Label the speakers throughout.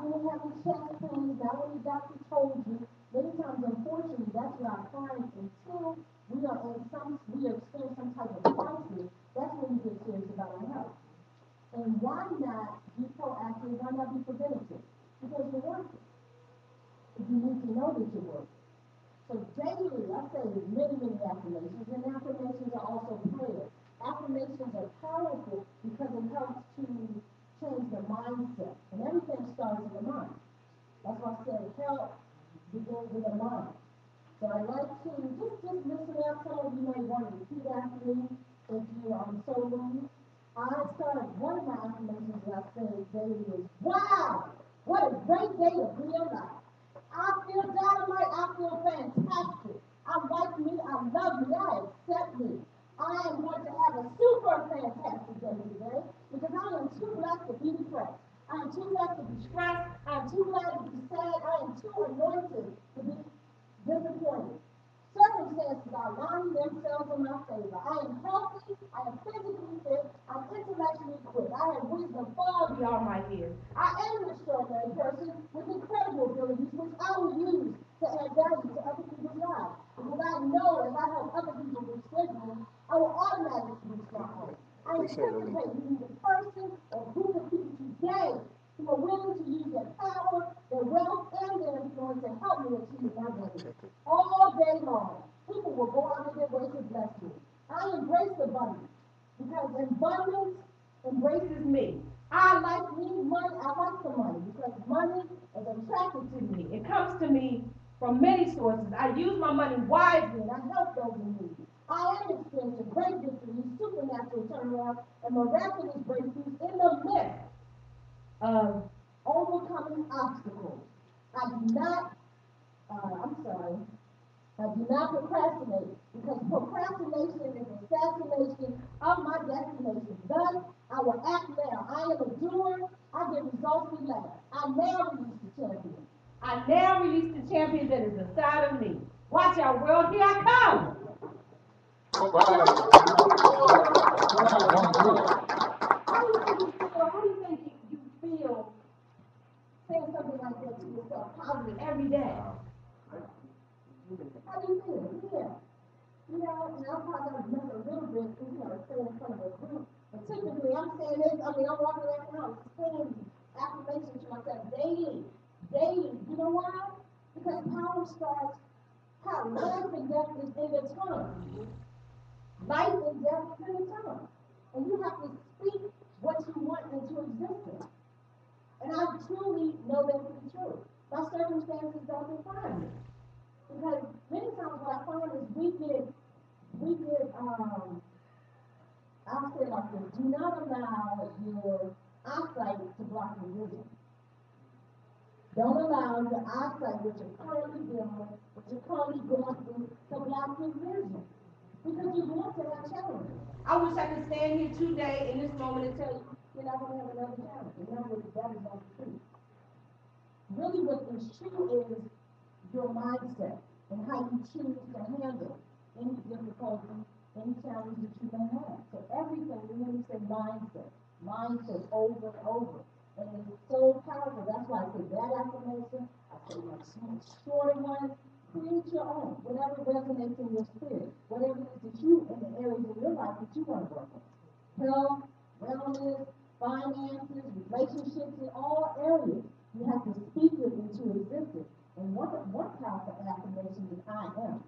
Speaker 1: when you're having chest pains, not when the doctor told you. Many times, unfortunately, that's where our clients, until we are experiencing some type of crisis, that's when we get serious about our health. And why not be proactive? Why not be preventative? Because you're working. You need to know that you're working. So daily, I say many, many affirmations, and affirmations are also prayers. Affirmations are powerful because it helps to change the mindset, and everything starts in the mind. That's why I said health begins with the mind. So I like to just listen up. Some of you may want to repeat after me if you are so moved. I start one of my affirmations that I say daily is, "Wow, what a great day to be alive. I feel dynamite. I feel fantastic. I like me. I love me. I accept me. I am going to have a super fantastic day today because I am too blessed to be depressed. I am too blessed to be stressed. I am too glad to be sad. I am too anointed to be disappointed. Circumstances are lining themselves in my favor. I am healthy. I am physically fit. I'm intellectually quick. I have wisdom far beyond my years. I am an extraordinary person with incredible abilities which I will use to add value to other people's lives. Because I know if I help other people reach their goals, I will automatically reach my own. I anticipate being the person or group of people today who are willing to use their power, their wealth, and their influence to help me achieve my goals. All day long, people will go out of their way to bless me. I embrace abundance because abundance embraces me. I like me money. I like the money because money is attracted to me. It comes to me from many sources. I use my money wisely and I help those in need. I am experiencing great victories, supernatural turnaround, and miraculous breakthroughs in the midst of overcoming obstacles. I do not, I'm sorry, I do not procrastinate because procrastination is assassination of my destination. Thus, I will act now. I am a doer. I get results with last. I now release the champion. I now release the champion that is inside of me. Watch out, world. Here I come. How do you think you feel saying something like that to yourself positive every day? How do you feel? Yeah. And I'm probably going to remember a little bit because, saying in front of a group. But typically, I'm saying this, I'm walking around and I'm saying affirmations to myself daily. Daily. You know why? Because power, life and death is in the tongue. Life and death is in the tongue. And you have to speak what you want into existence. And I truly know that to be true. My circumstances don't define me. Because many times what I find is I'll say it like this, do not allow your eyesight to block your vision. Don't allow your eyesight, which you're currently dealing with, what you're currently going through, to block your vision. Because you're going to have challenges. I wish I could stand here today in this moment and tell you, you're not going to have another challenge. Remember, that is not the truth. Really, what is true is your mindset and how you choose to handle any difficulty, any challenge that you may have. So everything, we really say mindset over and over. And it's so powerful. That's why I say that affirmation, I say my shorter one, create your own, whatever resonates in your spirit, whatever it is that you, in the areas of your life that you want to work on. Health, wellness, finances, relationships, in all areas. You have to speak it into existence. And one powerful affirmation is I am.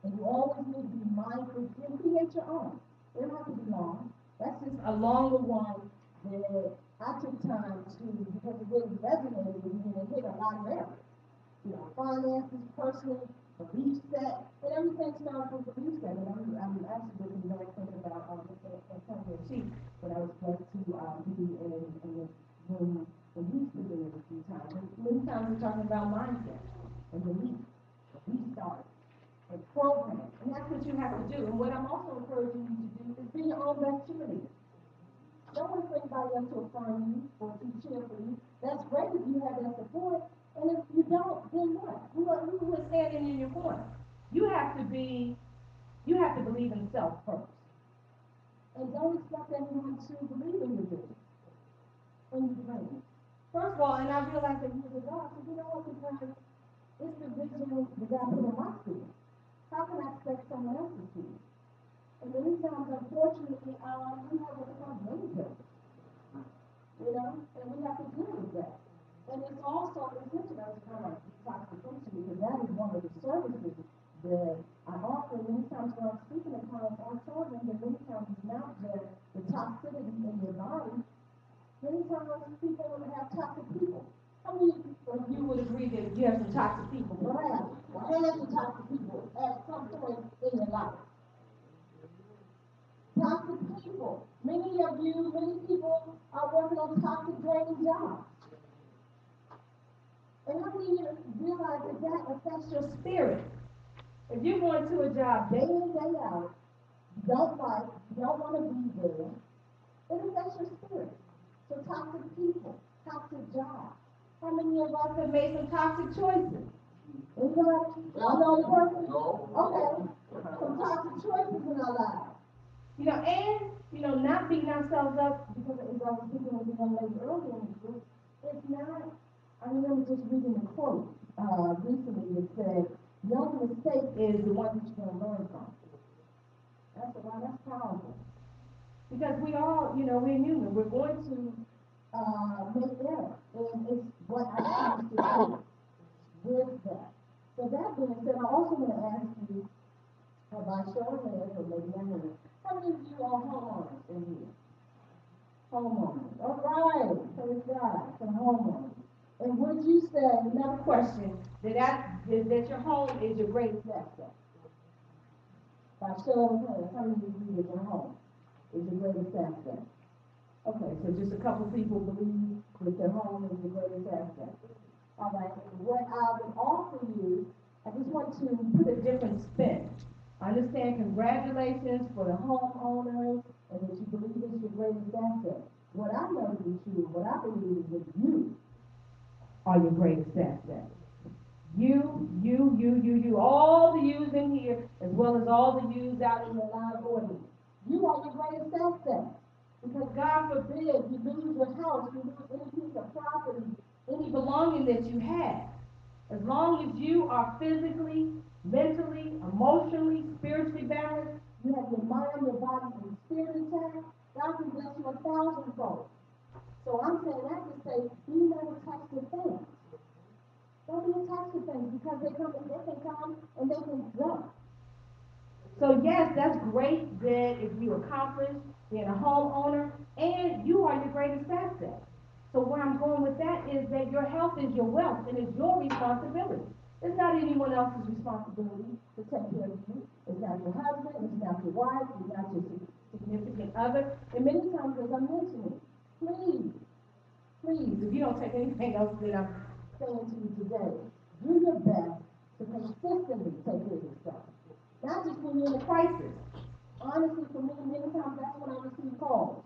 Speaker 1: And you always need to be mindful and create your own. It doesn't have to be long. That's just a longer one that I took time to, because it really resonated with me and hit a lot of areas. Finances, personal, belief set, and everything starts with belief set. And I'm actually looking back thinking about Antonio Chief when I was blessed to be in this room when he's speaking a few times. And many times we're talking about mindset and belief, restart, and program. And that's what you have to do. And what I'm also encouraging you to do is be your own best cheerleader. Don't wait for anybody else to affirm you or to cheer for you. That's great if you have that support. And if you don't, then what? Who is standing in your corner? You have to believe in self first. And don't expect anyone to believe in your vision when you dream. First shortfall, and I realized that years ago, I said, you know what, because it's the vision that God put in my spirit. How can I expect someone else to see? And many times, unfortunately, we have what we call brain pill, you know, and we have to deal with that. And it's also essential as kind of detoxification, because that is one of the services that I offer. Many times when I'm speaking to clients, I tell them that many times it's not just the toxicity in your body. Many times people have toxic people. How many of you would agree that you have some toxic people? Well, I have some toxic people at some point in your life. Toxic people. Many people are working on toxic draining jobs. And how many of you realize that that affects your spirit? If you're going to a job day in, day out, you don't like, you don't want to be there, it affects your spirit. So toxic people, toxic jobs. How many of us have made some toxic choices? Anybody? Y'all know the person? No. Okay. Some toxic choices in our lives. You know, and, you know, not beating ourselves up, because as I was speaking with the young lady earlier in the group, it's not, I remember just reading a quote recently that said, the only mistake is the one that you're going to learn from. That's powerful. Because we all, you know, we're human. We're going to make error. And it's what I choose to do with that. So that being said, I also want to ask you, by show of hands, or maybe my hand, how many of you are homeowners in here? Homeowners. All right. Praise God. Some homeowners. And would you say, another question, that your home is your greatest asset? By show of hands, how many of you that your home is your greatest asset? Okay, so just a couple people believe that their home is the greatest asset. All right, what I would offer you, I just want to put a different spin. I understand, congratulations for the homeowners and that you believe it's your greatest asset. What I know to be true, what I believe is that you are your greatest asset. You, all the yous in here, as well as all the yous out in the live audience. You are your greatest asset. Because God forbid you lose your house, you lose any piece of property, any belonging that you have. As long as you are physically, mentally, emotionally, spiritually balanced, you have your mind, your body, and spirit intact, God can bless you 1,000-fold. So I'm saying that to say, be not attached to things. Don't be attached to things, because they can come and they can go. So yes, that's great that if you accomplish being a homeowner, and you are your greatest asset. So where I'm going with that is that your health is your wealth, and it's your responsibility. It's not anyone else's responsibility to take care of you. It's not your husband, it's not your wife, it's not your significant other. And many times, as I mentioned, please, if you don't take anything else that I'm saying to you today, do your best to consistently take care of yourself. Not just when you're in a crisis. Honestly, for me, many times that's when I receive calls.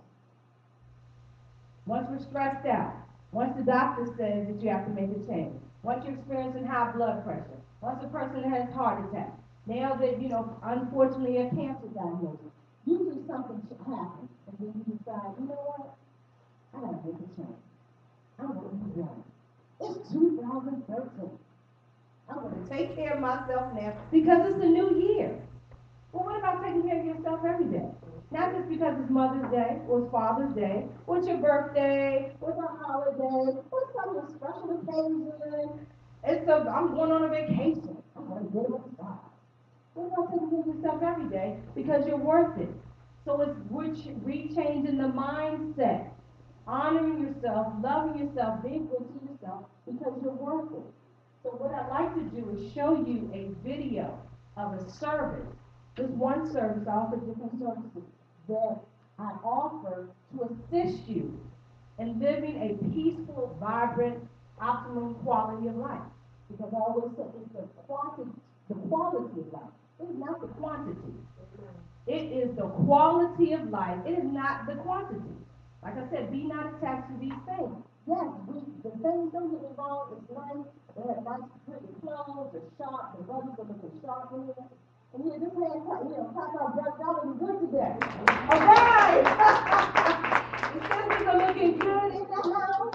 Speaker 1: Once we're stressed out, once the doctor says that you have to make a change, once you're experiencing high blood pressure, once a person has heart attack, now that, you know, unfortunately a cancer diagnosis, usually something happens, and then you decide, you know what, I gotta make a change. I'm gonna be young. It's 2013. I'm going to take care of myself now because it's a new year. Well, what about taking care of yourself every day? Not just because it's Mother's Day or it's Father's Day or it's your birthday or it's a holiday or some special occasion. I'm going on a vacation. I'm going to get it with God. What about taking care of yourself every day because you're worth it? So it's rechanging the mindset, honoring yourself, loving yourself, being good to yourself because you're worth it. So what I'd like to do is show you a video of a service. This one service, I offer different services that I offer to assist you in living a peaceful, vibrant, optimum quality of life. Because I always say it's the quality of life. It is not the quantity. It is the quality of life. It is not the quantity. Like I said, be not attached to these things. Yes, the things don't get me wrong, it's nice. They have nice, pretty clothes, they're sharp, the brothers are looking sharp in here. And here, this man, talk about brothers, y'all looking good today. All right! The sisters are looking good in the house.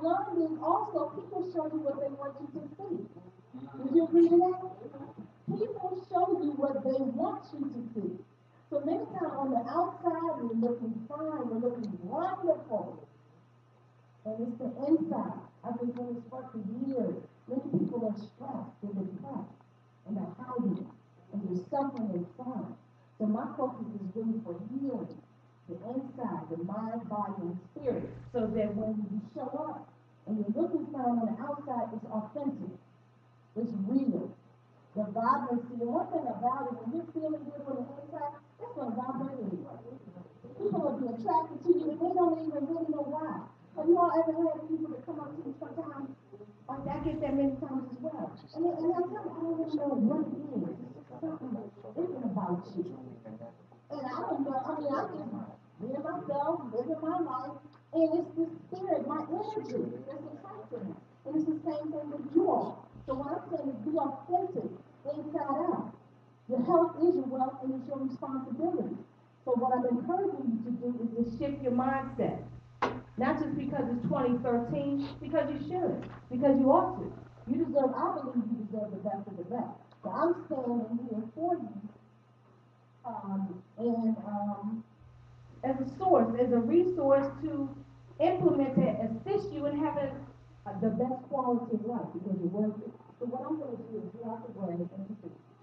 Speaker 1: learned is also people show you what they want you to see. Did you agree with that? People show you what they want you to see. So many times on the outside, we're looking fine, we're looking wonderful. And it's the inside. I've been doing this work for years. Many people are stressed, they're depressed, and they're hiding, and they're suffering inside. So my focus is really for healing the inside, the mind, body, and spirit, so that when you show up and you're looking fine on the outside, it's authentic, it's real. The vibrancy, and one thing about it, when you're feeling good on the inside, it's going to vibrate anyway. People will be attracted to you, and they don't even really know why. Have you all ever had people that come up to you sometimes? Like, I get that many times as well. And I tell them, I don't really know what it is. It's something different about you. And I don't know, I mean, I just being myself, living my life, and it's the spirit, my energy that's attracting it. And it's the same thing with you all. So what I'm saying is be authentic inside out. Your health is your wealth and it's your responsibility. So what I'm encouraging you to do is to shift your mindset. Not just because it's 2013, because you should, because you ought to. You deserve, I believe you deserve the best of the best. So I'm standing here for you, and as a source, as a resource to implement it, assist you in having the best quality of life because you're worth it. So what I'm going to do is get out the way and you can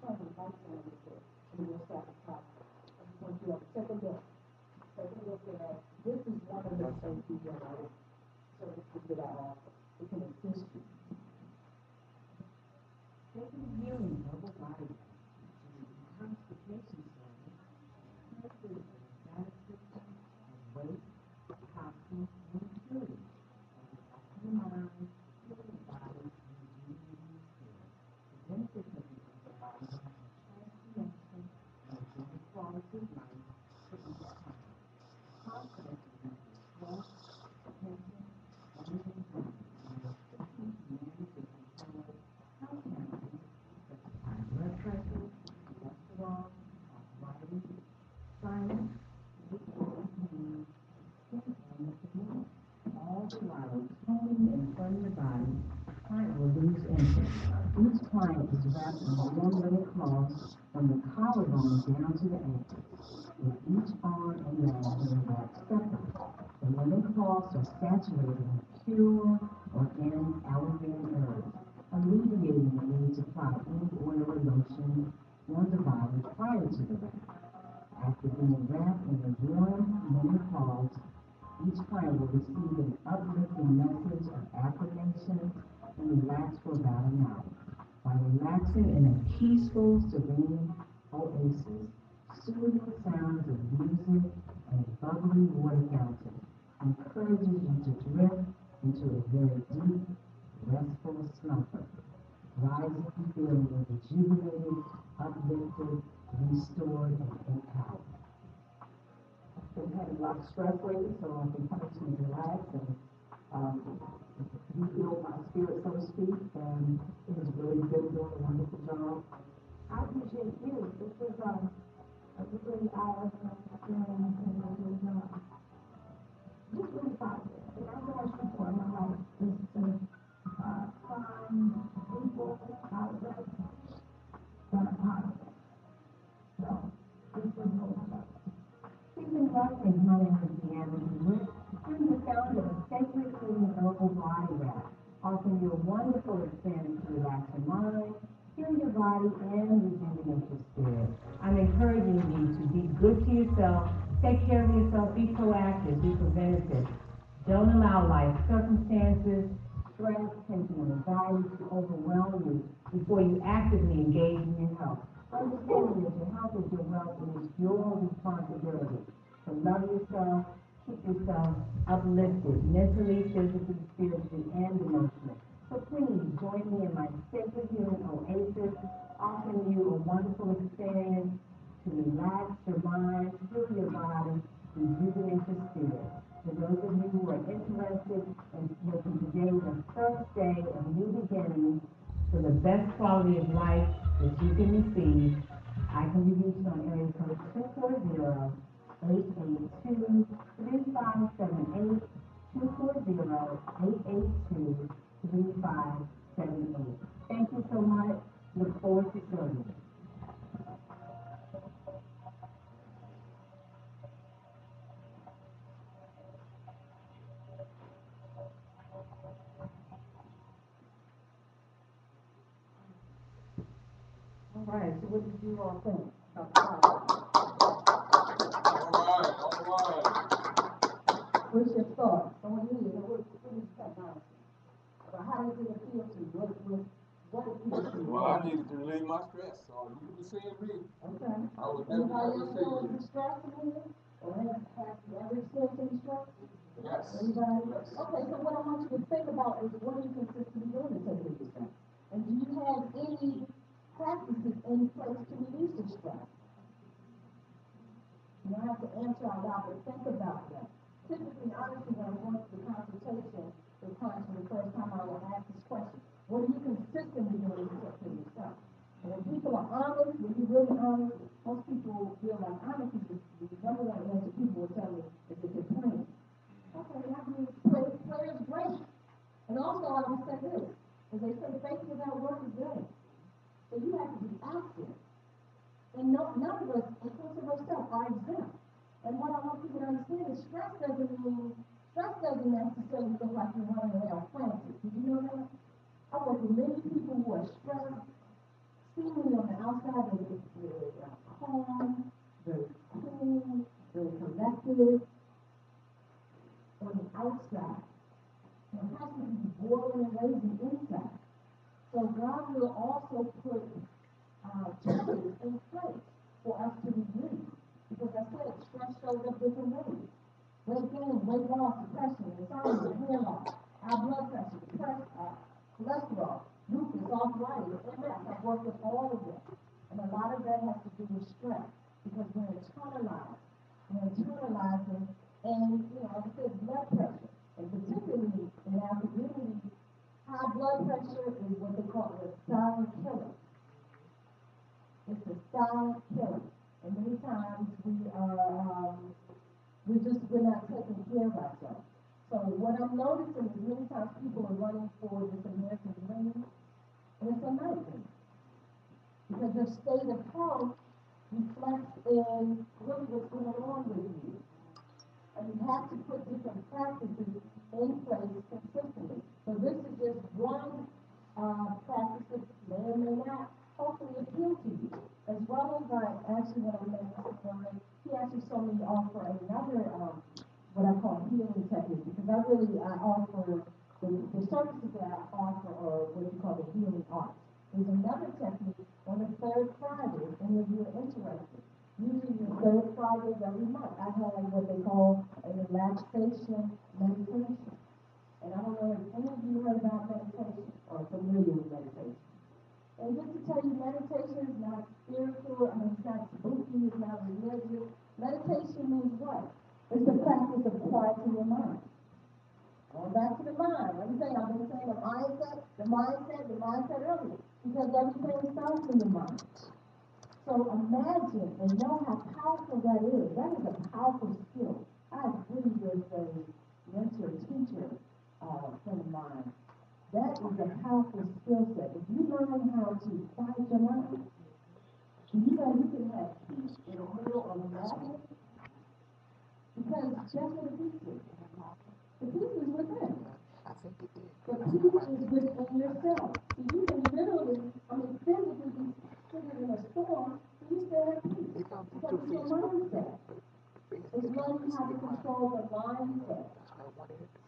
Speaker 1: turn the lights on this bit and we'll start the process. I just want you to take a look. Take a look at this is one of the things we get out of services that I offer. It can assist you.
Speaker 2: Taking healing double body constipation service, nurses benefits of weight, toxins, and impurities. The mind, heal the body, and rejuvenate the spirit. The benefits of the body are transformation and a better quality of life for each time. Confidence reduces stress, tension, and anxiety, and assistance manages internal health challenges such as high blood pressure, cholesterol, arthritis, sinus, weight pain, skin illness, and more. All the while toning and firming the body, the client will lose interest. Each client is wrapped in warm linen cloths from the collarbone down to the ankle, with each arm and leg being wrapped separately. The linen cloths are saturated in pure, organic aloe vera herbs, alleviating the need to apply any oil or lotion on the body prior to the wrap. After being wrapped in the warm linen cloths, each client will receive an uplifting message of affirmation and relax for about an hour. By relaxing in a peaceful, serene oasis, soothing sounds of music and a bubbly water fountain encourages you to drift into a very deep, restful slumber, rising feeling rejuvenated, uplifted, restored, and empowered. Been having a lot of stress lately, so I've been coming to relax and refuel my spirit, so to speak, and it has really been doing a wonderful job. I appreciate you. This was a really eye-opening experience, and it was just really positive. And I'm going to shoot for in my life is to find people, outlets that are positive. So this was really positive. Keeping Blessings, my name is Deanna Hewitt. I'm the founder of Sacred Healing Herbal Body Wrap, offering you a wonderful experience to relax your mind, heal your body, and rejuvenate your spirit. I'm encouraging you to be good to yourself, take care of yourself, be proactive, be preventative. Don't allow life circumstances, stress, tension, and anxiety to overwhelm you before you actively engage in your health. Understanding that your health is your wealth and it's your responsibility to love yourself, keep yourself uplifted mentally, physically, spiritually, and emotionally. So please join me in my Sacred Healing Oasis, offering you a wonderful experience to relax your mind, heal your body, rejuvenate your spirit. For those of you who are interested in making today the first day of new beginnings for the best quality of life that you can receive, I can be reached on area code 240-882-3578 240-882-3578. Thank you so much. Look forward to serving.
Speaker 1: All right, so what did you all think about the podcast?
Speaker 3: All right.
Speaker 1: What's your thoughts on me? What do you think, honestly? About how does it appeal to you? What appeals to you?
Speaker 3: Well, I needed to relieve my stress, so you could be seeing me.
Speaker 1: Okay.
Speaker 3: I would
Speaker 1: Anybody
Speaker 3: definitely
Speaker 1: else
Speaker 3: see
Speaker 1: feeling
Speaker 3: you.
Speaker 1: distressed in here? Or have you ever experienced any stress?
Speaker 3: Yes.
Speaker 1: Anybody?
Speaker 3: Yes.
Speaker 1: Okay, so what I want you to think about is what are you consistently doing to take this stress? And do you have any practices in place to reduce the stress? You don't have to answer out loud, but think about them. Typically, honestly, when I'm going through the consultation with clients for the first time, I will ask this question. What are you consistently doing to take care of yourself? And when people are honest, when you're really honest, most people feel like honesty is the number one answer people will tell me is that they're praying. Okay, I mean, prayer is great. And also, I will say this, as they say, faith without work is dead. So you have to be active. And none of us, inclusive of ourselves, are exempt. And what I want people to understand is stress doesn't necessarily look like you're running around frantic. Did you know that? I work with many people who are stressed, seemingly on the outside, they're calm, very cool, very collected. On the outside, and constantly boiling and raging inside. So God will also put tools in place for us to release. Because I said stress shows up different ways. Weight gain, weight loss, depression, insomnia, hair loss, high blood pressure, cholesterol, lupus, arthritis, MS. I've worked with all of them. And a lot of that has to do with stress because we're internalized. We're internalizing, and like I said, blood pressure. And particularly in our community, high blood pressure is what they call a silent killer. It's a silent killer. And many times we're not taking care of ourselves. So what I'm noticing is many times people are running for this American dream, and it's a nightmare. Because their state of health reflects in really what's going on with you. And you have to put different practices in place consistently. So this is just one practice that may or may not hopefully appeal to you. As well as actually when I met Mr. Warren, he actually saw me offer another what I call healing technique because I offer the services that I offer are what you call the healing arts. There's another technique on the third Friday, and if you're interested, usually the third Friday of every month, I have what they call a relaxation meditation. And I don't know if any of you heard about meditation or familiar with meditation. And just to tell you, meditation is not spiritual, it's not spooky, it's not religious. Meditation means what? It's the practice of quieting your mind. Going back to the mind. Everything I've been saying, the mindset earlier. Because everything starts in the mind. So imagine and know how powerful that is. That is a powerful skill. I agree with a mentor, teacher friend of mine. That is a powerful skill set. If you learn how to quiet your mind, you know you can have peace in the middle of madness. Because that's what the peace is. The peace is within. The peace is within yourself. So you can literally, physically be sitting in a storm, and you still have peace. Because it's your mindset. It's learning how to control the mindset.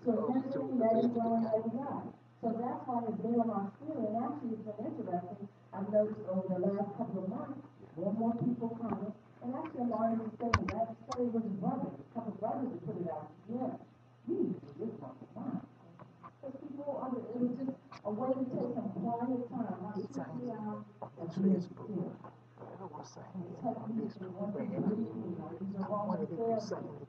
Speaker 1: Surrendering, letting go, and letting God. So that's why it's been on my spirit. And actually, it's been interesting. I've noticed over the last couple of months, more and more people coming. And actually, I'm already saying that story was a brother. A couple of brothers that put it out. Yeah, you need to do this one. Because people, it was just a way to take some quiet time. Not 2 hours and being still. Techniques and what people do, these are all the therapies.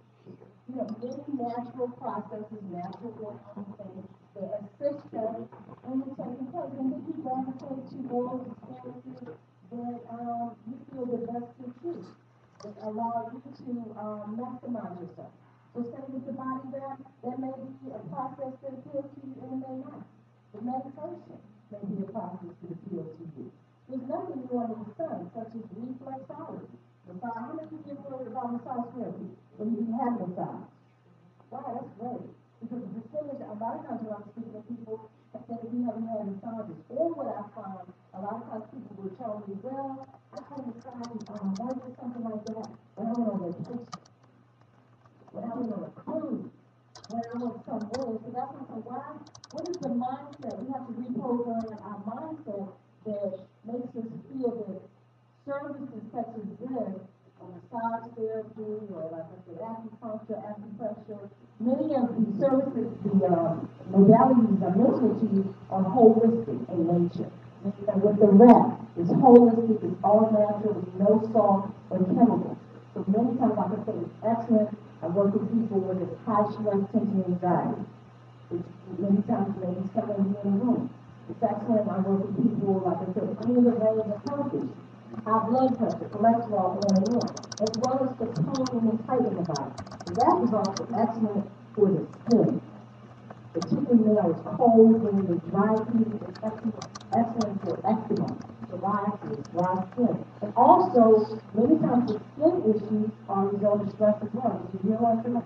Speaker 1: Many natural processes, natural things that assist us when you're taking place. And then you gravitate to those experiences that you feel the best suit you, that allow you to maximize yourself. The same with the body there, there may be a process that appeals to you and it may not. The meditation may be a process that appeals to you. There's nothing new under the sun, such as reflexology. How many of you heard about massage therapy? When you have massage? Wow, that's great. Because the percentage, a lot of times when I'm speaking to people, I say that we haven't had massages. Or what I find, a lot of times people will tell me, well, I had a massage on Monday, something like that, when I went on vacation, when I went on a cruise, when I went somewhere. So that's why, what is the mindset? We have to reprogram our mindset that makes us feel that services such as this, massage therapy, or like I said, acupuncture, acupressure, many of the services, the modalities I mentioned to you are holistic in nature. And with the rest, it's holistic, it's all natural, with no salt or chemicals. So many times, like I say, it's excellent. I work with people with high stress, tension, and anxiety. It's many times maybe some of you in the room. It's excellent. I work with people, like I said, any of the range of health issues. High blood pressure, cholesterol, on, as well as the toning and tightening the body. And that is also excellent for the skin. Particularly now it's cold and the dry heat is excellent for eczema, psoriasis, dry skin. And also, many times the skin issues are a result of stress as well. Did you realize that?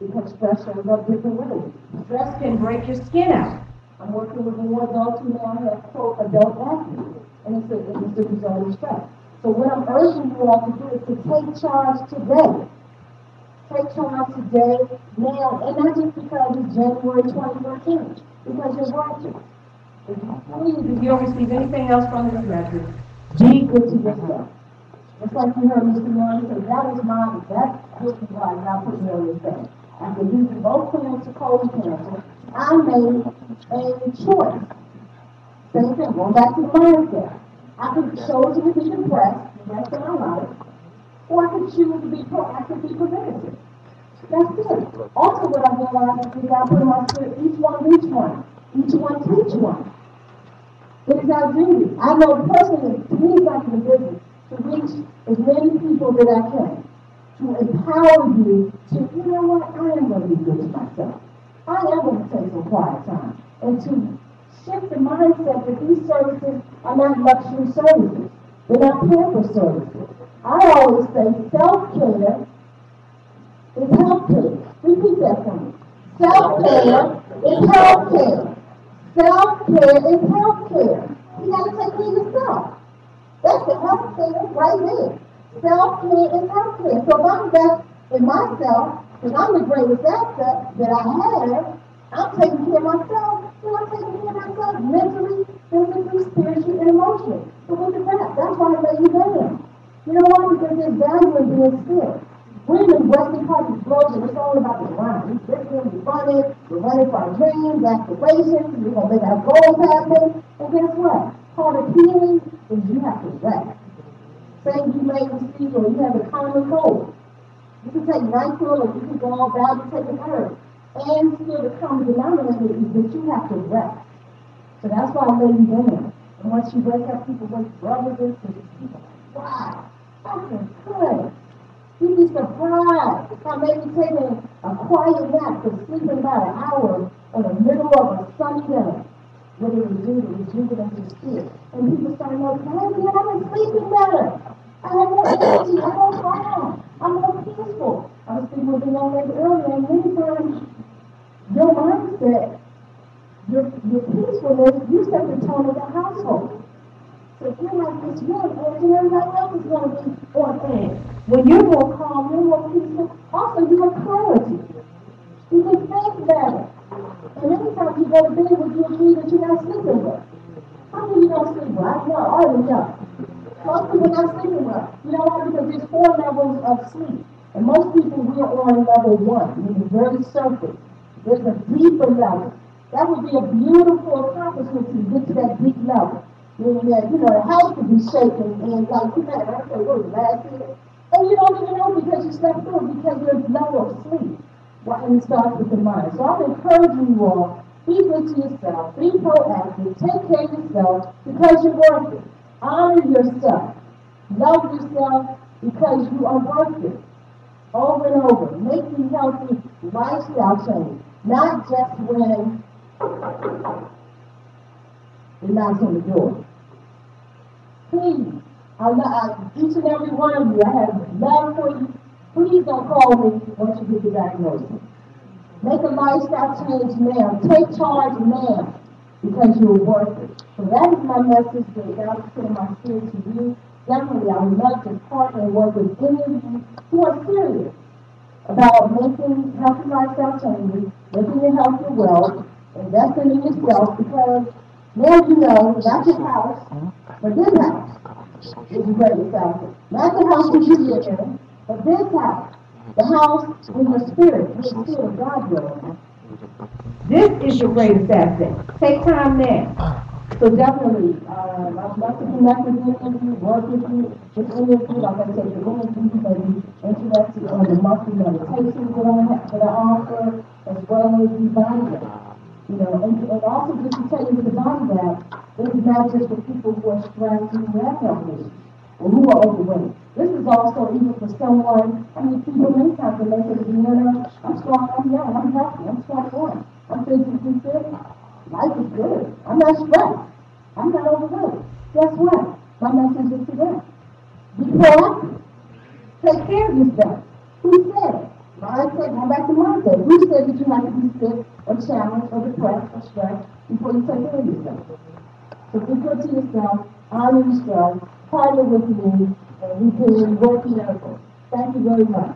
Speaker 1: Because stress shows up different ways. Stress can break your skin out. I'm working with more adults who now have quote adult acne. And it's a result of stress. So what I'm urging you all to do is to take charge today. Take charge today, now, and not just because it's January 2014, because you're working. Please, if you don't receive anything else from this message, be good to yourself. Just like you heard Mr. Young say, that's why God put me on this thing. After using both plans to colon cancer, I made a choice. Same thing, going back to the mindset. I could choose to be depressed the rest of my life, or I could choose to be proactively preventative. That's it. Also, what I realized is God put in my spirit, each one teach one. It is our duty. I know personally, to me, it's like in the business, to reach as many people that I can, to empower you to, you know what, I am going to be good to myself. I am going to take some quiet time, and to shift the mindset that these services are not luxury services. They're not pamper services. I always say self-care is healthcare. Repeat that for me. Self-care is healthcare. Self-care is healthcare. You got to take care of yourself. That's the healthcare right there. Self-care is healthcare. So if I invest in myself, because I'm the greatest asset that I have, I'm taking care of myself. I'm taking care of myself mentally, physically, spiritually, and emotionally. So look at that. That's why I lay you down. You know why? Because there's value in being still. We're in the Western part of the globe, and it's all about the grind. We're running for our dreams, aspirations, we're going to make our goals happen. And guess what? Part of healing is you have to rest. Say you may receive or you have a common cold. You can take NyQuil or you can go all down and take an herb. And still the common denominator is that you have to rest. So that's why I lay you down. And once you wake up, people wake brothers and sisters. People are like, wow, that's good. You'd be surprised how maybe taking a quiet nap or sleeping about an hour in the middle of a sunny day, what it would do to rejuvenate your spirit. And people start noticing, hey, man, I've been sleeping better. I have more energy, I'm more calm, I'm more peaceful. I was speaking with a young lady earlier, and many times your mindset, your peacefulness, you set the tone of the household. So if you're like this one, and everybody else is going to be on edge. When you're more calm, you're more peaceful, also you have clarity. You can think better. And many times you go to bed with you agree that you're not sleeping well. How many of you don't sleep well? I know, I already know. Most people are not sleeping well. You know why? Because there's 4 levels of sleep. And most people, we are on level 1, meaning very surface. There's a deeper level. That would be a beautiful accomplishment to get to that deep level. Meaning that, you know, the house could be shaking and like, you know, I say, what was last year? And you don't even know because you slept through, because you're low of sleep. Well, and it starts with the mind. So I'm encouraging you all, be good to yourself, be proactive, take care of yourself because you're worth it. Honor yourself. Love yourself because you are worth it. over and over. Making healthy lifestyle change, not just when it knocks on the door. Please, each and every one of you, I have love for you. Please don't call me once you get the diagnosis. Make a lifestyle change now. Take charge now, because you're worth it. So that is my message that God has put in my spirit to you. Definitely, I would love to partner and work with any of you who are serious about making healthy lifestyle changes, making your health your wealth, investing in yourself, because now you know not your house, but this house is the greatest asset. Not the house that you live in, but this house. The house in your spirit, where the Spirit of God dwells. This is your greatest asset. Take time now. So definitely, I'd love to connect with any of you, work with you, with any of you. Like I said, the women who may be interested in the monthly meditations that I offer, as well as the body bath. You know, and also just to tell you that the body bath is not just for people who are stressed and who have health issues, or who are overweight. This is also even for someone, I mean, people many times when they say, I'm strong, I'm young, I'm healthy, I'm 21, I'm physically fit. Life is good. I'm not stressed. I'm not overweight. Guess what? My message is to them. Be proactive. Take care of yourself. Who said it? Mindset, going back to mindset. Who said that you have to be sick or challenged or depressed or stressed before you take care of yourself? So be good to yourself, honor yourself, partner with me, and we can work together. Thank you very much.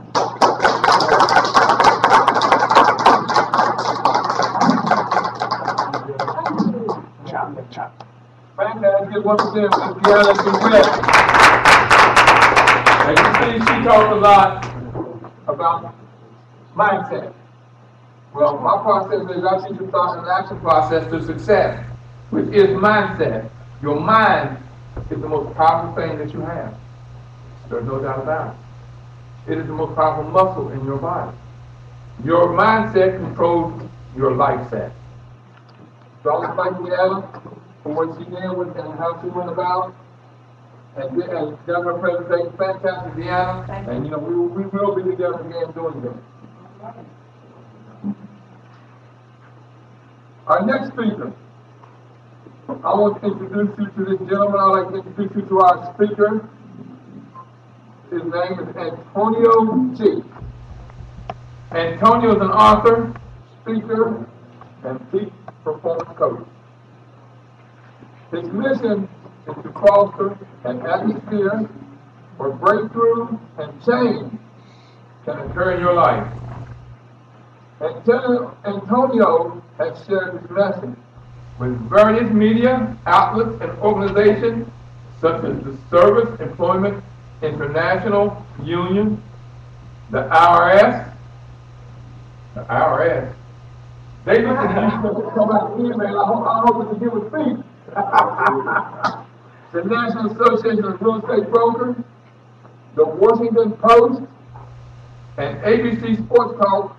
Speaker 3: Fantastic. Once again, Ms. Deanna Sucess. And you see, she talks a lot about mindset. Well, my process is I teach you thought and action process to success, which is mindset. Your mind is the most powerful thing that you have. There's no doubt about it. It is the most powerful muscle in your body. Your mindset controls your life set. So I want to thank Deanna for what she did with and how she went about. And done her presentation. Fantastic, Deanna. And you know, we will be together again doing this. Our next speaker. I want to introduce you to this gentleman. I'd like to introduce you to our speaker. His name is Antonio G. Antonio is an author, speaker, and peak performance coach. His mission is to foster an atmosphere where breakthrough and change can occur in your life. Antonio has shared his message with various media outlets and organizations such as the Service Employment International Union, the IRS. The IRS. They look at I hope we can get with speak. The National Association of Real Estate Brokers, the Washington Post, and ABC Sports Talk.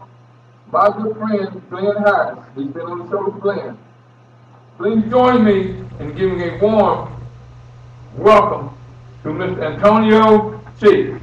Speaker 3: My good friend Glenn Harris. He's been on the show with Glenn. Please join me in giving a warm welcome to Mr. Antonio G.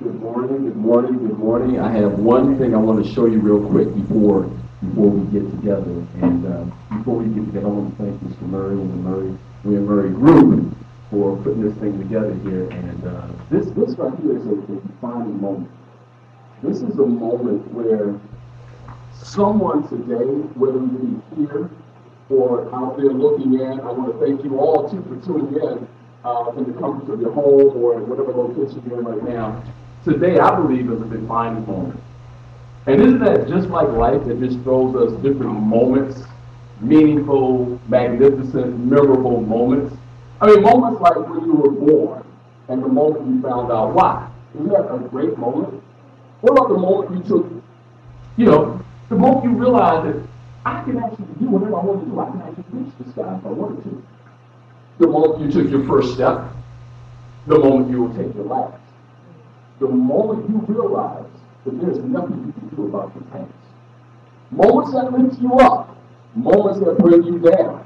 Speaker 4: Good morning, good morning, good morning. I have one thing I want to show you real quick before we get together. And before we get together, I want to thank Mr. Murray and the William Murray group for putting this thing together here. And this right here is a defining moment. This is a moment where someone today, whether you be here or out there looking in, I want to thank you all too for tuning in the comfort of your home or whatever location you're in right now. Today, I believe, is a defining moment. And isn't that just like life that just throws us different moments, meaningful, magnificent, memorable moments? I mean, moments like when you were born and the moment you found out why. Isn't that a great moment? What about the moment you took, the moment you realized that I can actually do whatever I want to do. I can actually reach the sky if I wanted to. The moment you took your first step. The moment you will take your last. The moment you realize that there's nothing you can do about your past. Moments that lift you up. Moments that bring you down.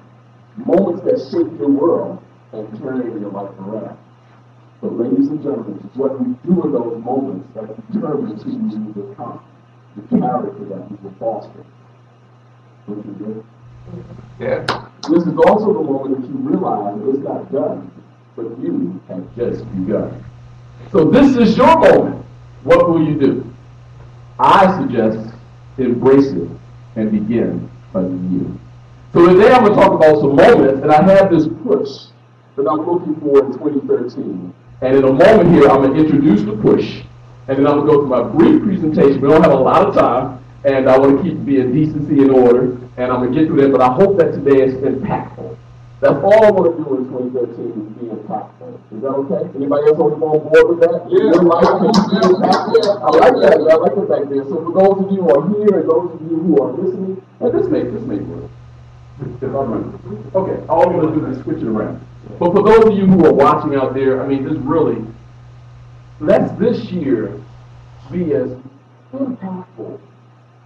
Speaker 4: moments that shape your world and turn your life around. But ladies and gentlemen, it's what we do in those moments that determines who you will become, the character that you will foster. Don't you agree?
Speaker 3: Yeah.
Speaker 4: This is also the moment that you realize it's not done, but you have just begun. So this is your moment. What will you do? I suggest embrace it and begin anew. So today I'm going to talk about some moments, and I have this push that I'm looking for in 2013. And in a moment here, I'm going to introduce the push, and then I'm going to go through my brief presentation. We don't have a lot of time, and I want to keep being decency and order, and I'm going to get through that, but I hope that today is impactful. That's all I want to do in 2013 is be impactful. Is that okay? Anybody else on board with that?
Speaker 3: Yeah.
Speaker 4: Your life can be impactful? I like that. I like it back there. So for those of you who are here and those of you who are listening, and this may work. Okay, all I'm going to do is switch it around. But for those of you who are watching out there, I mean, this really, let's this year be as impactful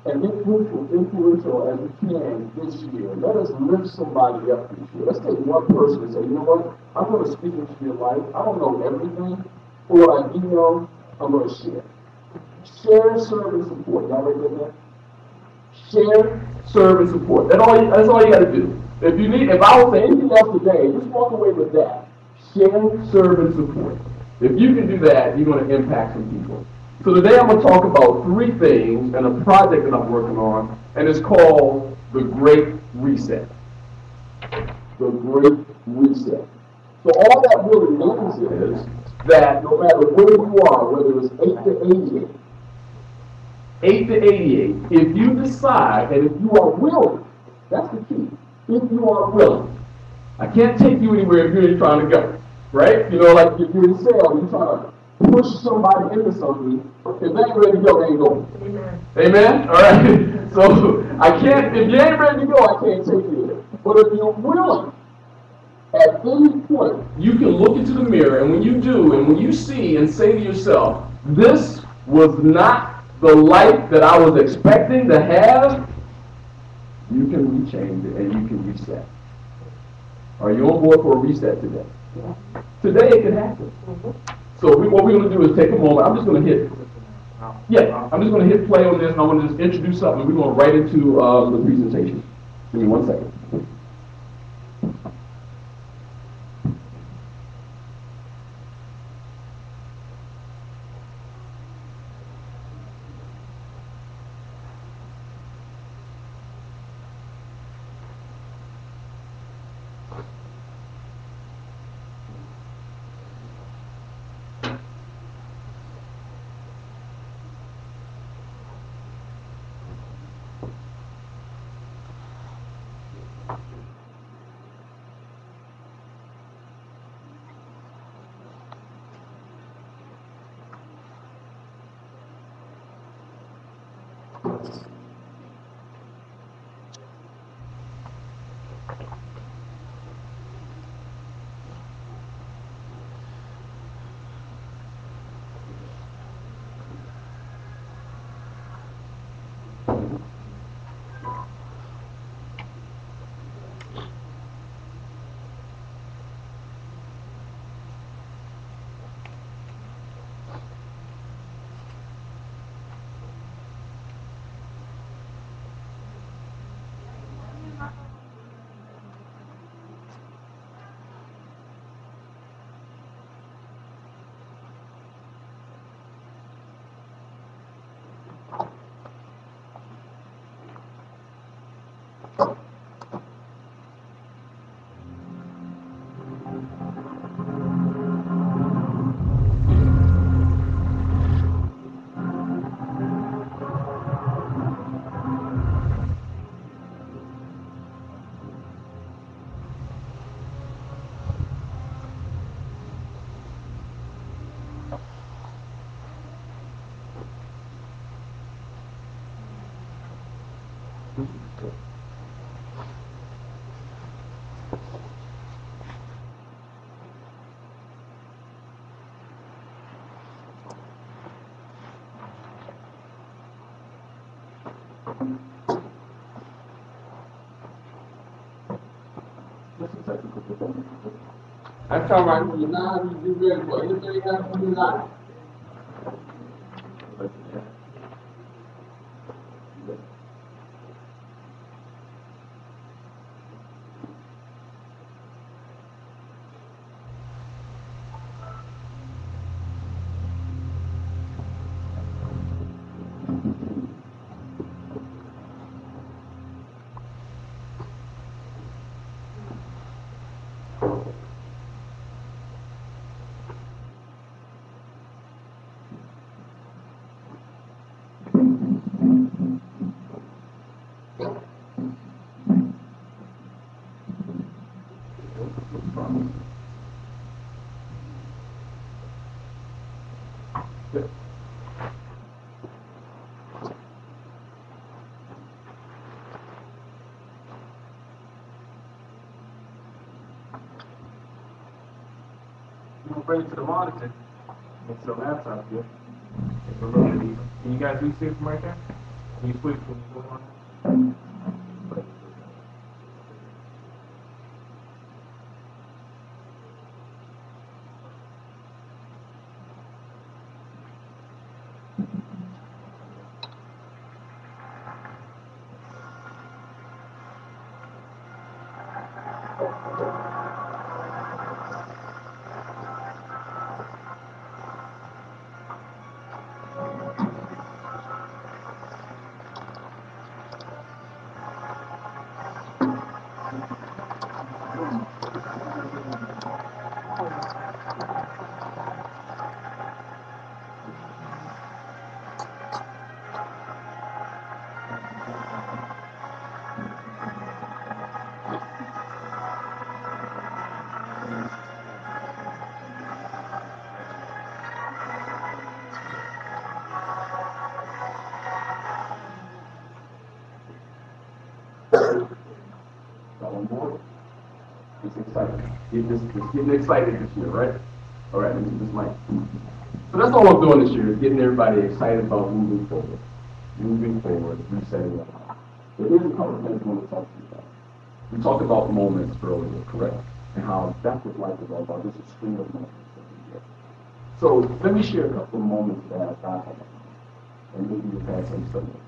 Speaker 4: and influential as we can this year. Let us lift somebody up this year. Let's take one person and say, you know what? I'm going to speak into your life. I don't know everything, but what I do know, I'm going to share. Share, serve, and support. Y'all ready for that? Share, serve, and support. That's all you got to do. If I would say anything else today, just walk away with that. Share, serve, and support. If you can do that, you're going to impact some people. So today I'm going to talk about three things and a project that I'm working on, and it's called the Great Reset. The Great Reset. So all that really means is that no matter where you are, whether it's 8 to 88, if you decide and if you are willing, that's the key. If you are willing. I can't take you anywhere if you're trying to go, right? You know, like if you're in sales, you're trying to push somebody into something. If they ain't ready to go, they ain't going. Amen. Amen? All right? So if you ain't ready to go, I can't take you there. But if you're willing, at any point, you can look into the mirror, and when you do, and when you see and say to yourself, this was not the life that I was expecting to have, you can rechange it and you can reset. Are you on board for a reset today? Yeah. Today it can happen. So what we're going to do is take a moment. I'm just going to hit play on this, and I want to just introduce something. We're going right into the presentation. Give me 1 second. some technical difficulties.
Speaker 3: That's all right. When you're not, you be ready for anything happen in your life.
Speaker 4: We'll bring it to the monitor. It's the laptop here. It's a little bit easy. Can you guys see it from right there? Can you switch when you go on? Got one more. It's exciting. It's getting excited this year, right? All right, let me this mic. So that's all I'm doing this year, is getting everybody excited about moving forward. Moving forward, resetting up. But here's a couple of things I want to talk to you about. We talked about moments earlier, correct? And how that's what life is all about. This is a string of moments that we get. So let me share a couple of moments that I've had. And maybe you've had some similar.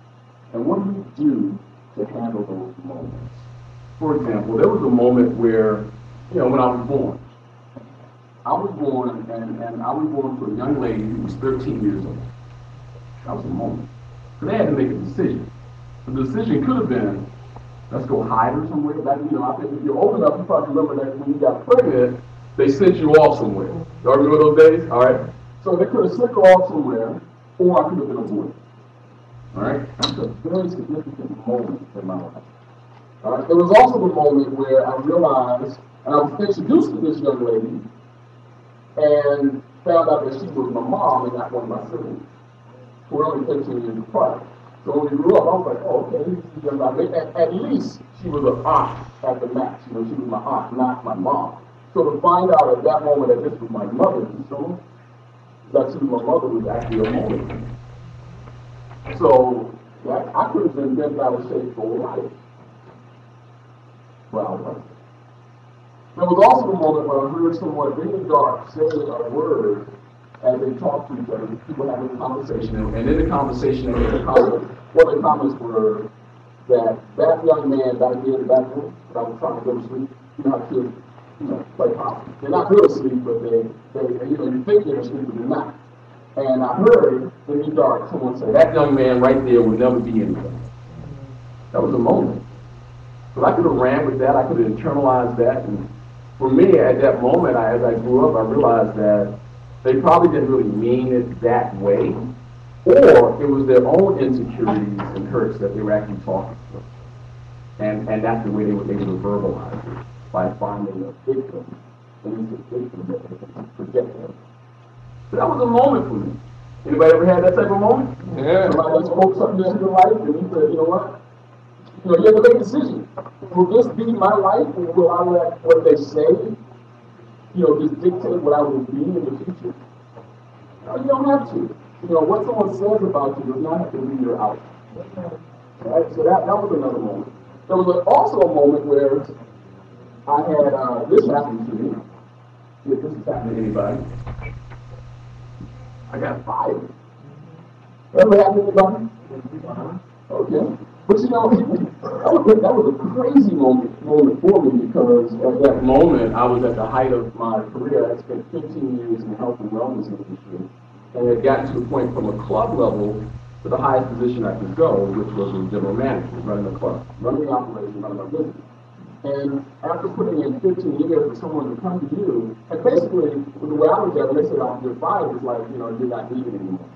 Speaker 4: And what do you do to handle those moments? For example, there was a moment where, when I was born. I was born, and I was born to a young lady who was 13 years old. That was a moment. So they had to make a decision. The decision could have been, let's go hide her somewhere. I think if you're old enough, you probably remember that when you got pregnant, they sent you off somewhere. Y'all remember those days? All right. So they could have sent her off somewhere, or I could have been aborted. All right. That's a very significant moment in my life. All right. There was also the moment where I realized, and I was introduced to this young lady, and found out that she was my mom and not one of my siblings. We're only 13 years apart. So when we grew up, I was like, oh, okay, this is young lady. At least she was an aunt at the max. She was my aunt, not my mom. So to find out at that moment that this was my mother, that she was my mother was actually a moment. So I could have been bent out of shape for life. Well, I wasn't. There was also a moment when I heard someone really dark say a word as they talked to each other, people having a conversation, and in the conversation, one of the comments were that young man back there in the back room, that I was trying to go to sleep, how kids, play pop. They're not good asleep, but they you think they're asleep, but they're not. And I heard in the dark someone say, that young man right there will never be anything. That was a moment. So I could have ran with that, I could have internalized that, and for me, at that moment, as I grew up, I realized that they probably didn't really mean it that way, or it was their own insecurities and hurts that they were actually talking to. And that's the way they were able to verbalize it, by finding a victim, and it's a victim that they can project them. So that was a moment for me. Anybody ever had that type of moment?
Speaker 3: Yeah.
Speaker 4: Somebody that spoke something into your life, and you said, you know what? You have to make a decision. Will this be my life, or will I let what they say, just dictate what I will be in the future? No, you don't have to. What someone says about you does not have to be your outcome. Right? So that was another moment. There was also a moment where I had, this happened to me. If this has happened to anybody, I got fired. Ever happened to anybody? Okay. But you know, that was a crazy moment for me because at that moment I was at the height of my career. I spent 15 years in the health and wellness industry and had gotten to the point from a club level to the highest position I could go, which was a general manager, running a club, running the operation, running my business. And after putting in 15 years for someone to come to you, and basically, the way I was there, when they said, you're fired, it's like, you're not needed anymore.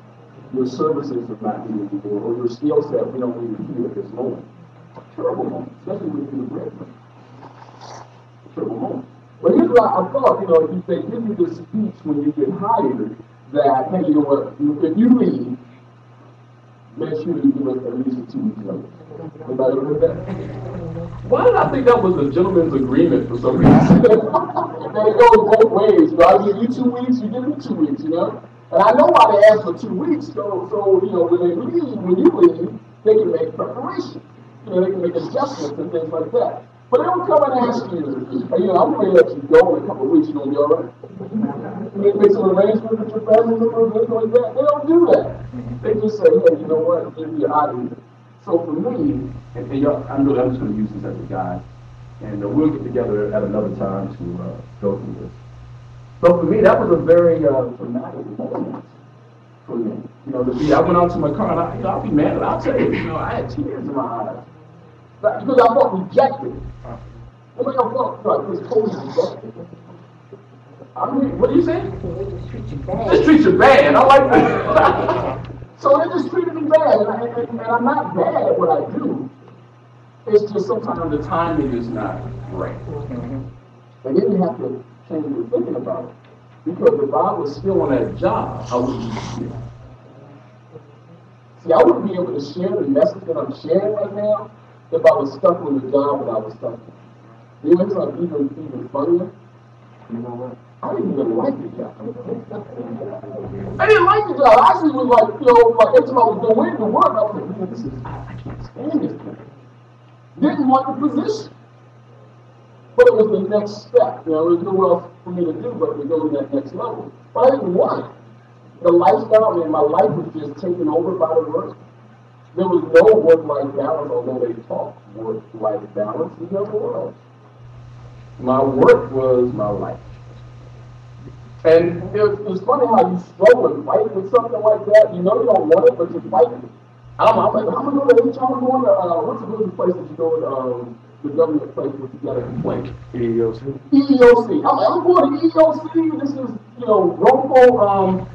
Speaker 4: Your services are not needed anymore, or your skill set, we don't need you at this moment. Terrible moment, especially when you're in the bread. Terrible moment. But here's what I thought, if they give you this speech when you get hired, that, hey, you know what, if you leave, make sure you give us at least a 2 weeks notice. Anybody ever heard that? Why did I think that was a gentleman's agreement for some reason? That it goes both ways. I give you 2 weeks, you give me 2 weeks, And I know why they ask for 2 weeks, so when they leave, when you leave, they can make preparation. They can make adjustments and things like that. But they don't come and ask you, hey, I'm going to let you go in a couple of weeks, you going to be all right? You make some arrangements with your family members, things like that. They don't do that. They just say, hey, you know what, you're out of here. So for me, and y'all, I'm just going to use this as a guide, and we'll get together at another time to go through this. So for me, that was a very traumatic moment for me. I went out to my car, and I'll be mad, and I'll tell you, I had tears in my eyes. Because I felt rejected. I felt like this totally rejected. I mean, what do you say?
Speaker 2: They just treat you bad.
Speaker 4: Just treat you bad. I like that. So they just treated me bad, and I'm not bad at what I do. It's just sometimes the timing is not right. They didn't have to change their thinking about it. Because if I was still on that job, I wouldn't be here. See, I wouldn't be able to share the message that I'm sharing right now if I was stuck on the job that I was stuck on. You know what's like even funnier? You know what? I didn't even like the job. I didn't like the job. I actually was like, every time I was going into work, I was like, man, I can't stand this thing. Didn't want the position. But it was the next step. There was nowhere else for me to do but to go to that next level. But I didn't want it. The lifestyle, my life was just taken over by the work. There was no work-life balance, although they talk work-life balance. It never was. My work was my life. And it's funny how you struggle and fight with something like that. You know you don't want it, but you fight it. I'm like, I'm going to go to HR, I'm going to, what's the place that you go to, the government place where you got a complaint? EEOC. EEOC. I'm going to EEOC. This is, wrongful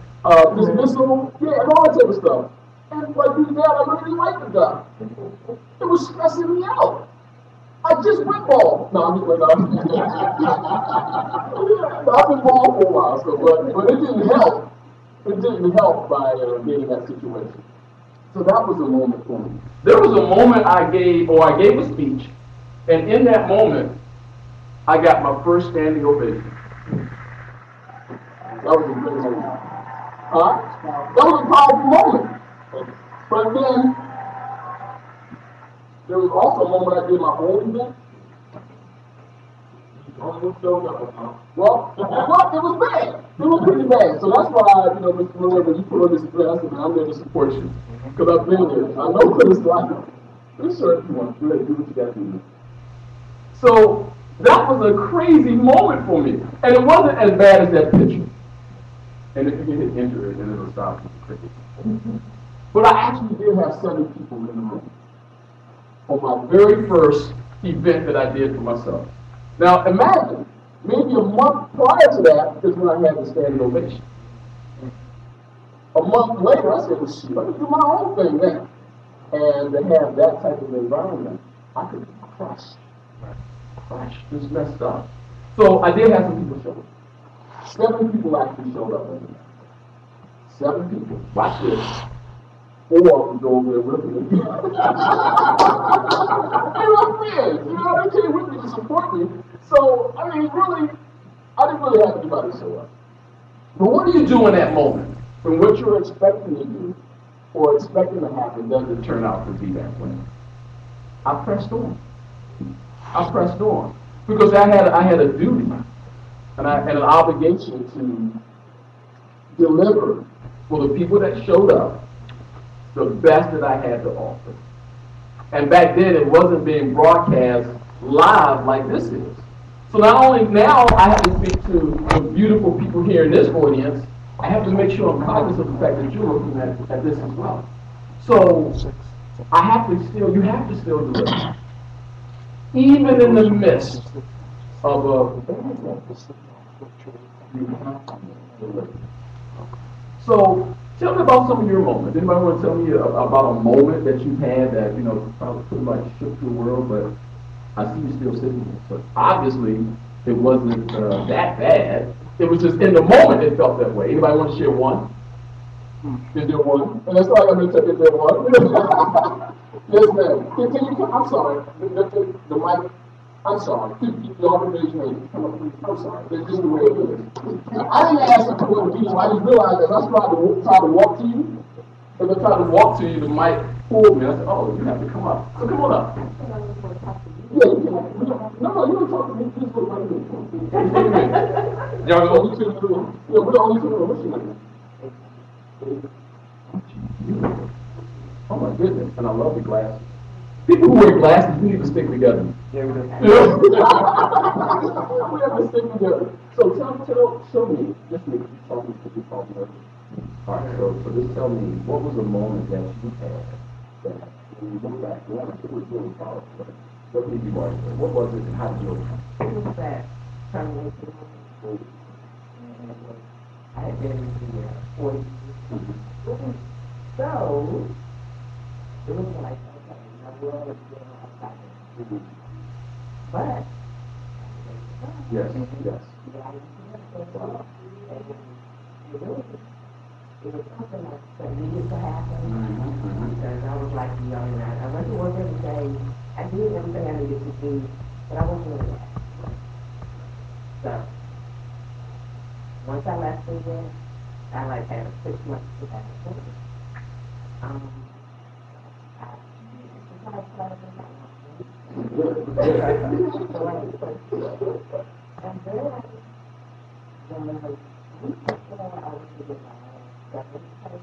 Speaker 4: dismissal, and all that type of stuff. And like you said, I really liked the job. It was stressing me out. I just went bald. No, I'm just like, I've been bald for a while, so, but it didn't help. It didn't help by being in that situation. So that was a moment for me. There was a moment I gave a speech, and in that moment, I got my first standing ovation. That was a great moment. That was a powerful moment. But then, there was also a moment I did my own event. Well, it was bad. It was pretty bad. So that's why, Mr. Miller, when you put on this dress, and I'm there to support you. Because I've been there. I know what it's like. Pretty sure if you want to do what you got to do. So, that was a crazy moment for me. And it wasn't as bad as that picture. And if you can hit enter, then it'll stop with the cricket. But I actually did have 7 people in the room on my very first event that I did for myself. Now imagine, maybe a month prior to that is when I had the standing ovation. A month later, I said, well, shoot, let me do my own thing then. And to have that type of environment, I could crush, just messed up. So I did have some people show up. 7 people actually showed up. 7 people. Watch this. 4 was over there with me. And my friends, they came with me to support me. So, really, I didn't really have anybody show up. But what do you do in that moment when what you're expecting to do or expecting to happen doesn't turn out to be that way? I pressed on. because I had a duty and an obligation to deliver for the people that showed up the best that I had to offer. And back then, it wasn't being broadcast live like this is. So not only now I have to speak to the beautiful people here in this audience, I have to make sure I'm cognizant of the fact that you're looking at this as well. So I have to still, you have to still deliver. Even in the midst of a, you have to deliver. So tell me about some of your moments. Anybody want to tell me about a moment that you've had that, you know, probably pretty much shook your world, but I see you still sitting here. But obviously, it wasn't that bad. It was just in the moment it felt that way. Anybody want to share one? Is there one? And that's all I'm going to tell you, is there one? Yes, ma'am. Can you, I'm sorry. The mic. I'm sorry. Y'all can raise your hand. Come up, please. I'm sorry. That's just the way it is. I didn't ask you what to do. I just realized that I tried to walk to you. As I tried to walk to you, the mic pulled me. I said, oh, you have to come up. So come on up. Yeah, you can. No, you don't talk to me. Just look right here. Y'all the only two in the room. Yeah, we're the only two in the room. What's your name? Oh my goodness, and I love the glasses. People who wear glasses, we need to stick together. Yeah, we do. We have to stick together. So show me, just me, tell me what you call me. All right, so just tell me, what was a moment that you had that when you look back, it was really powerful, but what did you want? What was it and how did you overcome it?
Speaker 2: It was that termination. I had been in 40 years. So, it was like, okay, now we're always getting outside. But,
Speaker 4: Yes.
Speaker 2: It was something that needed to happen. Because I was like young and I went to work every day. I did everything I needed to do, but I wasn't really happy. So, once I left there, I like had a 6 months to have a children. And then, when I was to get my second pay,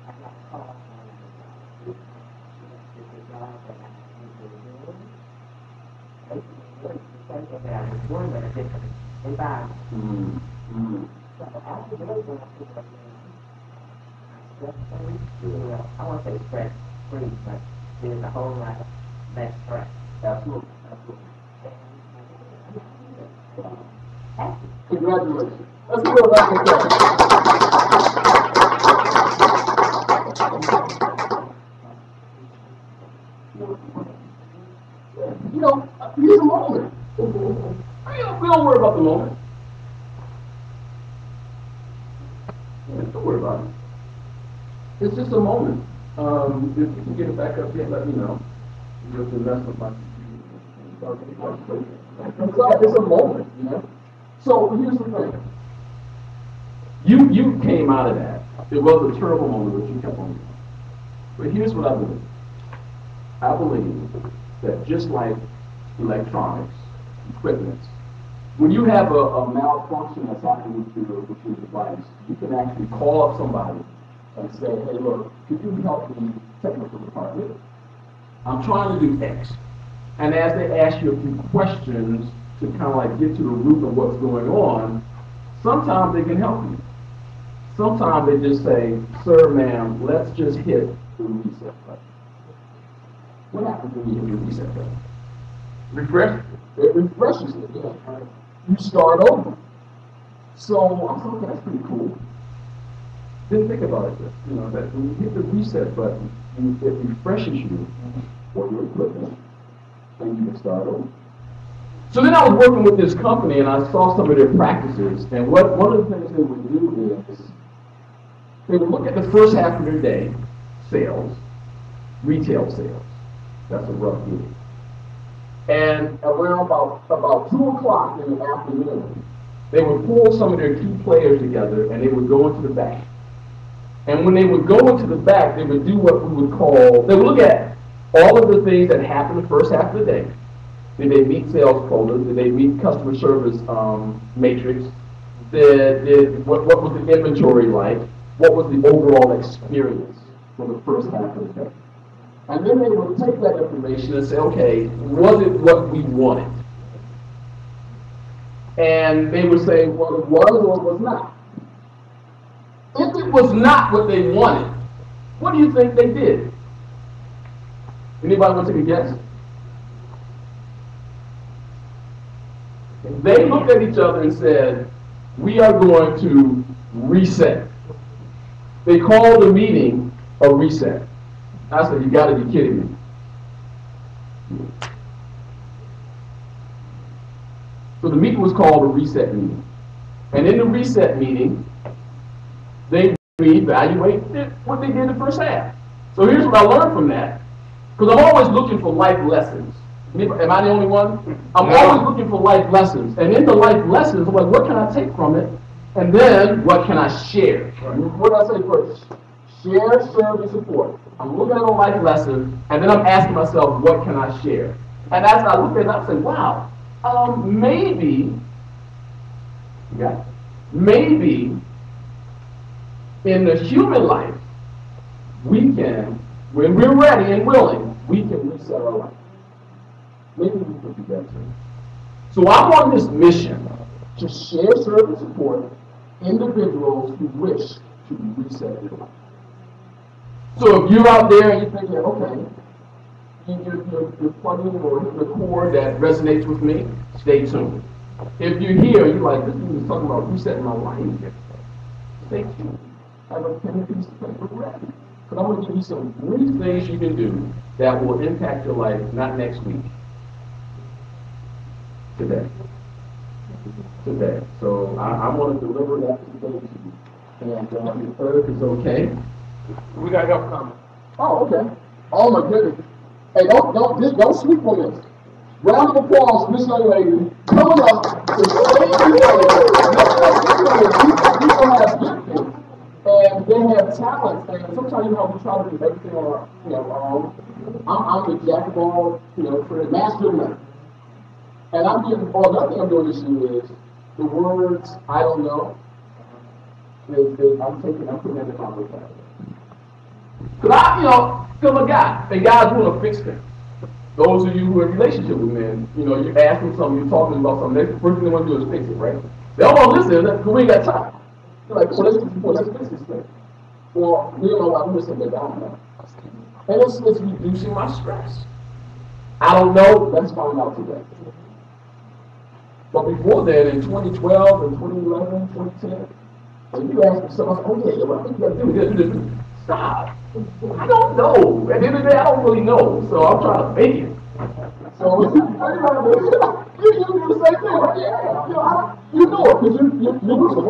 Speaker 2: I got a call from the job that I was doing. The same thing that I was doing, but a different environment. So after those ones, I won't say stress free, but there's a whole lot less stress.
Speaker 4: Absolutely.
Speaker 1: Congratulations. Let's give it a round of applause. You know, here's a moment.
Speaker 4: We don't worry about the moment. Yeah, don't worry about it. It's just a moment. If you can get it back up here, let me know. You have to mess with my it's a moment, you know. So here's the thing. You came out of that. It was a terrible moment, but you kept on going. But here's what I believe. I believe that just like electronics, equipment, when you have a malfunction that's happening with your device, you can actually call up somebody and say, hey, look, could you help the technical department? I'm trying to do X. And as they ask you a few questions to kind of like get to the root of what's going on, sometimes they can help you. Sometimes they just say, sir, ma'am, let's just hit the reset button. What happens when you hit the reset button?
Speaker 3: Refresh.
Speaker 4: It refreshes it, yeah. You start over. So I thought, okay, that's pretty cool. Didn't think about it, you know, that when you hit the reset button, it refreshes you or your equipment, and you can start over. So then I was working with this company, and I saw some of their practices, and one of the things they would do is they would look at the first half of their day, sales, retail sales. That's a rough gig. And around about 2 o'clock in the afternoon, they would pull some of their key players together, and they would go into the back. And when they would go into the back, they would do what we would call, they would look at all of the things that happened the first half of the day. Did they meet sales quotas? Did they meet customer service matrix? What was the inventory like? What was the overall experience for the first half of the day? And then they would take that information and say, okay, was it what we wanted? And they would say, well, it was or it was not. If it was not what they wanted, what do you think they did? Anybody want to take a guess? They looked at each other and said, we are going to reset. They called the meeting a reset. I said, you got to be kidding me. So the meeting was called a reset meeting. And in the reset meeting, they reevaluate what they did the first half. So here's what I learned from that. Because I'm always looking for life lessons. Am I the only one? I'm always looking for life lessons. And in the life lessons, I'm like, what can I take from it? And then, what can I share? What do I say first? Share, serve, and support. I'm looking at a life lesson, and then I'm asking myself, what can I share? And as I look at it, I'm saying, wow, maybe in the human life, we can, when we're ready and willing, we can reset our life. Maybe we could do that too. So I'm on this mission to share, serve, and support individuals who wish to reset their life. So if you're out there and you're thinking, okay, you're plugging or hitting the chord that resonates with me, stay tuned. If you're here, you're like, this dude is talking about resetting my life. Stay tuned. Have a pen and piece of paper ready. Because I'm going to give you some brief things you can do that will impact your life, not next week. Today. So I want to deliver that today to you. And if Earth is okay.
Speaker 3: We got help coming.
Speaker 4: Oh, okay. Oh my goodness. Hey, don't sleep on this. Round of applause for this young lady coming up to and they have talents, and sometimes we try to do everything on our own. I'm the jack of all, for the master of none. And another thing I'm doing this year is the words I don't know. I'm putting that in my vocabulary. Because I'm a guy, and guys want to fix things. Those of you who are in a relationship with men, you ask them something, you're talking about something, the first thing they want to do is fix it, right? They don't want to listen because we ain't got time. They're like, let's fix this thing. Well, me and my wife, we're sitting there, I don't know. And it's reducing my stress. I don't know, let's find out today. But before then, in 2012 and 2011, 2010, when you ask me something, oh yeah, what I think you got to do, stop. I don't know. At the end of the day, I don't really know, so I'm trying to make it. So, you do the same thing, right? Yeah. You know it, because you're listening.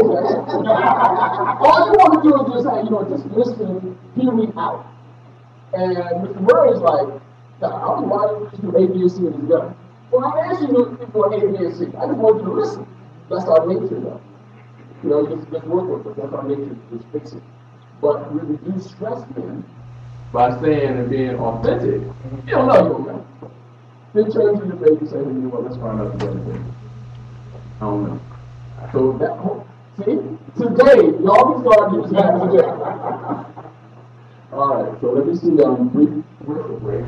Speaker 4: All you want to do is just say, just listen, hear me out. And Mr. Murray's like, I don't know why you just do A, B, and C and it's done. Well, I'm asking you for A, B, and C. I just want you to listen. That's our nature, though. Just work with it. That's our nature, just fix it. But we reduce stress then by saying and being authentic. You don't know you're okay. Then turn to your baby and say, you know what, let's find out together. I don't know. So today, y'all can start using that today. All right, so let me see brief worship break.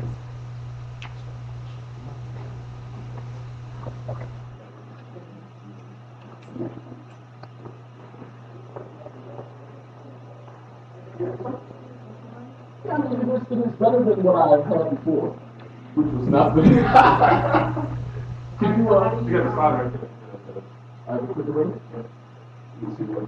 Speaker 4: It's better than what I had before, which was not good. Can you got the slide right there. I have a quick break. You see what?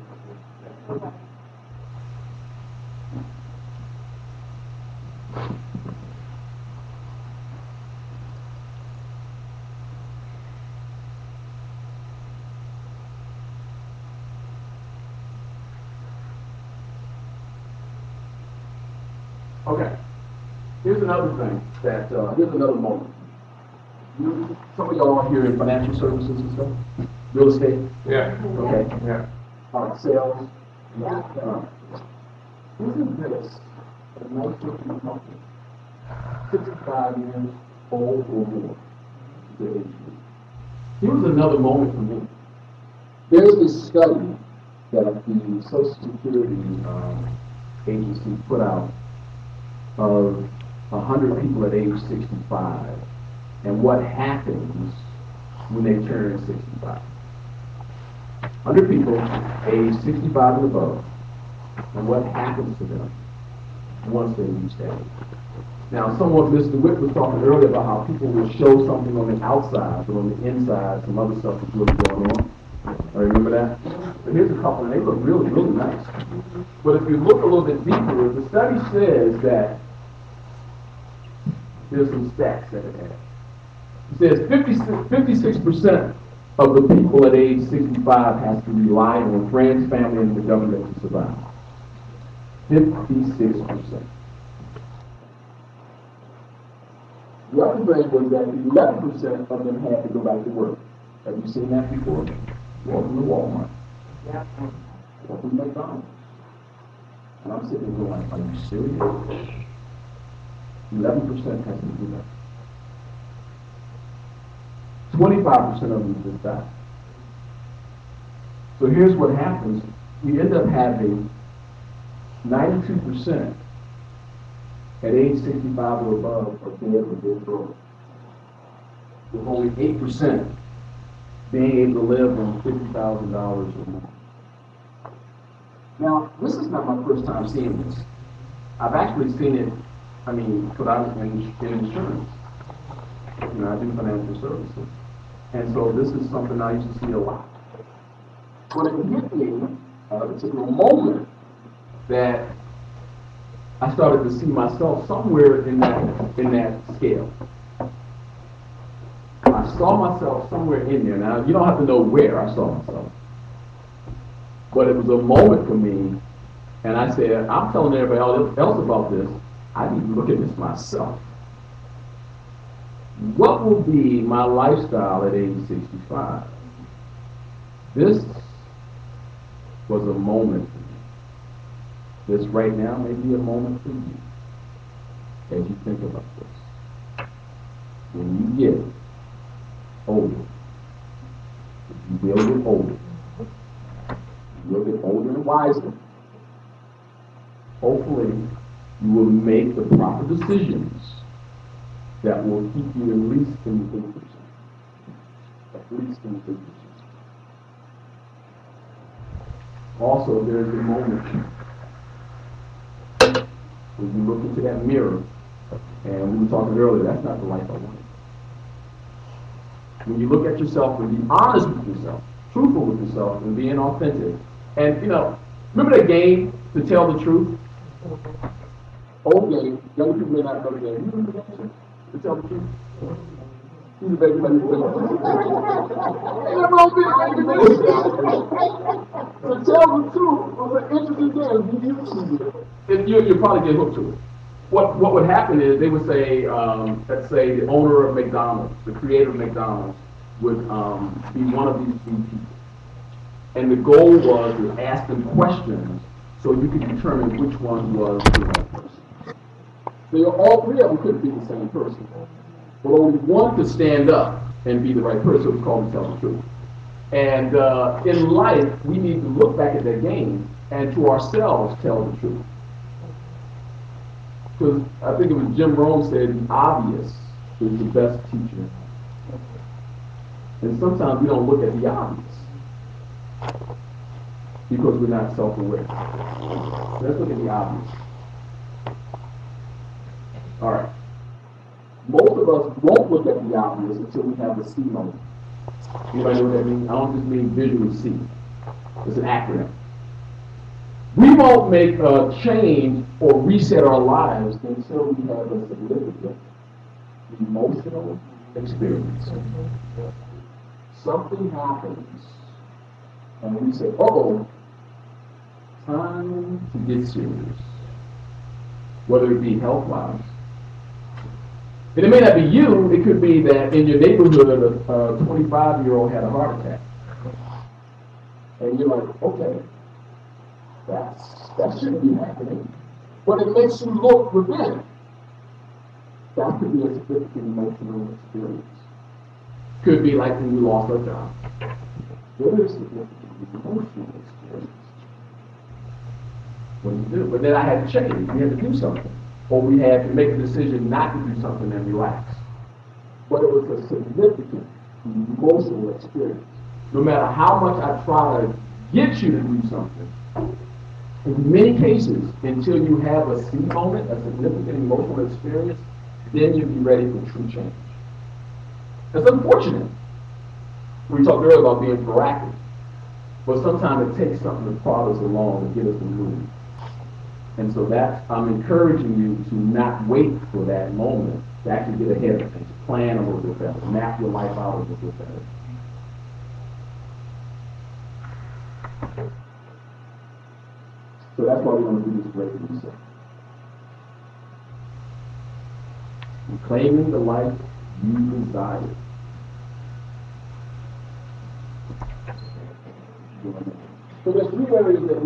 Speaker 4: Okay. Here's another thing here's another moment. Some of y'all are here in financial services and stuff? Real estate?
Speaker 3: Yeah.
Speaker 4: Okay.
Speaker 3: Yeah.
Speaker 4: Sales? Isn't this a nice looking company? 65 years old or more. to age group. Here was another moment for me. There's this study that the Social Security agency put out of 100 people at age 65 and what happens when they turn 65. 100 people age 65 and above, and what happens to them once they reach that age. Now, somewhat Mr. Witt was talking earlier about how people will show something on the outside, but on the inside, some other stuff is really going on. I remember that? But here's a couple, and they look really, really nice. But if you look a little bit deeper, the study says that there's some stats that it has. It says 56% of the people at age 65 has to rely on friends, family, and the government to survive. 56%. The other thing was that 11% of them had to go back to work. Have you seen that before? Welcome to Walmart.
Speaker 2: Yeah.
Speaker 4: Welcome to McDonald's. And I'm sitting there going, are you serious? 11% has to do that. 25% of them just die. So here's what happens. We end up having 92% at age 65 or above are dead or dead broke. With only 8% being able to live on $50,000 or more. Now, this is not my first time seeing this. I've actually seen it, because I'm in insurance. I do financial services. And so this is something I used to see a lot. But it hit me at a particular moment that I started to see myself somewhere in that scale. I saw myself somewhere in there. Now, you don't have to know where I saw myself. But it was a moment for me, and I said, I'm telling everybody else about this. I need to look at this myself. What will be my lifestyle at age 65? This was a moment for me. This right now may be a moment for you as you think about this. When you get older, you will get older. You will get older and wiser. Hopefully, you will make the proper decisions that will keep you at least in the 8%. At least in the 8%. Also, there's a moment when you look into that mirror, and we were talking earlier, that's not the life I wanted. When you look at yourself and be honest with yourself, truthful with yourself, and being authentic. And, remember that game, To Tell the Truth? Old game. Young people may not know the game. You remember that game? To Tell the Truth? He's a baby, but he's a baby. To Tell the Truth was an interesting game. You'll probably get hooked to it. What would happen is they would say, let's say the owner of McDonald's, the creator of McDonald's, would be one of these three people. And the goal was to ask them questions so you could determine which one was the right person. So all three of them couldn't be the same person. But only one could stand up and be the right person. It was called To Tell the Truth. And in life, we need to look back at that game and to ourselves tell the truth. Because I think it was Jim Rome said, the obvious is the best teacher. And sometimes we don't look at the obvious because we're not self-aware. Let's look at the obvious. All right. Most of us won't look at the obvious until we have the C moment. Anybody know what that means? I don't just mean visually see. It's an acronym. We won't make a change or reset our lives until we have a significant emotional experience. Something happens, and we say, uh-oh, time to get serious. Whether it be health-wise. And it may not be you, it could be that in your neighborhood a 25-year-old had a heart attack. And you're like, okay, that shouldn't be happening. But it makes you look within. That could be a significant emotional experience. Could be like when we lost our job. Very significant emotional experience. What do you do? But then I had to change. We had to do something. Or we had to make a decision not to do something and relax. But it was a significant emotional experience. No matter how much I try to get you to do something, in many cases, until you have a C moment, a significant emotional experience, then you'll be ready for true change. It's unfortunate. We talked earlier about being proactive. But sometimes it takes something to prod us along to get us to move. And so I'm encouraging you to not wait for that moment, to actually get ahead of things, plan a little bit better, map your life out a little bit better. So that's why we're going to do this great reset. Reclaiming the life you desire. So there's three areas that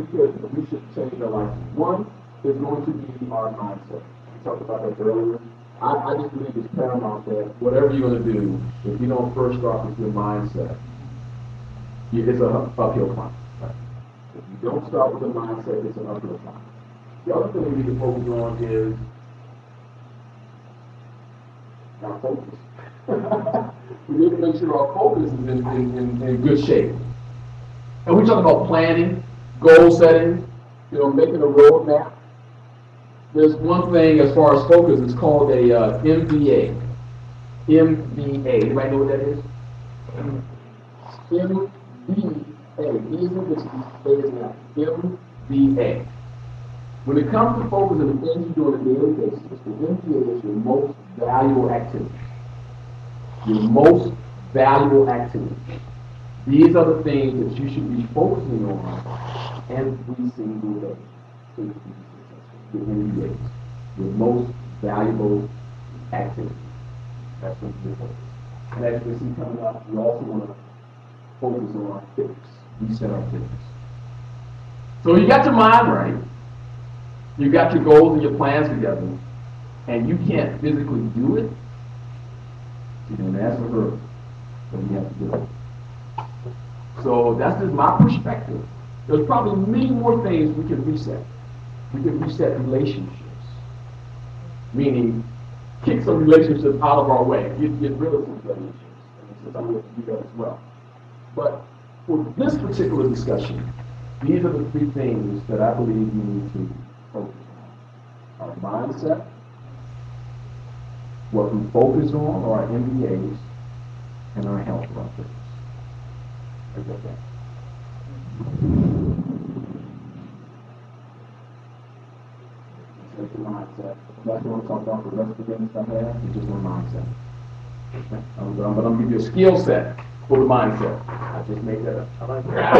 Speaker 4: we should change our life in. One is going to be our mindset. We talked about that earlier. I just believe it's paramount that whatever you're going to do, if you don't first start with your mindset, it's an uphill climb. Right? If you don't start with the mindset, it's an uphill climb. The other thing we need to focus on is our focus. We need to make sure our focus is in good shape. And we talk about planning, goal setting, making a roadmap. There's one thing as far as focus, it's called a MBA. MBA. Anybody know what that is? MBA. B is in which A is not. MBA. When it comes to focus and the things you do on a daily basis, the MBA is your most valuable activity. Your most valuable activity. These are the things that you should be focusing on every single day. Your MBAs, your most valuable activity. That's what you're focusing. And as you see coming up, we also want to focus on our fitness. Reset our fitness. So you got your mind right, you got your goals and your plans together, and you can't physically do it, you're going to ask for her, but you have to do it. So that's just my perspective. There's probably many more things we can reset. We can reset relationships, meaning kick some relationships out of our way, get rid of some relationships. And I'm going to do that as well. But for this particular discussion, these are the three things that I believe we need to focus on. Our mindset, what we focus on, or our MBAs, and our health of our fitness. Like that. That's your mindset. That's what I'm talking about. The rest of the things I have is just my mindset. Okay? But I'm going to give you a skill set for the mindset. I just made that up. I like that.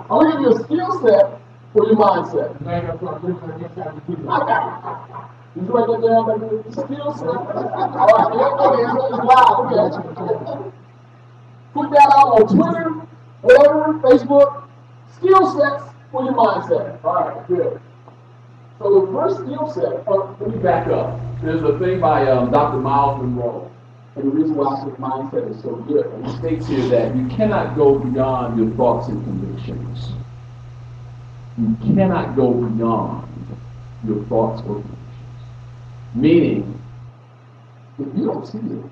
Speaker 4: I'm going to give you a skill set for your mindset. Did you write that down? Like, skill set? All right. Okay, it's loud. Okay. Put that out on Twitter, whatever, Facebook. Skill sets for your mindset. All right, good. So the first skill set, let me back up. There's a thing by Dr. Miles Monroe. And the reason why I think mindset is so good, and he states here that you cannot go beyond your thoughts and convictions. You cannot go beyond your thoughts or convictions. Meaning, if you don't see it, you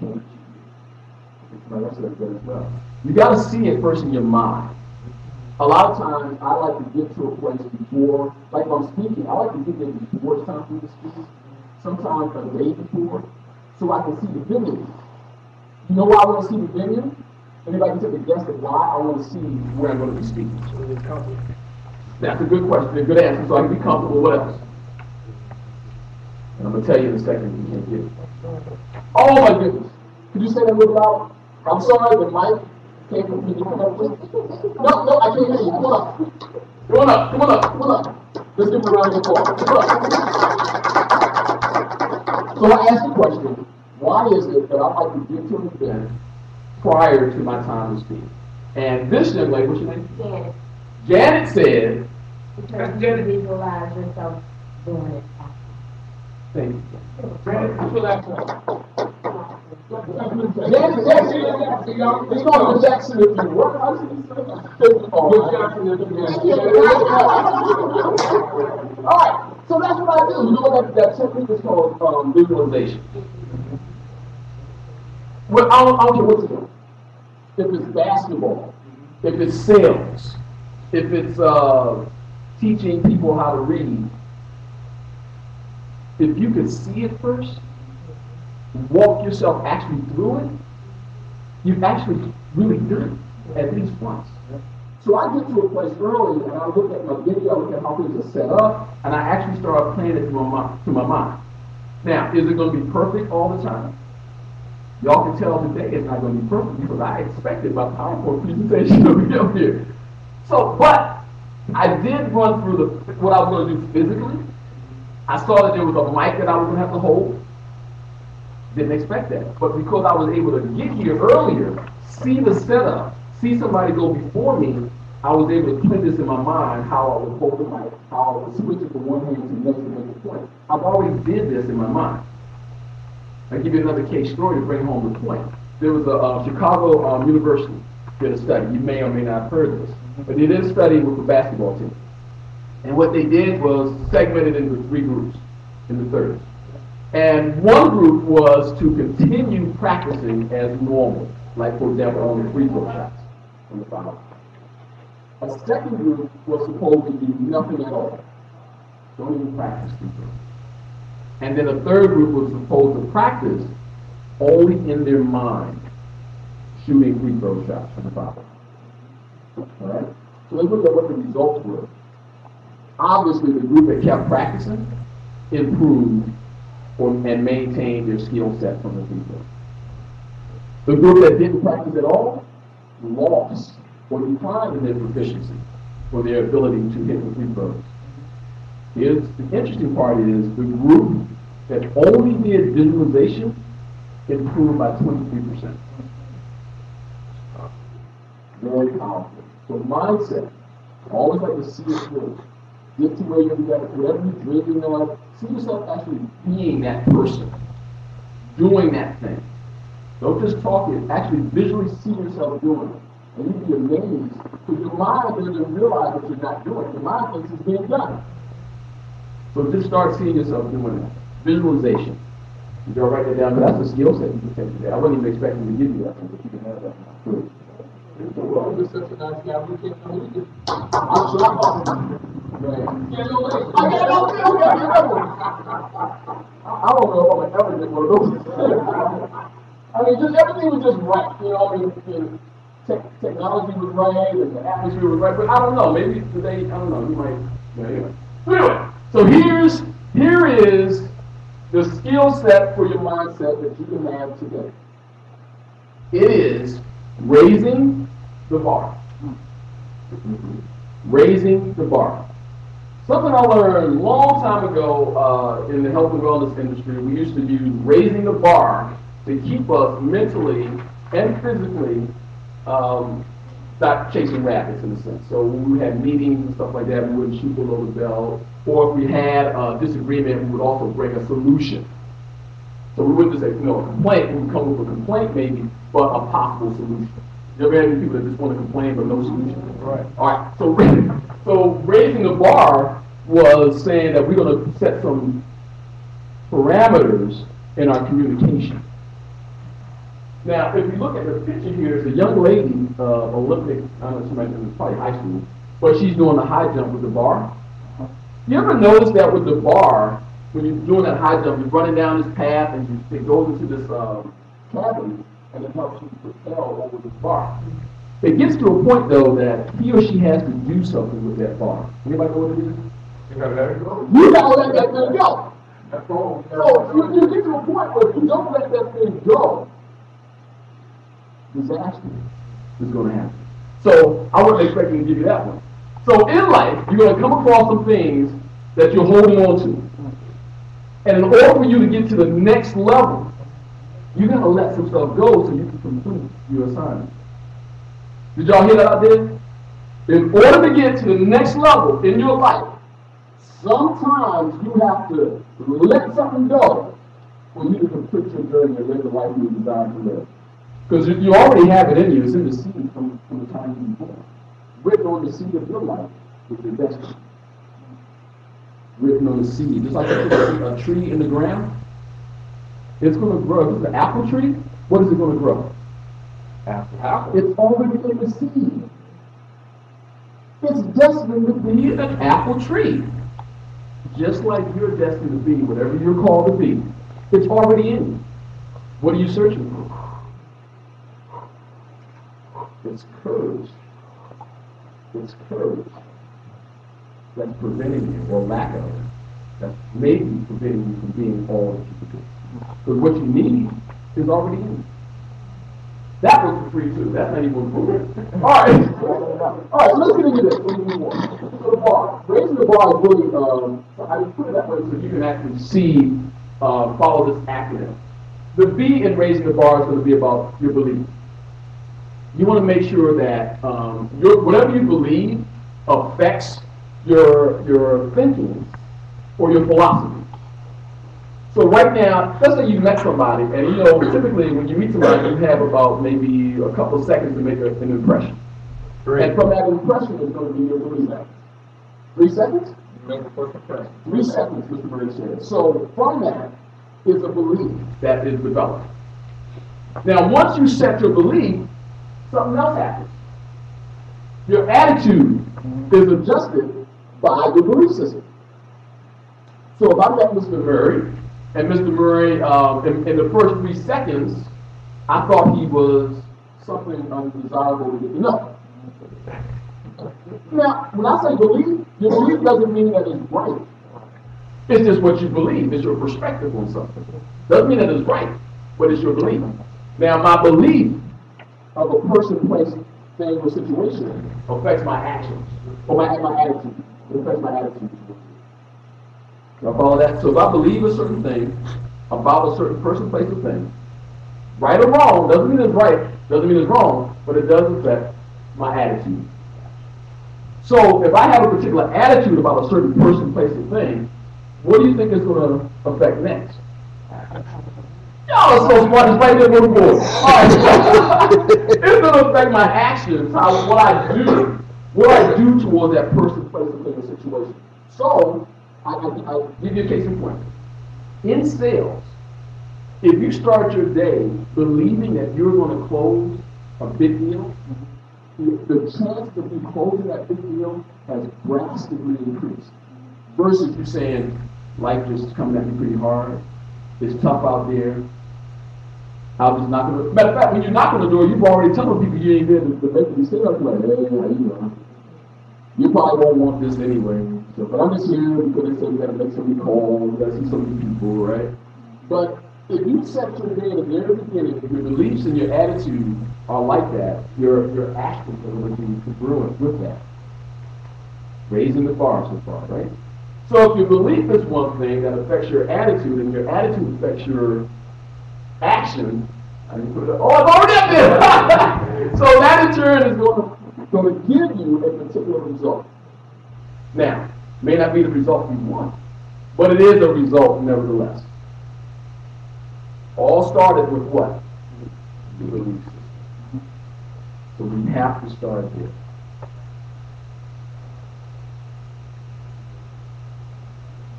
Speaker 4: can't achieve it. That's good as well. You got to see it first in your mind. A lot of times, I like to get to a place before, like when I'm speaking, I like to get there before it's time for me to speak. Sometimes a day before, so I can see the venue. You know why I want to see the venue? Anybody can take a guess at why I want to see where I'm going to be speaking? That's a good question, a good answer. So I can be comfortable. What else? And I'm going to tell you in a second if you can't get it. Oh my goodness. Could you say that a little louder? I'm sorry, the mic can't completely come up with it. No, I can't hear you. Come on up. Let's give him a round of applause. Come on. So I asked the question, why is it that I like to get to an event prior to my time to speak? And this young lady, what's your name?
Speaker 5: Janet.
Speaker 4: Janet said,
Speaker 5: Because you visualize yourself doing it after.
Speaker 4: Thank you.
Speaker 3: Janet, what's your last name?
Speaker 4: Jackson, it's called the Jackson if you work. All right, so that's what I do. You know that technique is called visualization. Well, I don't care what you do. If it's basketball, if it's sales, if it's teaching people how to read, if you can see it first, walk yourself actually through it, you've actually really done it at least once. So I get to a place early and I look at my video, I look at how things are set up, and I actually start playing it to my mind. Now, is it going to be perfect all the time? Y'all can tell today it's not going to be perfect because I expected my PowerPoint presentation to be up here. So, but I did run through what I was going to do physically. I saw that there was a mic that I was going to have to hold. Didn't expect that. But because I was able to get here earlier, see the setup, see somebody go before me, I was able to put this in my mind, how I would hold the mic, how I would switch it from one hand to the next to make the point. I've always did this in my mind. I'll give you another case story to bring home the point. There was a Chicago University did a study. You may or may not have heard this. But they did a study with the basketball team. And what they did was segmented into 3 groups in the 30s. And one group was to continue practicing as normal, like, for example, on the free throw shots on the foul. A second group was supposed to do nothing at all. Don't even practice free throws. And then a third group was supposed to practice only in their mind, shooting free throw shots from the foul. All right? So let's look at what the results were. Obviously, the group that kept practicing improved and maintained their skill set from the free throw. The group that didn't practice at all lost or declined in their proficiency or their ability to hit the free throws. The interesting part is the group that only did visualization improved by 23%. Very powerful. So mindset, always like to see it through. Get to where you're at, whatever you're dreaming of, see yourself actually being that person, doing that thing. Don't just talk it, actually visually see yourself doing it. And you'd be amazed, because your mind doesn't realize that you're not doing it. Your mind thinks it's being done. So just start seeing yourself doing that. Visualization. You gotta write that down, but that's a skill set you can take today. I wasn't even expecting to give you that one, but you can have that one. Well, you're such a nice guy, we can't know you. I'm sure I'm I don't know if I'm ever get one of those. I mean, just everything was just right. You know, I mean, technology was right, and the atmosphere was right, but I don't know. Maybe today, I don't know. You might. Anyway. So here is the skill set for your mindset that you can have today. It is raising the bar. Raising the bar. Something I learned a long time ago in the health and wellness industry, we used to use raising the bar to keep us mentally and physically not chasing rabbits in a sense. So when we had meetings and stuff like that, we wouldn't shoot below the belt. Or if we had a disagreement, we would also bring a solution. So we wouldn't just say, a complaint, we would come with a complaint maybe, but a possible solution. You ever had any people that just want to complain but no solution? Right. All right. So raising the bar was saying that we're going to set some parameters in our communication. Now, if you look at the picture here, it's a young lady, Olympic, I don't know if she mentioned it's probably high school, but she's doing the high jump with the bar. You ever notice that with the bar, when you're doing that high jump, you're running down this path and it goes into this cavity, and it helps you propel over this bar. It gets to a point, though, that he or she has to do something with that bar. Anybody know what it is?
Speaker 3: You gotta let it go.
Speaker 4: You gotta let that thing go. That's all. So you get to a point where if you don't let that thing go, disaster is going to happen. So I wasn't expecting to give you that one. So in life, you're going to come across some things that you're holding on to. And in order for you to get to the next level, you got to let some stuff go so you can complete your assignment. Did y'all hear that out there? In order to get to the next level in your life, sometimes you have to let something go for you to complete your journey and live the life you desire to live. Because you already have it in you. It's in the seed from the time you were born. Written on the seed of your life is your destiny. Written on the seed. Just like a tree in the ground, it's going to grow. If it's an apple tree, what is it going to grow? Apple. It's already in the seed. It's destined to be an apple tree. Just like you're destined to be whatever you're called to be. It's already in you. What are you searching for? It's courage. It's courage that's preventing you, or lack of it, that's maybe preventing you from being all that you could be. Because what you need is already in you. That was for free too. That's not even free. All right, let's get into this. So the bar. Raising the bar is really, I put it that way so you can actually see, follow this acronym. The B in raising the bar is going to be about your belief. You want to make sure that whatever you believe affects your thinking or your philosophy. So right now, let's say you met somebody, and typically when you meet somebody, you have about maybe a couple of seconds to make an impression. And from that impression is going to be your 3 seconds. 3 seconds?
Speaker 3: Make the first impression.
Speaker 4: 3 seconds, Mr. Murray said. So from that is a belief that is developed. Now, once you set your belief, something else happens. Your attitude is adjusted by your belief system. So if I met Mr. Murray, and Mr. Murray, in the first 3 seconds, I thought he was something undesirable to get to know. Now, when I say belief, your belief doesn't mean that it's right. It's just what you believe. It's your perspective on something. Doesn't mean that it's right, but it's your belief. Now, my belief of a person, place, thing, or situation affects my actions, or my attitude. It affects my attitude. Y'all follow that? So if I believe a certain thing about a certain person, place, or thing, right or wrong, doesn't mean it's right, doesn't mean it's wrong, but it does affect my attitude. So if I have a particular attitude about a certain person, place, or thing, what do you think is going to affect next? Y'all are so smart, it's right there on the board. All right. It's going to affect my actions, what I do towards that person, place, or thing, or situation. So I'll give you a case in point. In sales, if you start your day believing that you're going to close a big deal, the chance of you closing that big deal has drastically increased. Versus you saying, life just coming at me pretty hard, it's tough out there, I'm just not going to. Matter of fact, when you knock on the door, you've already telling people you ain't there to make them stay up like, hey, how you doing? You probably won't want this anyway. So, but I'm just here because they say you got to make so many calls, you got to see so many people, right? But if you set your day at the very beginning, if your beliefs and your attitude are like that, your actions are going to be congruent with that. Raising the bar so far, right? So if your belief is one thing that affects your attitude, and your attitude affects your action, I've already up there! So that in turn is going to give you a particular result. Now, may not be the result you want, but it is a result nevertheless. All started with what? The belief system. So we have to start there.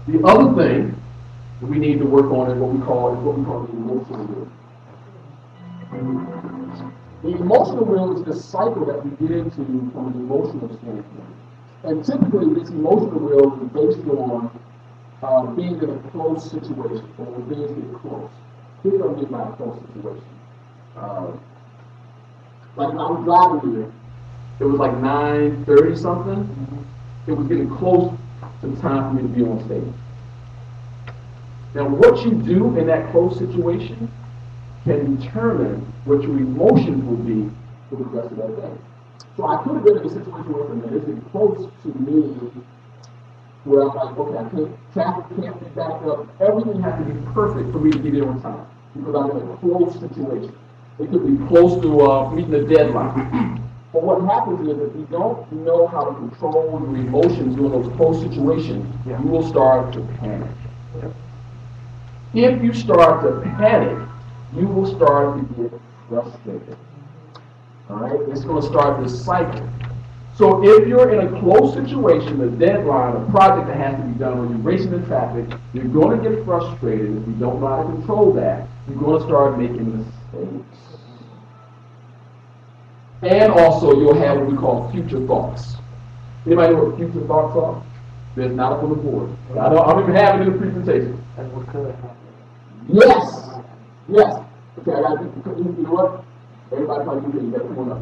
Speaker 4: The other thing that we need to work on is what we call the emotional will. The emotional will is the cycle that we get into from an emotional standpoint. And typically, this emotional will is based on being in a close situation, or when things get close. Here's what I mean by a close situation. Like when I was driving here, it was like 9:30 something. It was getting close to the time for me to be on stage. Now, what you do in that close situation can determine what your emotions will be for the rest of that day. So I could have been in a situation where it's getting close to me, where I'm like, okay, traffic can't be backed up. Everything has to be perfect for me to get in on time because I'm in a close situation. It could be close to meeting a deadline. But what happens is if you don't know how to control your emotions during those close situations, you will start to panic. If you start to panic, you will start to get frustrated. All right? It's going to start this cycle. So if you're in a close situation, a deadline, a project that has to be done, or you're racing in traffic, you're going to get frustrated. If you don't know how to control that, you're going to start making mistakes. And also, you'll have what we call future thoughts. Anybody know what future thoughts are? There's not up on the board. I don't even have it in the presentation.
Speaker 2: And what could happen?
Speaker 4: Yes. Yes. Okay, I got to you know what? Everybody probably you better come on up.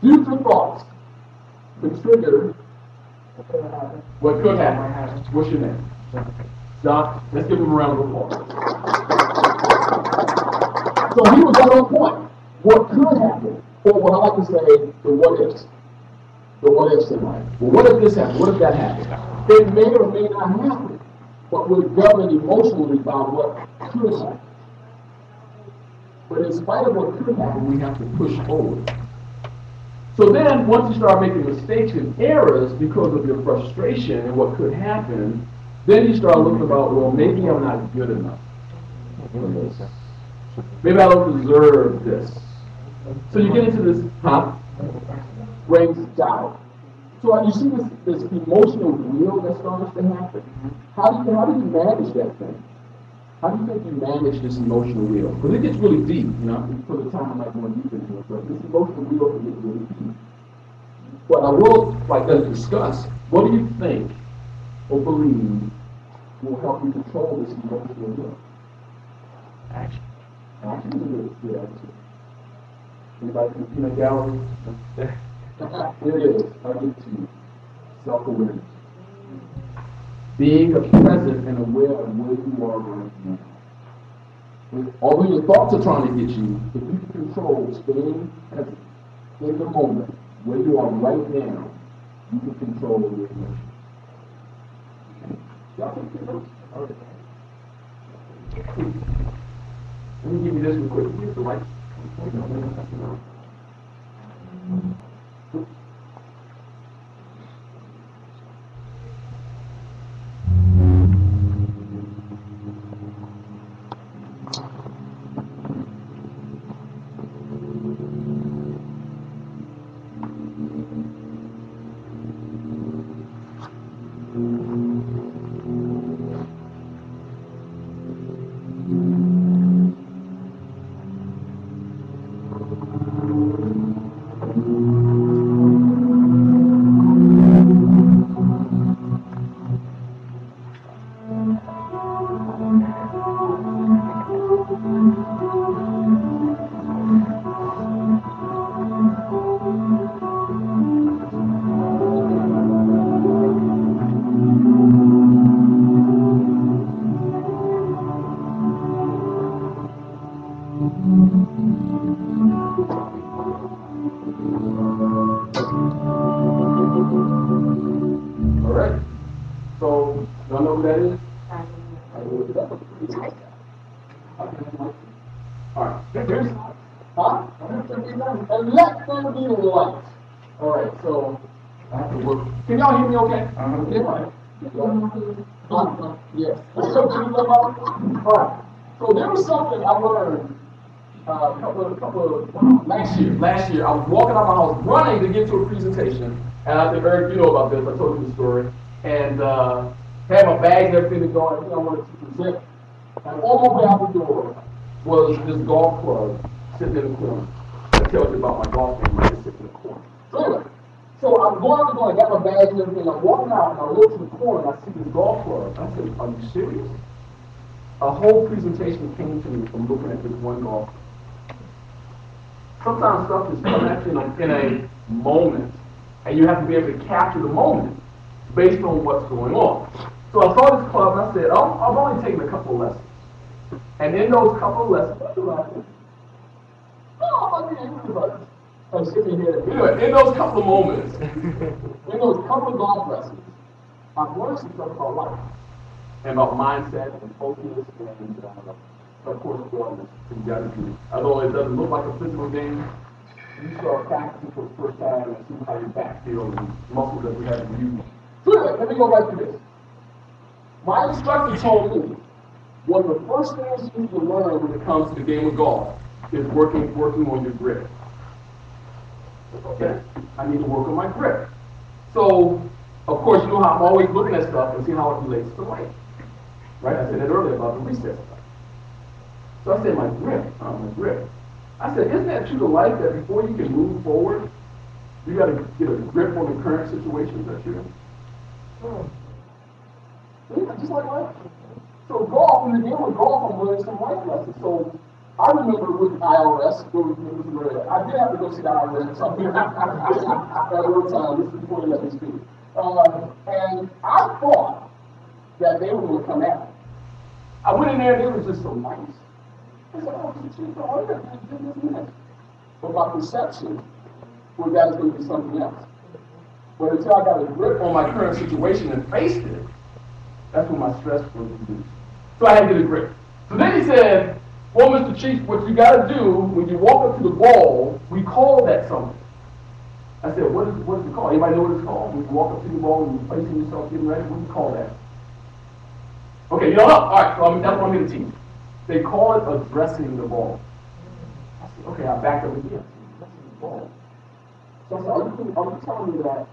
Speaker 4: Future thoughts can trigger what could happen. What's your name? John. Let's give him a round of applause. So he was right on point. What could happen? Or what I like to say, the what ifs. The what ifs in life. Well, what if this happened? What if that happened? It may or may not happen. But we're governed emotionally by what could happen. But in spite of what could happen, we have to push forward. So then, once you start making mistakes and errors because of your frustration and what could happen, then you start looking about, well, maybe I'm not good enough for this. Maybe I don't deserve this. So you get into this, brings doubt. So you see this emotional wheel that starts to happen. How do you manage that thing? How do you think you manage this emotional wheel? Because it gets really deep, you know. For the time, I'm not going deep into it, but this emotional wheel can get really deep. But I will like to discuss. What do you think or believe will help you control this emotional wheel? Action. Action is a good attitude. Anybody from the peanut gallery? Here it is. I'll give it to you. Self-awareness. Being present and aware of where you are right now. Although your thoughts are trying to get you, if you can control staying present in the moment, where you are right now, you can control your emotions. Y'all think you know? Let me give you this real quick. Here's the light. And let there be light. All right, so I have to work. Can y'all hear me okay? Yes. All right. So there was something I learned last year. I was walking out my house running to get to a presentation. And I think, Eric, you know about this. I told you the story. And had my bags and everything going. I wanted to present. And on my way out the door was this golf club sitting in the corner. That tells you about my golf game right sitting in the corner. So anyway, so I'm going out the door, I got my bags and everything. I'm walking out and I look to the corner and I see this golf club. I said, are you serious? A whole presentation came to me from looking at this one golf club. Sometimes stuff is coming at you in a moment, and you have to be able to capture the moment based on what's going on. So I saw this club and I said, oh, I've only taken a couple of lessons. And in those couple of lessons, anyway, in those couple of moments, in those couple of golf lessons, I've learned some stuff about life, and about mindset and focus, and of course, wellness and gratitude. Although it doesn't look like a physical game, you start practicing for the first time and see how your back feels and muscles that we have to use. So anyway, let me go right to this. My instructor told me one of the first things you need to learn when it comes to the game of golf is working on your grip. Okay, I need to work on my grip. So, of course, you know how I'm always looking at stuff and see how it relates to life. Right? I said that earlier about the reset stuff. So I said, my grip. I said, isn't that true to life that before you can move forward, you got to get a grip on the current situations that you're in? Yeah, just like life. So golf, when you're dealing with golf, I'm learning some life lessons. So I remember with the IRS, I did have to go see the IRS or something at one time. This is before they let me speak. And I thought that they were going to come at me. I went in there and they were just so nice. I said, oh, Mr. Chief, I got to do this and this. But my perception was that it's going to be something else. But until I got a grip on my current situation and faced it, that's when my stress was reduced. So I had to get a grip. So then he said, well, Mr. Chief, what you got to do when you walk up to the ball, we call that something. I said, what is it called? Anybody know what it's called? When you walk up to the ball and you're placing yourself, getting ready, what do you call that? Okay, you don't know? All right, so that's what I'm going to teach. They call it addressing the ball. I said, okay, I backed up again. Addressing the ball. So I said, are you telling me that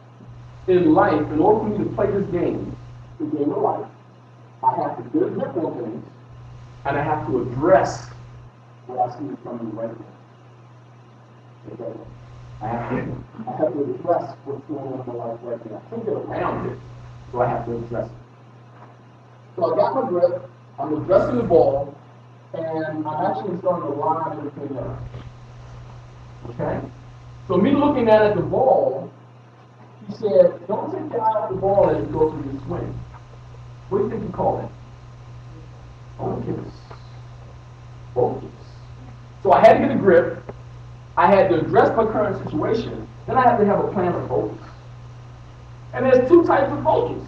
Speaker 4: in life, in order for me to play this game, the game of life, I have to get a grip on things, and I have to address what I see in front of me right now. Okay. I have to address what's going on in my life right now. I can't get around it, so I have to address it. So I got my grip, I'm addressing the ball, and I'm actually starting to line everything up. Okay? So me looking at the ball, he said, don't take your eye off the ball as you go through your swing. What do you think you call it? Focus. Focus. So I had to get a grip. I had to address my current situation. Then I had to have a plan of focus. And there's two types of focus.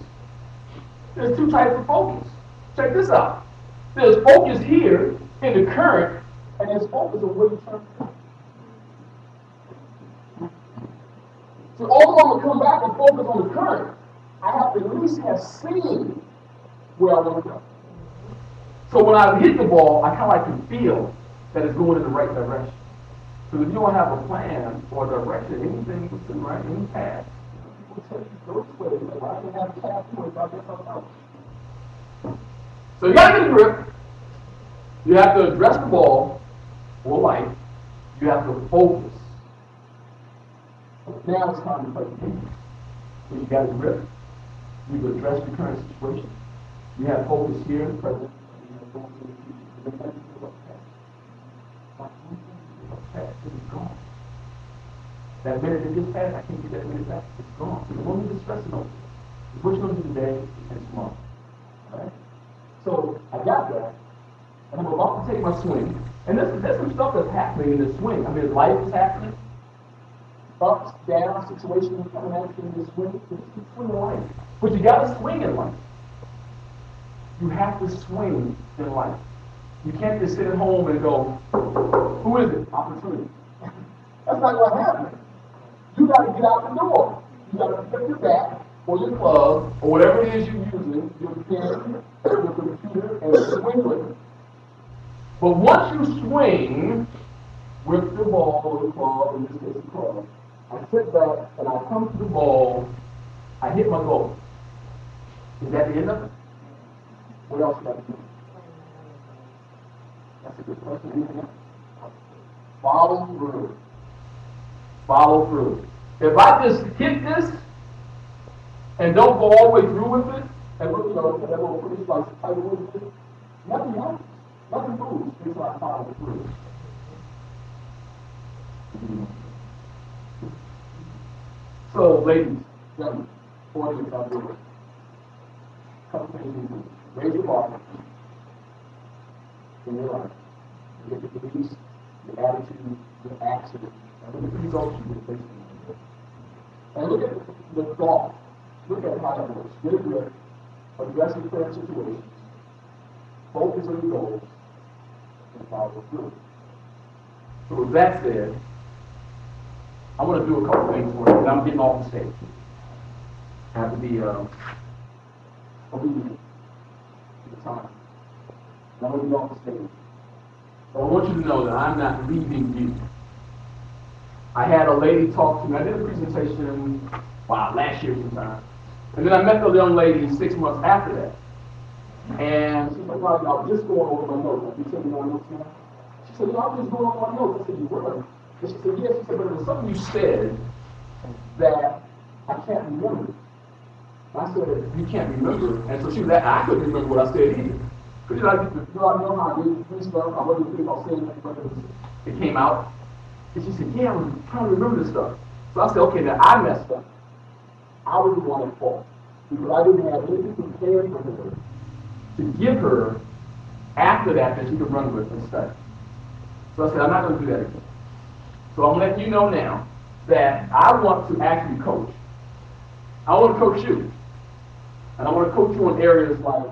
Speaker 4: Check this out. There's focus here in the current, and there's focus on where you turn. So although I'm going to come back and focus on the current, I have to at least have seen where I want to go. So when I hit the ball, I kind of like can feel that it's going in the right direction. So if you don't have a plan or direction, anything within right, any path, people tell you go this way. Why do you have a path to it about yourself? So you got to get a grip. You have to address the ball or life. You have to focus. Now it's time to play the game. So you got a grip. You've addressed your current situation. You have focus here in the present. You have focus in the future. It's gone. That minute that just passed, I can't get that minute back. It's gone. So you won't need to stress it over. It's what you're going to do today and tomorrow. Alright? So I got that. And I'm about to take my swing. And there's some stuff that's happening in this swing. I mean, life is happening. Ups, down, situations coming at you in this swing. It's swing in life. But you got to swing in life. You have to swing in life. You can't just sit at home and go, who is it? Opportunity. That's not what happens. You got to get out the door. You got to pick your bat or your club or whatever it is you're using, your pen, your computer, and swing with it. But once you swing with the ball or the club, in this case the club, I sit back and I come to the ball, I hit my goal. Is that the end of it? What else do I do? That's a good question. Follow through. Follow through. If I just hit this and don't go all the way through with it, and look, that little pretty slice type of with it, nothing happens. Nothing moves until I follow through. So, ladies, gentlemen, audience out there, couple things you do. Raise your bar in your life. Look at the beliefs, your attitude, your action, and look at the results you get based on. And look at the thought. Look at how that works. Get a grip, address the current situations, focus on your goals, and follow through. So with that said, I want to do a couple things for you, and I'm getting off the stage. I have to be obedient. time. And I'm going to be off the stage. So I want you to know that I'm not leaving you. I had a lady talk to me. I did a presentation, last year sometime. And then I met the young lady 6 months after that. And she's like, well, I was just going over my notes. Like, you sent me my notes now? She said, I was just going over my notes. I said, you were? And she said, yes. She said, but there was something you said that I can't remember. I said, you can't remember. And so she was like, I couldn't remember what I said either. Because you know, I know how I did this stuff. I wasn't thinking about saying that, but it came out. And she said, yeah, I was trying to remember this stuff. So I said, okay, now I messed up. I was the one at fault. Because I didn't have anything prepared for her to give her after that she could run with and study. So I said, I'm not going to do that again. So I'm letting you know now that I want to actually coach. I want to coach you. And I want to coach you in areas like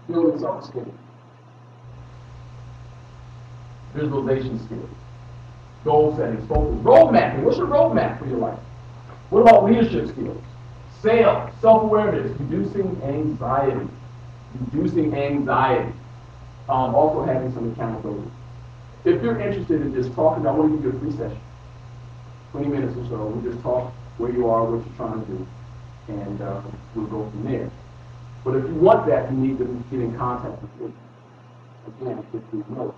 Speaker 4: building self-esteem, visualization skills, goal setting, focus, road mapping. What's your roadmap for your life? What about leadership skills? Sales, self-awareness, reducing anxiety. Also having some accountability. If you're interested in just talking, I want to give you a free session. 20 minutes or so. We'll just talk where you are, what you're trying to do, and we'll go from there. But if you want that, you need to get in contact with me. Again, if you will,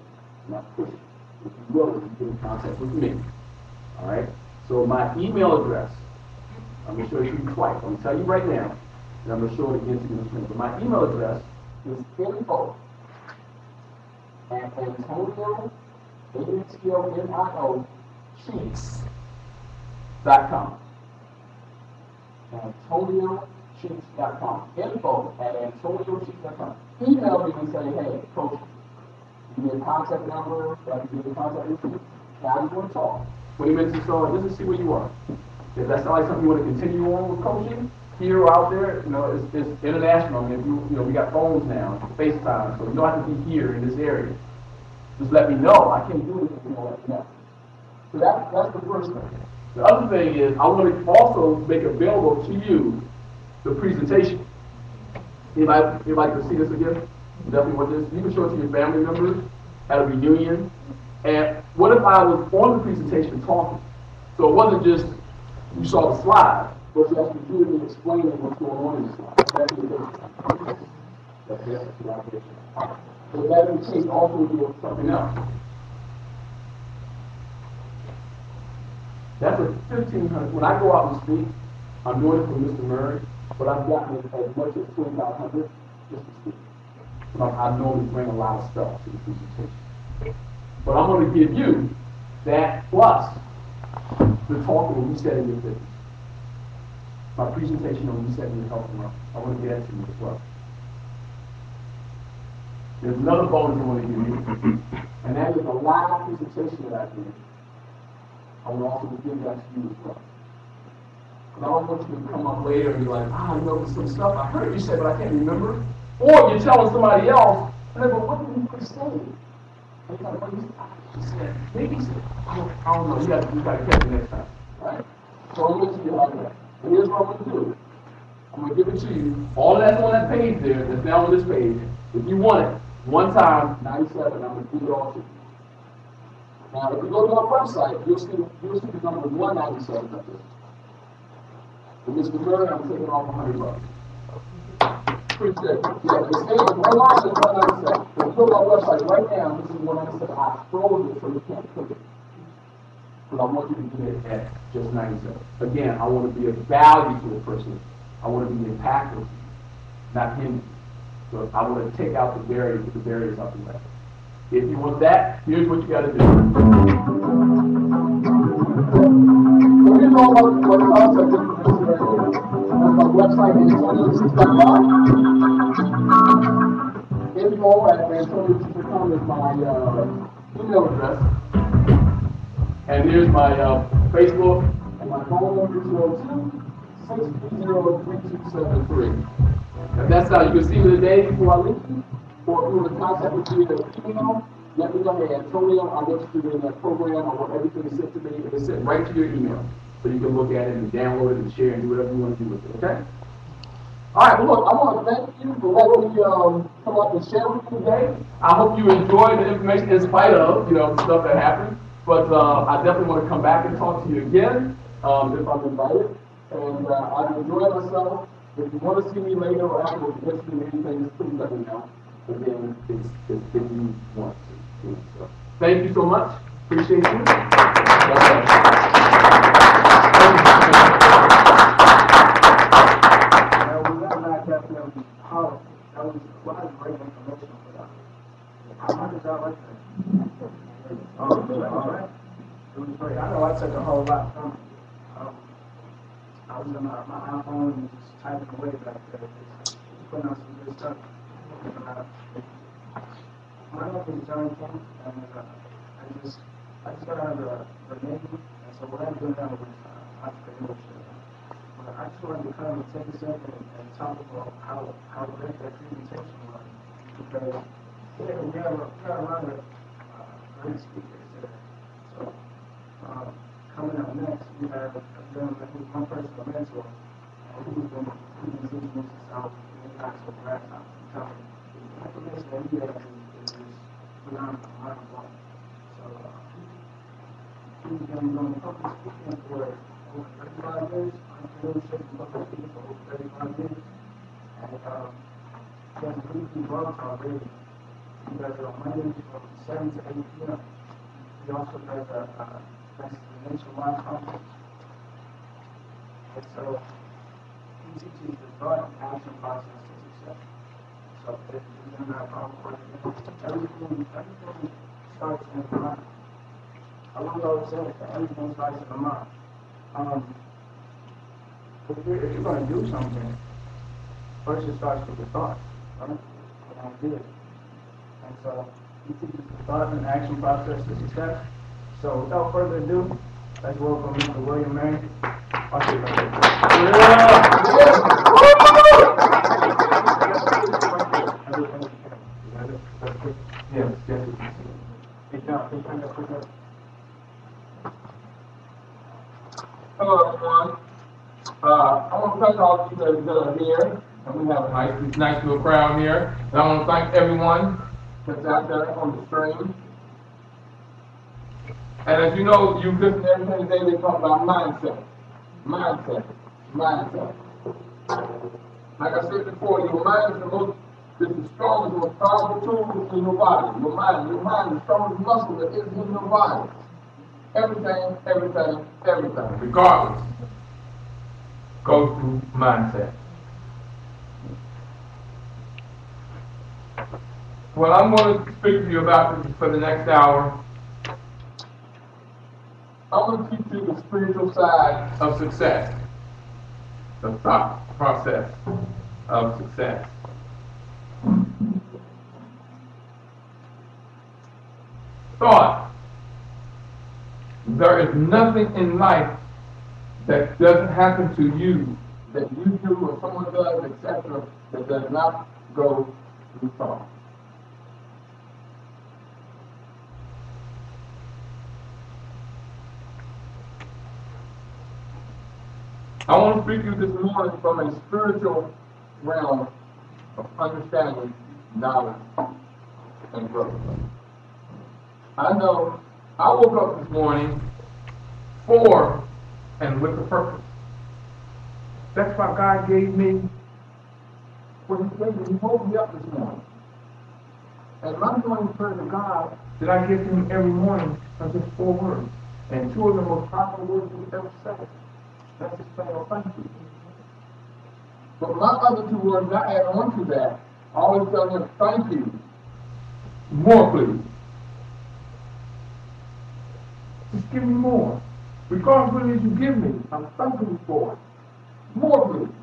Speaker 4: not push. If you will, you get in contact with me. All right? So my email address, I'm going to show you twice. I'm going to tell you right now, and I'm going to show it again to you in a minute. But my email address is info at Antonio, ANTONIO, Cheeks.com. AntonioCheeks.com. Info at AntonioCheeks.com. Email me and say, hey, coach, give me a contact number, I can give you a contact information. Now I just want to talk. 20 minutes or so, just to see where you are. If that's not like something you want to continue on with coaching, here or out there, it's international. I mean, we got phones now, FaceTime, so you don't have to be here in this area. Just let me know. I can't do anything if you don't let me know. So that's the first thing. The other thing is, I want to also make available to you the presentation. Anybody like to see this again? Definitely want this. You can show it to your family members at a reunion. And what if I was on the presentation talking? So it wasn't just you saw the slide, but you actually hear me explaining what's going on in the slide. That's the case. That's the application. So that in the case also do something else. That's a 1,500. When I go out and speak, I'm doing it for Mr. Murray, but I've gotten it as much as 2,500 just to speak. So I normally bring a lot of stuff to the presentation. But I'm going to give you that plus the talk on resetting your business. My presentation on resetting your health and wealth. I want to get that to you as well. There's another bonus I want to give you, and that is a live presentation that I did. I will also give that to you as well. Because I don't want you to come up later and be like, there's some stuff I heard you say, but I can't remember. Or you're telling somebody else, and they go, what did you really say? And you're like, he said, maybe he said, I don't know, you got to catch it next time. Right? So I'm going to you like that. And here's what I'm going to do. I'm going to give it to you. All of that's on that page there, that's now on this page. If you want it, one time, 97, I'm going to give it all to you. Now, if you go to my website, you'll see the number 197 up there. For Mr. Murray, I'm taking off $100. Appreciate it. Yeah, the same online is 197. If you go to my website right now, this is 197. I froze it so you can't click it. But I want you to get it at just 97. Again, I want to be of value to a person. I want to be impactful, not him. So I want to take out the barriers, put the barriers out the way. If you want that, here's what you got to do. So here's all what concept is. That's my website, AntonioCheeks.com. Info at AntonioCheeks.com is my email address. And here's my Facebook and my phone number, 202-630-3273. If that's how you can see me today before I leave, or if you want to contact me via email, let me know, hey, Antonio, I want you to do that program. I want everything to sent to me, and it's sent right to your email. So you can look at it and download it and share and do whatever you want to do with it, okay?
Speaker 3: All right, well, look, I want to thank you for letting me come up and share with you today. I hope you enjoyed the information in spite of, the stuff that happened. But I definitely want to come back and talk to you again if I'm invited. And I've enjoyed myself. If you want to see me later or afterwards, interested in anything, just please let me know. Again, it's if you want to. So, thank you so much. Appreciate you.
Speaker 6: That was a lot of great information for that. How did that like that? Oh, good. All right. It was great. I know I took a whole lot from it. I was on my iPhone and just typing away back there, just putting out some good stuff. My name is John King, and I just got out of the Navy, and so what I'm doing now is entrepreneurship. But I just wanted to come and take a second and talk about how great that presentation was, because we have a lot of great speakers today. So coming up next, we have a gentleman who's my personal mentor, and he's been teaching me since I was in high school graduate. The information that he has is phenomenal, mind-blowing. So he's been doing public speaking for over 35 years, entrepreneurship and public speaking for over 35 years, and he has a weekly blog talk radio. He does it on Mondays from 7 to 8 p.m. He also does a nationwide conference. And so he teaches the thought and action process to success. So if you're going to have everything starts in the mind. I love what I was saying, everything starts in the mind. If you're going to do something, first it starts with the thought, right? An idea. And so he teaches the thought and action process to success. So without further ado, let's welcome Mr. William May.
Speaker 3: Hello, everyone. I want to thank all of you that are here, and we have a nice little crowd here. And I want to thank everyone that's out there on the stream. And as you know, you've listened to everything today, they talk about mindset. Mindset. Mindset. Like I said before, your mind is the strongest, most powerful tool in your body. Your mind is the strongest muscle that is in your body. Everything, regardless, goes through mindset. What I'm going to speak to you about for the next hour, I'm going to teach you the spiritual side of success, the thought process of success. Thought. There is nothing in life that doesn't happen to you, that you do or someone does, etc., that does not go through thought. I want to speak to you this morning from a spiritual realm of understanding, knowledge, and growth. I know I woke up this morning for and with a purpose. That's why God gave me what He gave me. He woke me up this morning. And my morning prayer to God that I give to Him every morning are just 4 words. And 2 of the most powerful words He's ever said. That's just saying, oh, thank you. But my other 2 words I add on to that, I always tell Him, thank you. More, please. Just give me more. Regardless of what it is you give me, I'm thanking you for it. More, please.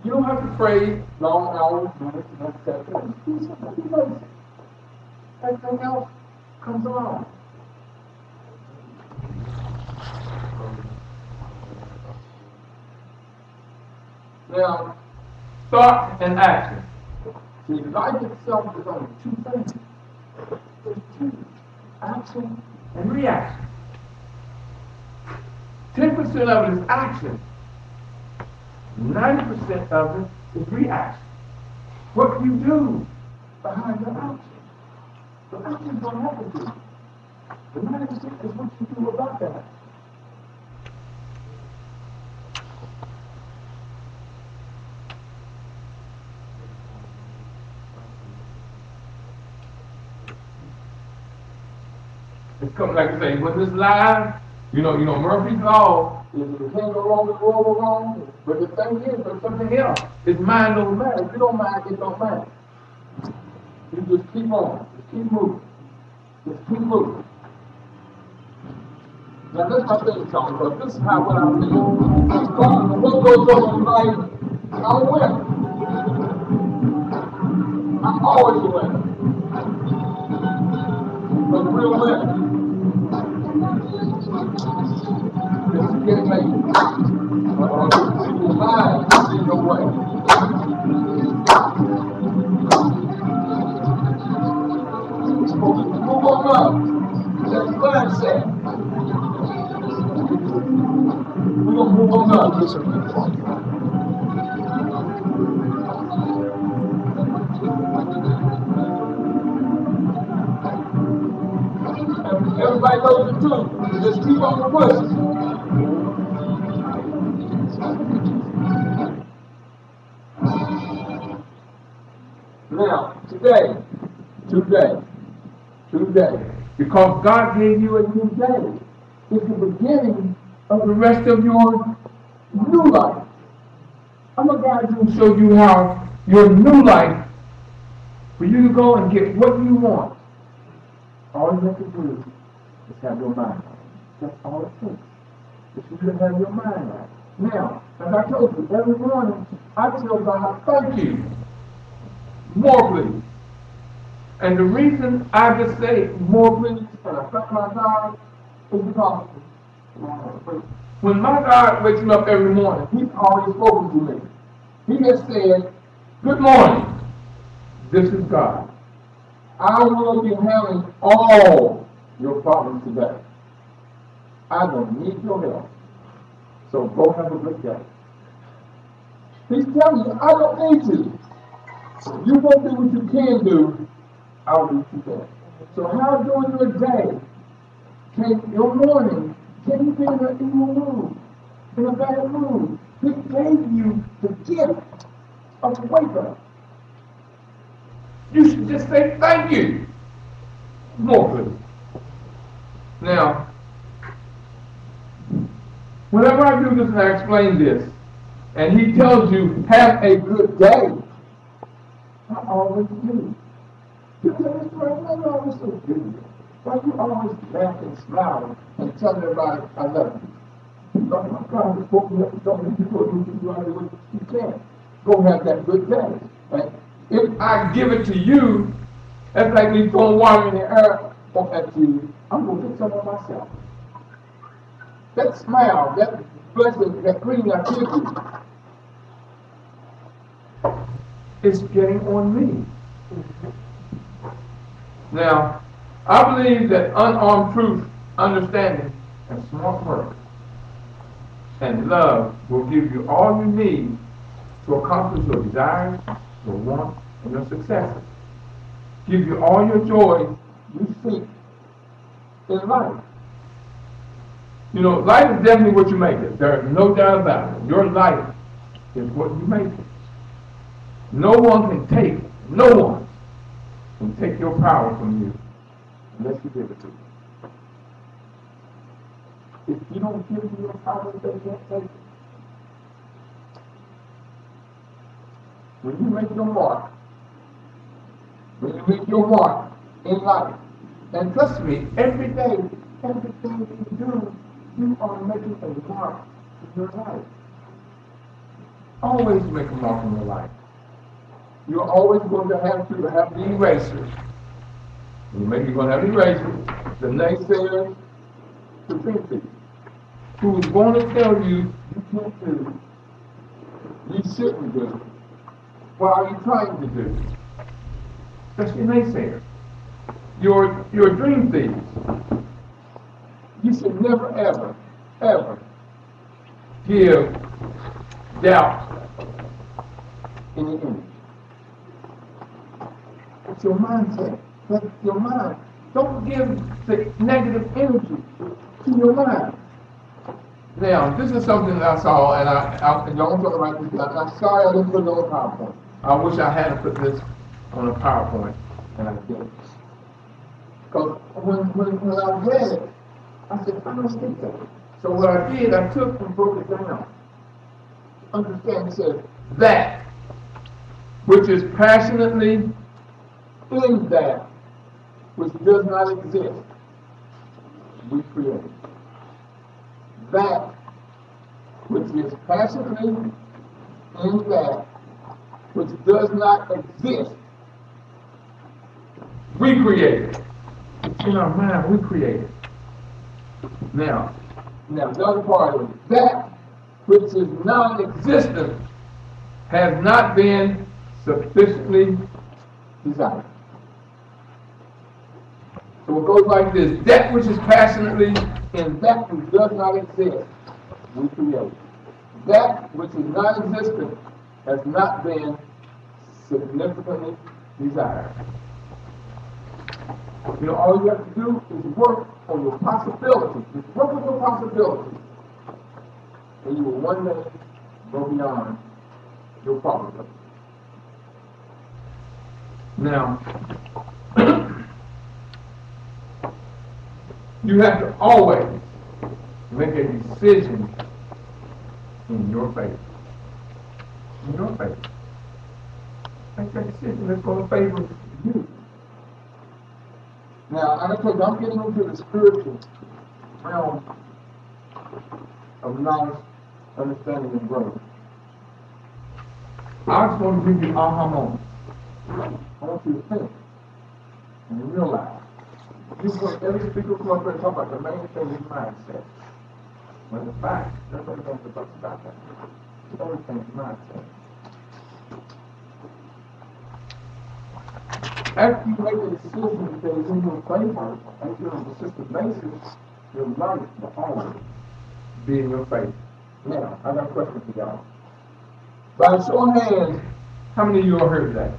Speaker 3: You don't have to pray long hours, minutes, and etc. Just be basic. Everything else comes along. Now, thought and action. See, life itself is only 2 things. There's 2. Action and reaction. 10% of it is action. 90% of it is reaction. What you do behind your action. The actions don't happen to you. The 90% is what you do about that. It's coming, like I say, when this live, you know, Murphy's Law is you can't go wrong, the world go wrong. But the thing is, there's something else. It's mind over matter. If you don't mind, it don't matter. You just keep on. Just keep moving. Just keep moving. Now, that's my thing, Tom, because this is how what I feel. What goes on in life, I'm a winner. I'm always a winner. But the real winner is to get made. Your mind is in your way. Move on up. That's mindset. We're going to move on up. Everybody knows it too. Just keep on pushing. Now, today, because God gave you a new day, it's the beginning of the rest of your new life. I'm a guy who will show you how your new life, for you to go and get what you want, all you have to do is have your mind right. That's all it takes. It's you to have your mind right. Now, as I told you, every morning I tell God, thank you. More please. And the reason I just say more please and I thank my God is because when my God wakes me up every morning, He's already spoken to me. He has said, good morning. This is God. I will be handling all your problems today. I don't need your help. So go have a good day. He's telling you, I don't need you. You won't do what you can do, I'll do what you can. So how during your day, your morning, can you be in an evil mood, in a bad mood? He gave you the gift of wake up. You should just say thank you. More good. Now, whenever I do this and I explain this, and he tells you, have a good day, I always do. You tell this story, I'm always so good. Why you always laughing, smiling, and telling everybody I love you? I'm trying to spoke me up and tell me people you can do what you can. Go have that good day. Right? If I give it to you, that's like me throwing water in the air at you. I'm going to get some of myself. That smile, that blessing, that greeting I give you, it's getting on me. Now, I believe that unarmed truth, understanding, and smart work and love will give you all you need to accomplish your desires, your wants, and your successes. Give you all your joy you seek in life. You know, life is definitely what you make it. There is no doubt about it. Your life is what you make it. No one can take your power from you unless you give it to them. If you don't give them your power, they can't take it. When you make your mark in life, and trust me, every day, everything you do, you are making a mark in your life. Always make a mark in your life. You're always going to have the erasers. You're going to have erasers, the naysayers, the thinkers, who is going to tell you you can't do, you shouldn't do. What are you trying to do? That's your naysayers. Your dream thieves. You should never, ever, ever give doubt in the image. It's your mindset. That's your mind. Don't give the negative energy to your mind. Now, this is something that I saw, and and y'all talk about this. I'm sorry I didn't put it on a PowerPoint. I wish I had put this on a PowerPoint, and I didn't. Because when I read it, I said, I don't think that. So what I did, I took and broke it down. Understand, it says, that which is passionately in that which does not exist, we create. That which is passionately in that which does not exist, we create it. It's in our mind, we create it. Now, the other part of it, that which is non-existent has not been sufficiently desired. So it goes like this: that which is passionately in that which does not exist, we create. That which is non-existent has not been significantly desired. You know, all you have to do is work on your possibilities. Just work on your possibilities. And you will one day go beyond your probability. Now, you have to always make a decision in your favor. In your favor. Make that decision that's going to favor you. Now, I'm getting into the spiritual realm of knowledge, understanding, and growth. I just want to give you aha moments. I want you to think and realize. Every speaker come up here and talk about the main thing is mindset. When the fact, that's what everything's about that. Everything's mindset. After you make a decision that is in your favor, and you're on a consistent basis, your life will always be in your favor. Now, I got a question for y'all. By show of hands, how many of you are here today?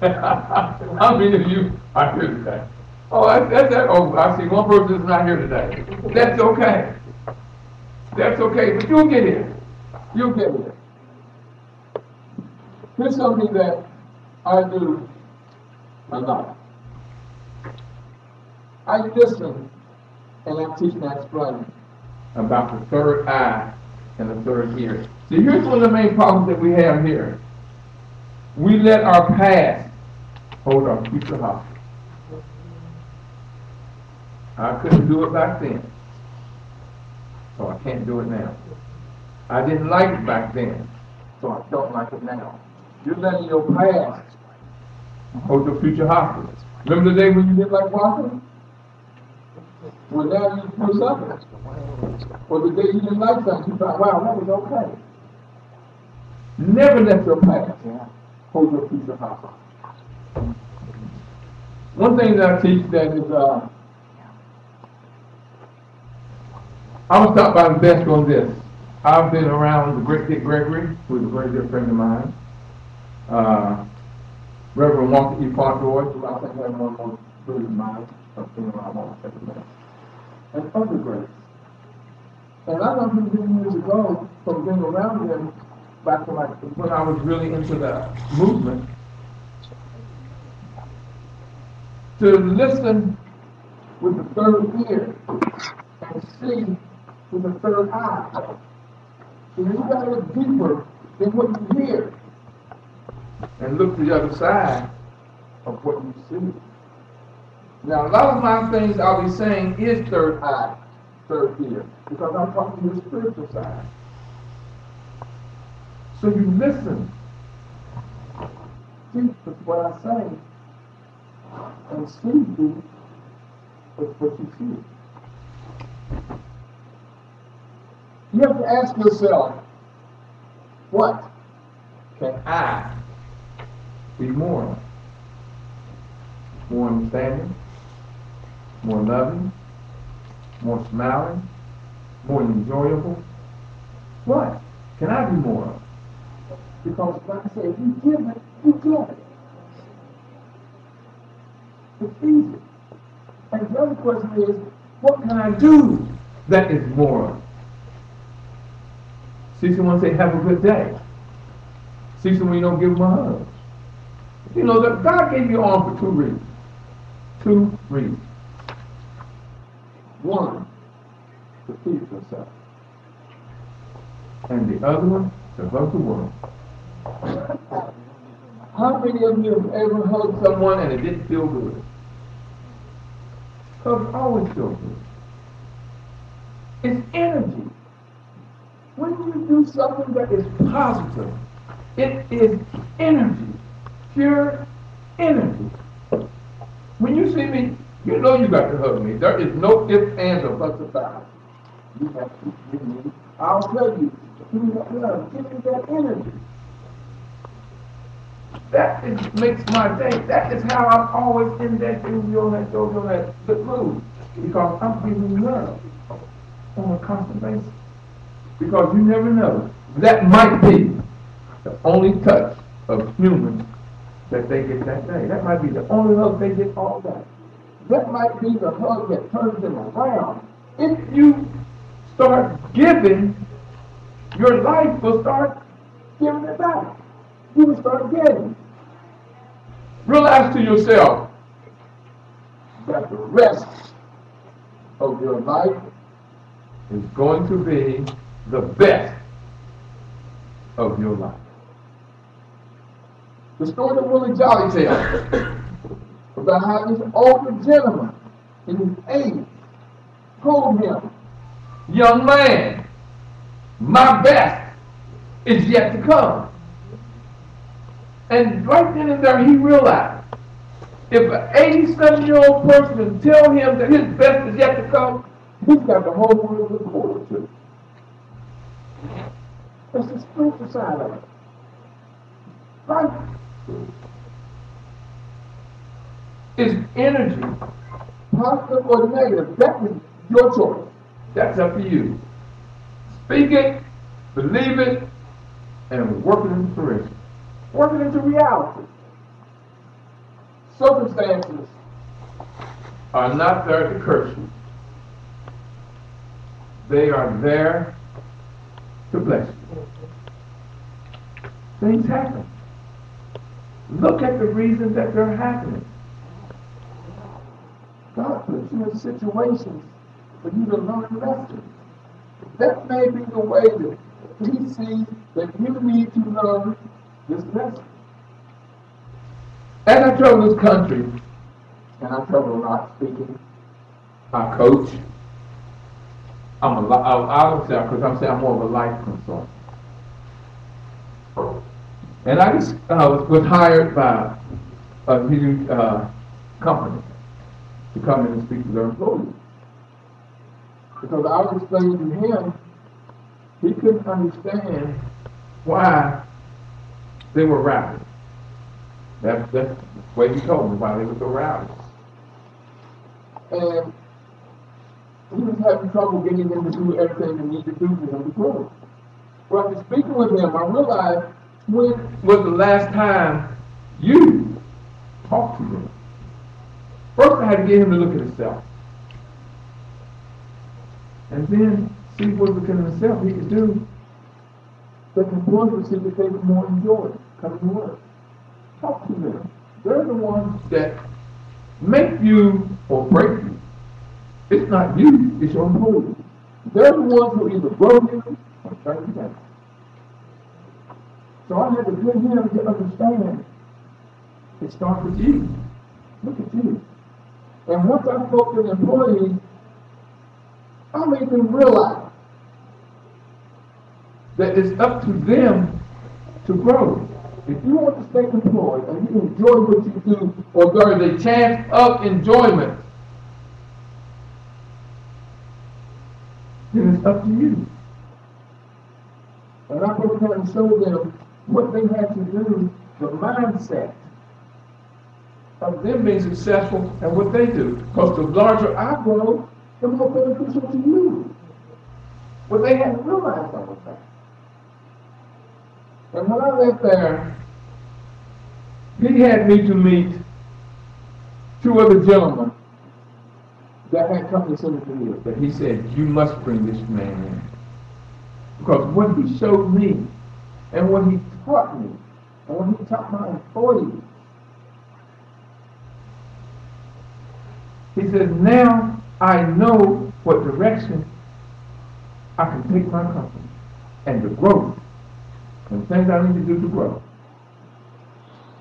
Speaker 3: How many of you are here today? Oh, that's that. Oh, I see one person is not here today. That's okay. That's okay, but you'll get here. You'll get here. Here's something that I do a lot. I listen and I teach and I explain about the third eye and the third ear. See, here's one of the main problems that we have here. We let our past hold our future hostage. I couldn't do it back then, so I can't do it now. I didn't like it back then, so I don't like it now. You're letting your past hold your future hostage. Remember the day when you didn't like walking? Well, now you suffer. Or the day you didn't like something, you thought, wow, that was okay. Never let your past hold your future hostage. One thing that I teach that is, I was taught by the best on this. I've been around the great Dick Gregory, who is a very good friend of mine. Reverend Walter E. Parkroyd, who I think had one of the most brilliant minds of being around almost every day. And other greats. And I learned from him years ago, from being around him, back when I was really into the movement, to listen with the third ear and see with the third eye. So you got to look deeper than what you hear and look to the other side of what you see. Now, a lot of my things I'll be saying is third eye, third ear, because I'm talking to the spiritual side. So you listen deep with what I say and see deep with what you see. You have to ask yourself, what can I be more of? More understanding, more loving, more smiling, more enjoyable? What can I be more of? Because like I said, if you give it, you get it. It's easy. And the other question is, what can I do that is moral? See someone say, have a good day. See someone you don't give them a hug. You know, that God gave you arm for 2 reasons. 2 reasons. One, to feed yourself. And the other one, to hug the world. How many of you have ever hugged someone and it didn't feel good? Hugs always feel good. It's energy. When you do something that is positive, it is energy. Pure energy. When you see me, you know you got to hug me. There is no ifs, ands, or buts about it. You have to give me. I'll tell you. Give me that love. Give me that energy. That makes my day. That is how I'm always in that good mood. Because I'm giving love on a constant basis. Because you never know. That might be the only touch of humans that they get that day. That might be the only hug they get all day. That might be the hug that turns them around. If you start giving, your life will start giving it back. You will start getting. Realize to yourself that the rest of your life is going to be the best of your life. The story that Willie Jolly tells about how this older gentleman in his 80s told him, young man, my best is yet to come. And right then and there he realized, if an 87-year-old person can tell him that his best is yet to come, he's got the whole world to look forward to. That's the spiritual side of it. Right? Is energy, positive or negative? That is your choice. That's up to you. Speak it, believe it, and work it into fruition. Work it into reality. Circumstances are not there to curse you. They are there to bless you. Things happen. Look at the reason that they're happening. God puts you in situations for you to learn lessons. That may be the way that He sees that you need to learn this lesson. As I travel this country, and I travel a lot speaking, I coach. I don't say because I'm saying I'm more of a life consultant. And I just was hired by a huge company to come in and speak to their employees. Because I was explaining to him, he couldn't understand why they were rowdy. That's the way he told me why they were so rowdy. And he was having trouble getting them to do everything they needed to do for him to grow. Well, after speaking with him, I realized, when was the last time you talked to him? First, I had to get him to look at himself. And then see what within himself he could do that can work to see that they would more enjoy coming to work. Talk to them. They're the ones that make you or break you. It's not you, it's your employees. They're the ones who either grow you or turn you down. So I had to get him to understand it starts with you. Look at you. And once I spoke to the employees, I made them realize that it's up to them to grow. If you want to stay employed and you enjoy what you do, or there is a chance of enjoyment, then it's up to you. And I broke down and showed them what they had to do, the mindset of them being successful and what they do. Because the larger I grow, the more beneficial to you. But they hadn't realized all of that. And when I left there, he had me to meet two other gentlemen that had come to Senator Hill. That he said, you must bring this man in. Because what he showed me, and what he taught me, and what he taught my employees, he said, now I know what direction I can take my company and the growth and things I need to do to grow.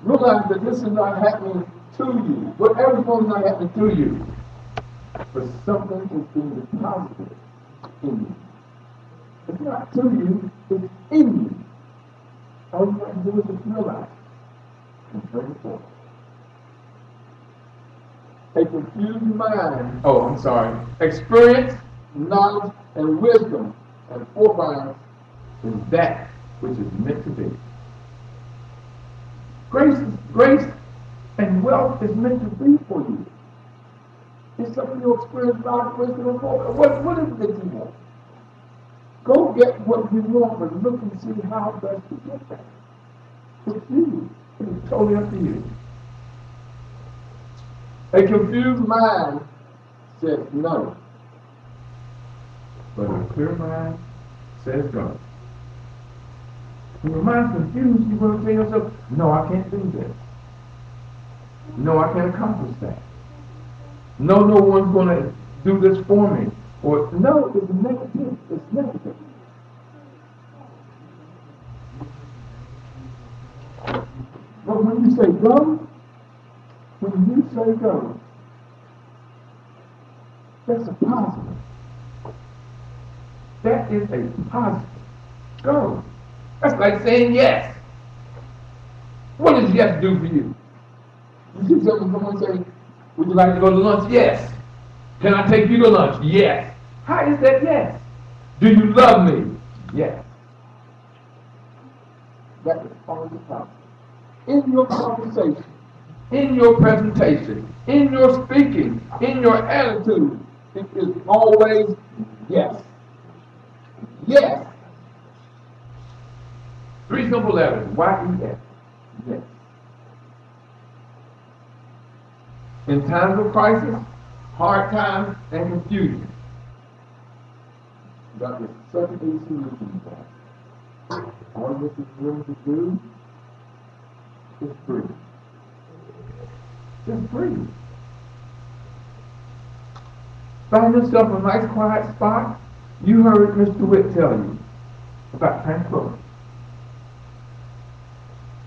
Speaker 3: Realize that this is not happening to you. Whatever's going on is not happening to you. But something is being deposited in you. It's not to you, it's in you. All you have to do is just realize and bring it forth. A confused mind, experience, knowledge, and wisdom and forbearance is that which is meant to be. Grace and wealth is meant to be for you. It's something you experience, knowledge, wisdom, and forbearance. What is it that you want? Go get what you want, but look and see how best to get that. It's you. It's totally up to you. A confused mind says no. But a clear mind says go. When your mind's confused, you're going to tell yourself, no, I can't do this. No, I can't accomplish that. No, no one's going to do this for me. Or, no, it's negative. It's negative. But when you say go, that's a positive. That is a positive. Go. That's like saying yes. What does yes do for you? You see someone say, would you like to go to lunch? Yes. Can I take you to lunch? Yes. How is that yes? Do you love me? Yes. That is always positive. In your conversation, in your presentation, in your speaking, in your attitude, it is always yes. Yes. 3 simple letters. Y-E-S. Yes. In times of crisis, hard times, and confusion, that is such a solution to that. All this is willing to do is breathe. Just breathe. Find yourself a nice quiet spot. You heard Mr. Witt tell you about tranquility.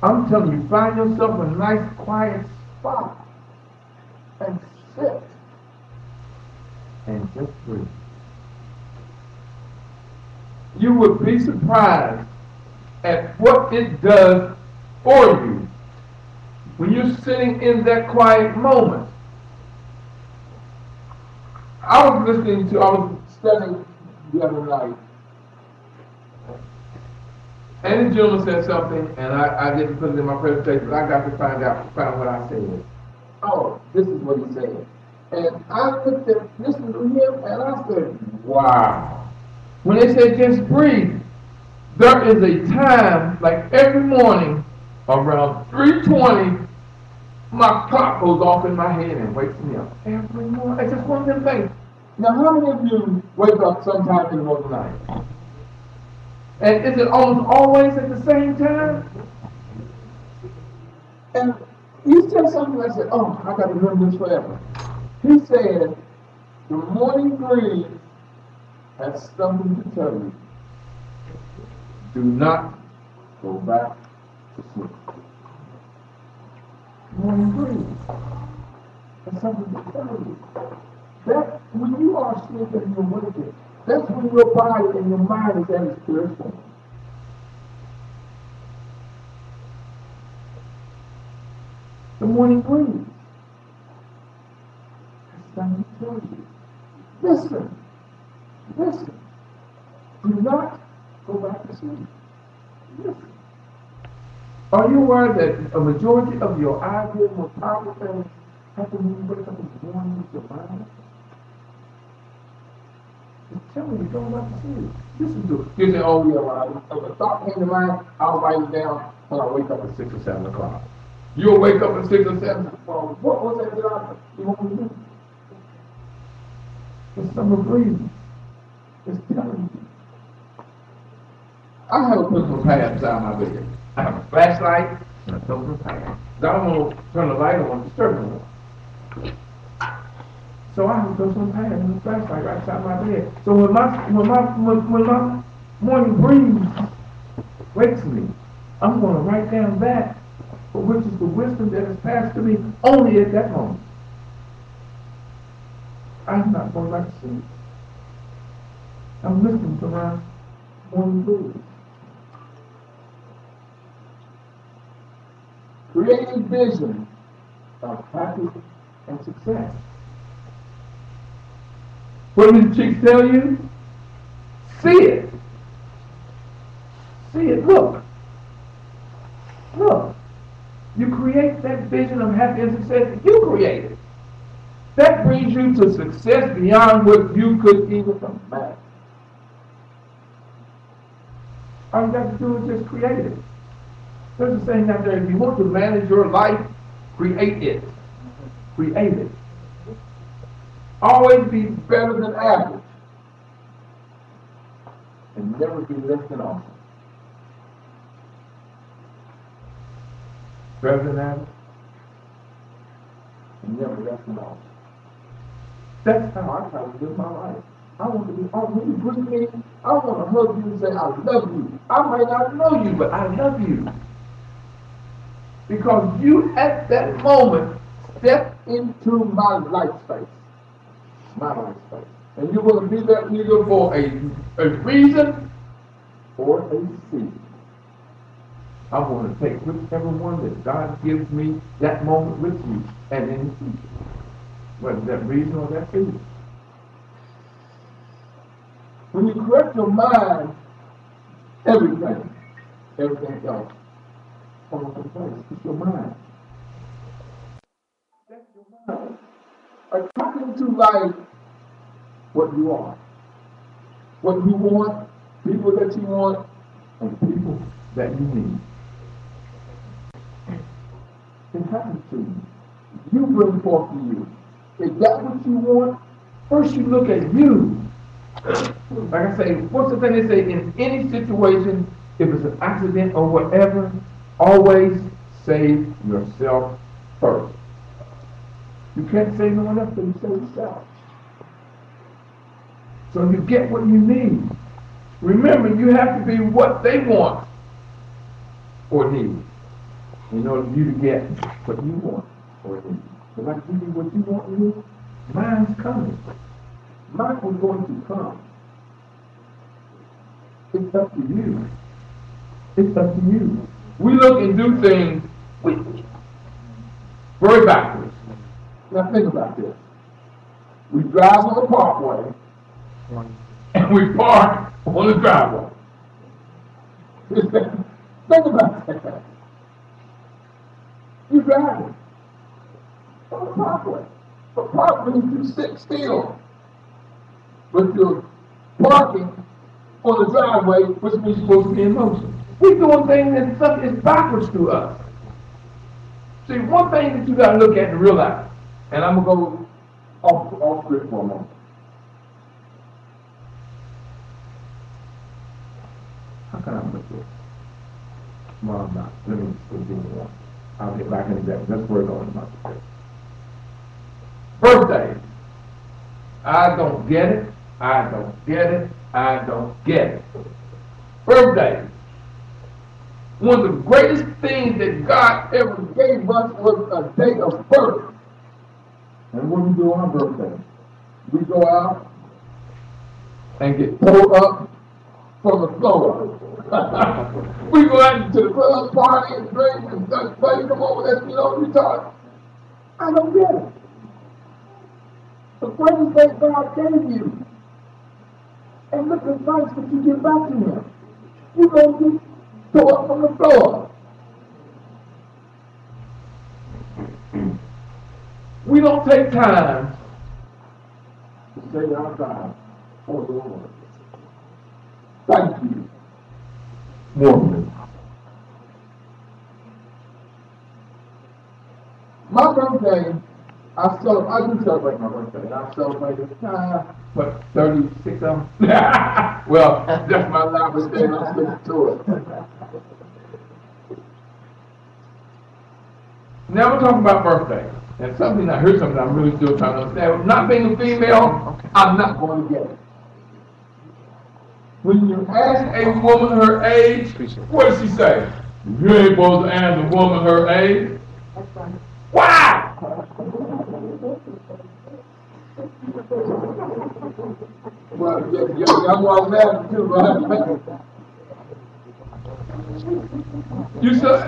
Speaker 3: I'm telling you, find yourself a nice quiet spot and sit and just breathe. You would be surprised at what it does for you when you're sitting in that quiet moment. I was studying the other night, and the gentleman said something, and I didn't put it in my presentation, but I got to find what I said. Oh, this is what he said. And I looked at, listened to him, and I said, wow. When they say just breathe, there is a time, like every morning, around 3:20, my clock goes off in my head and wakes me up. Every morning. It's just one of them things. Now, how many of you wake up sometime in the middle of the night? And is it almost always at the same time? And he said something, I said, oh, I got to remember this forever. He said, the morning breeze has something to tell you. Do not go back to sleep. Morning breeze has something to tell you. That when you are asleep and you're waking, that's when your body and your mind is at its purest form. The morning breeze has something to tell you. Listen. Listen. Do not go back to sleep. Listen. Are you aware that a majority of your ideas, most powerful things, happen when you wake up in the morning with your mind? Just tell me you don't like to see it. Listen to it. You say, oh yeah, when a thought came to mind, I'll write it down when I wake up at 6 or 7 o'clock. You'll wake up at 6 or 7. Well, what was that that you want me to do? It's some breathing. It's telling you. I have a personal pad beside my bed. I have a flashlight and a personal pad. I don't want to turn the light on to disturb no more. So I have a personal pad and a flashlight right beside my bed. So when my morning breeze wakes me, I'm going to write down that, which is the wisdom that has passed to me only at that moment. I'm not going to like to see it. I'm listening to my morning breeze. Creative vision of happy and success. What did the chicks tell you? See it. See it. Look. Look. You create that vision of happy and success. You create it. That brings you to success beyond what you could even imagine. All you got to do is just create it. There's a saying out there, if you want to manage your life, create it. Create it. Always be better than average. And never be less than awesome. Better than average. And never less than awesome. That's how I try to live my life. I want to be awesome. When you bring me, I want to hug you and say, I love you. I might not know you, but I love you. Because you, at that moment, step into my life space. My life space. And you're going to be there either for a reason or a season. I want to take whichever one that God gives me that moment with you and in the future. Whether that reason or that season. When you correct your mind, everything else falls into place. It's your mind. That's your mind. Attracting to life what you are. What you want, people that you want, and people that you need. It happens to you. You bring forth to you. Is that what you want? First you look at you. Like I say, what's the thing they say? In any situation, if it's an accident or whatever, always save yourself first. You can't save no one else until you save yourself. So you get what you need. Remember, you have to be what they want or need in order for you to get what you want or need. If I give you what you want and need, mine's coming. Mine is going to come. It's up to you. It's up to you. We look and do things very backwards. Now think about this. We drive on the parkway and we park on the driveway. Think about that. You're driving on the parkway. The parkway means you sit still. But you're parking on the driveway, which means you're supposed to be in motion. We're doing things that stuff is backwards to us. See, one thing that you got to look at and realize, and I'm going to go off script for a moment. How can I put this? Well, I'm not. Let me continue on. I'll get back into that. That's where we're going about the script. Birthdays. I don't get it. I don't get it. I don't get it. Birthdays. One of the greatest things that God ever gave us was a day of birth. And what do we do on our birthday? We go out and get pulled up from the floor. We go out into the club, party, and drink, and play, come over there, we talk. I don't get it. The greatest thing God gave you. And look at the advice that you give back to him. You're going to get tore up from the floor. We don't take time to say our God. for the Lord. Thank you. Warmly. My birthday, I do celebrate my birthday. I celebrated, 36 of them? Well, that's my life birthday, and I'm sticking to it. Now we're talking about birthday. And something I heard something I'm really still trying to understand. Not being a female, I'm not going to get it. When you ask a woman her age, what does she say? You ain't supposed to ask a woman her age. Why? Well, I'm all mad too, right? You should.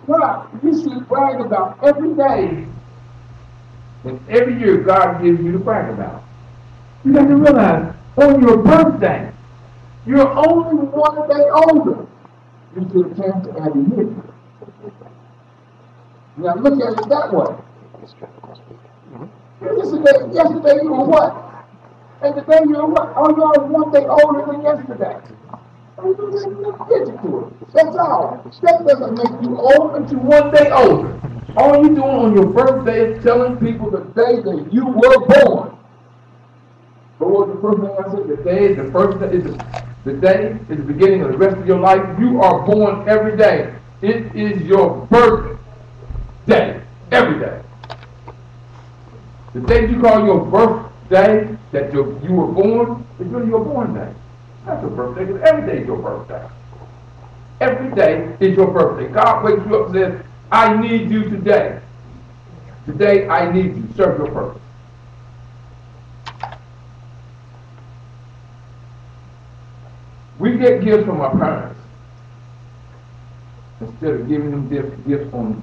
Speaker 3: Well, you should brag about every day and every year God gives you to brag about. You got to realize, on your birthday, you're only 1 day older. You get a chance to add a year. Now look at it that way. Yesterday you were what? And today you were what? Oh, you're 1 day older than yesterday. That's all. That doesn't make you old, but you're 1 day older. All you're doing on your birthday is telling people the day that you were born. But what was the first thing I said? The day is the beginning of the rest of your life. You are born every day. It is your birthday. Every day. The day you call your birthday, that you were born, is really your born day. That's your birthday, because every day is your birthday. Every day is your birthday. God wakes you up and says, I need you today. Today I need you. Serve your purpose. We get gifts from our parents instead of giving them gifts on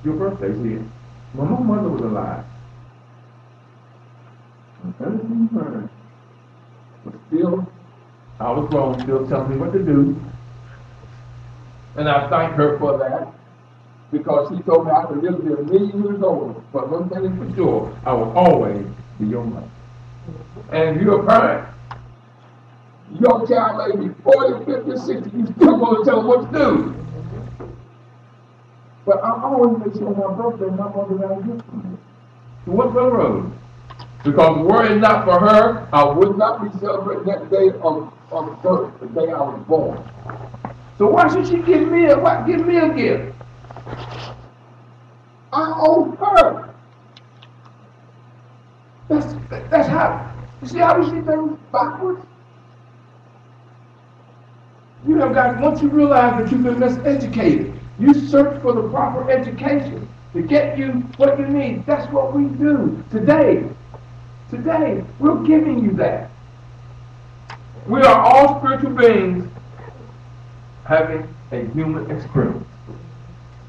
Speaker 3: your birthday. See, when my mother was alive, everything her, but still, I was grown, still telling me what to do. And I thank her for that, because she told me I could live to be 1,000,000 years old. But one thing is for sure, I will always be your mother. And if you're a parent, your child may be 40, 50, 60, you still going to tell them what to do. But I always make sure on my birthday, my mother got a gift for me. So what's the road? Because were it not for her, I would not be celebrating that day of birth, the day I was born. So why should she give me a gift? I owe her. That's how. You see how we see things backwards? You have got, once you realize that you've been miseducated, you search for the proper education to get you what you need. That's what we do today. Today, we're giving you that. We are all spiritual beings having a human experience.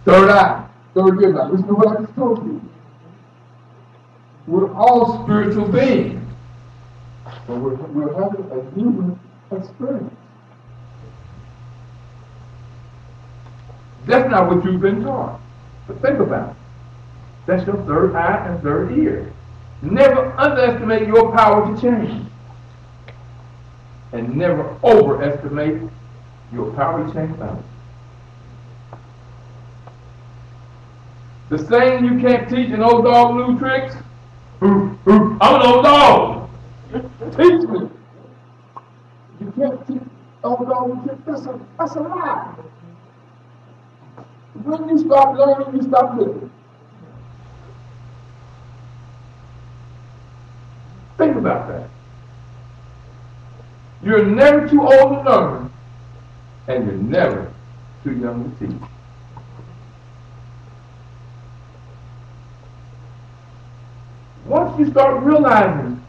Speaker 3: Third eye, third ear. Now, listen to what I just told you. We're all spiritual beings, but we're having a human experience. That's not what you've been taught. But think about it. That's your third eye and third ear. Never underestimate your power to change. And never overestimate your power to change others. The saying you can't teach an old dog new tricks. I'm an old dog. Teach me. You can't teach old dog new tricks. That's a lie. When you stop learning, you stop living. Think about that. You're never too old to learn, and you're never too young to teach. Once you start realizing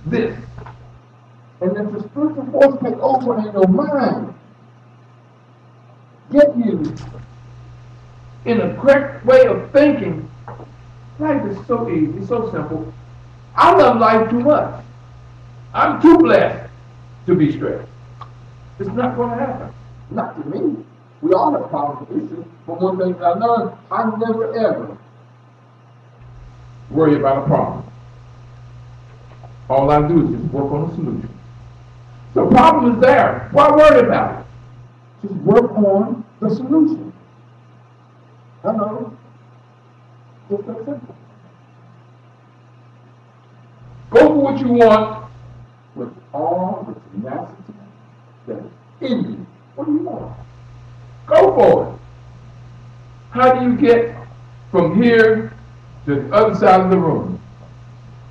Speaker 3: this, and that the spiritual force take over in your mind, get you in a correct way of thinking, life is so easy, so simple. I love life too much. I'm too blessed to be stressed. It's not going to happen. Not to me. We all have problems with issues. But one thing that I learned, I never ever worry about a problem. All I do is just work on the solution. The problem is there. Why worry about it?
Speaker 7: Just work on the solution. Hello? Just that simple.
Speaker 3: Go for what you want with all the tenacity that's in you. What do you want? Go for it. How do you get from here to the other side of the room?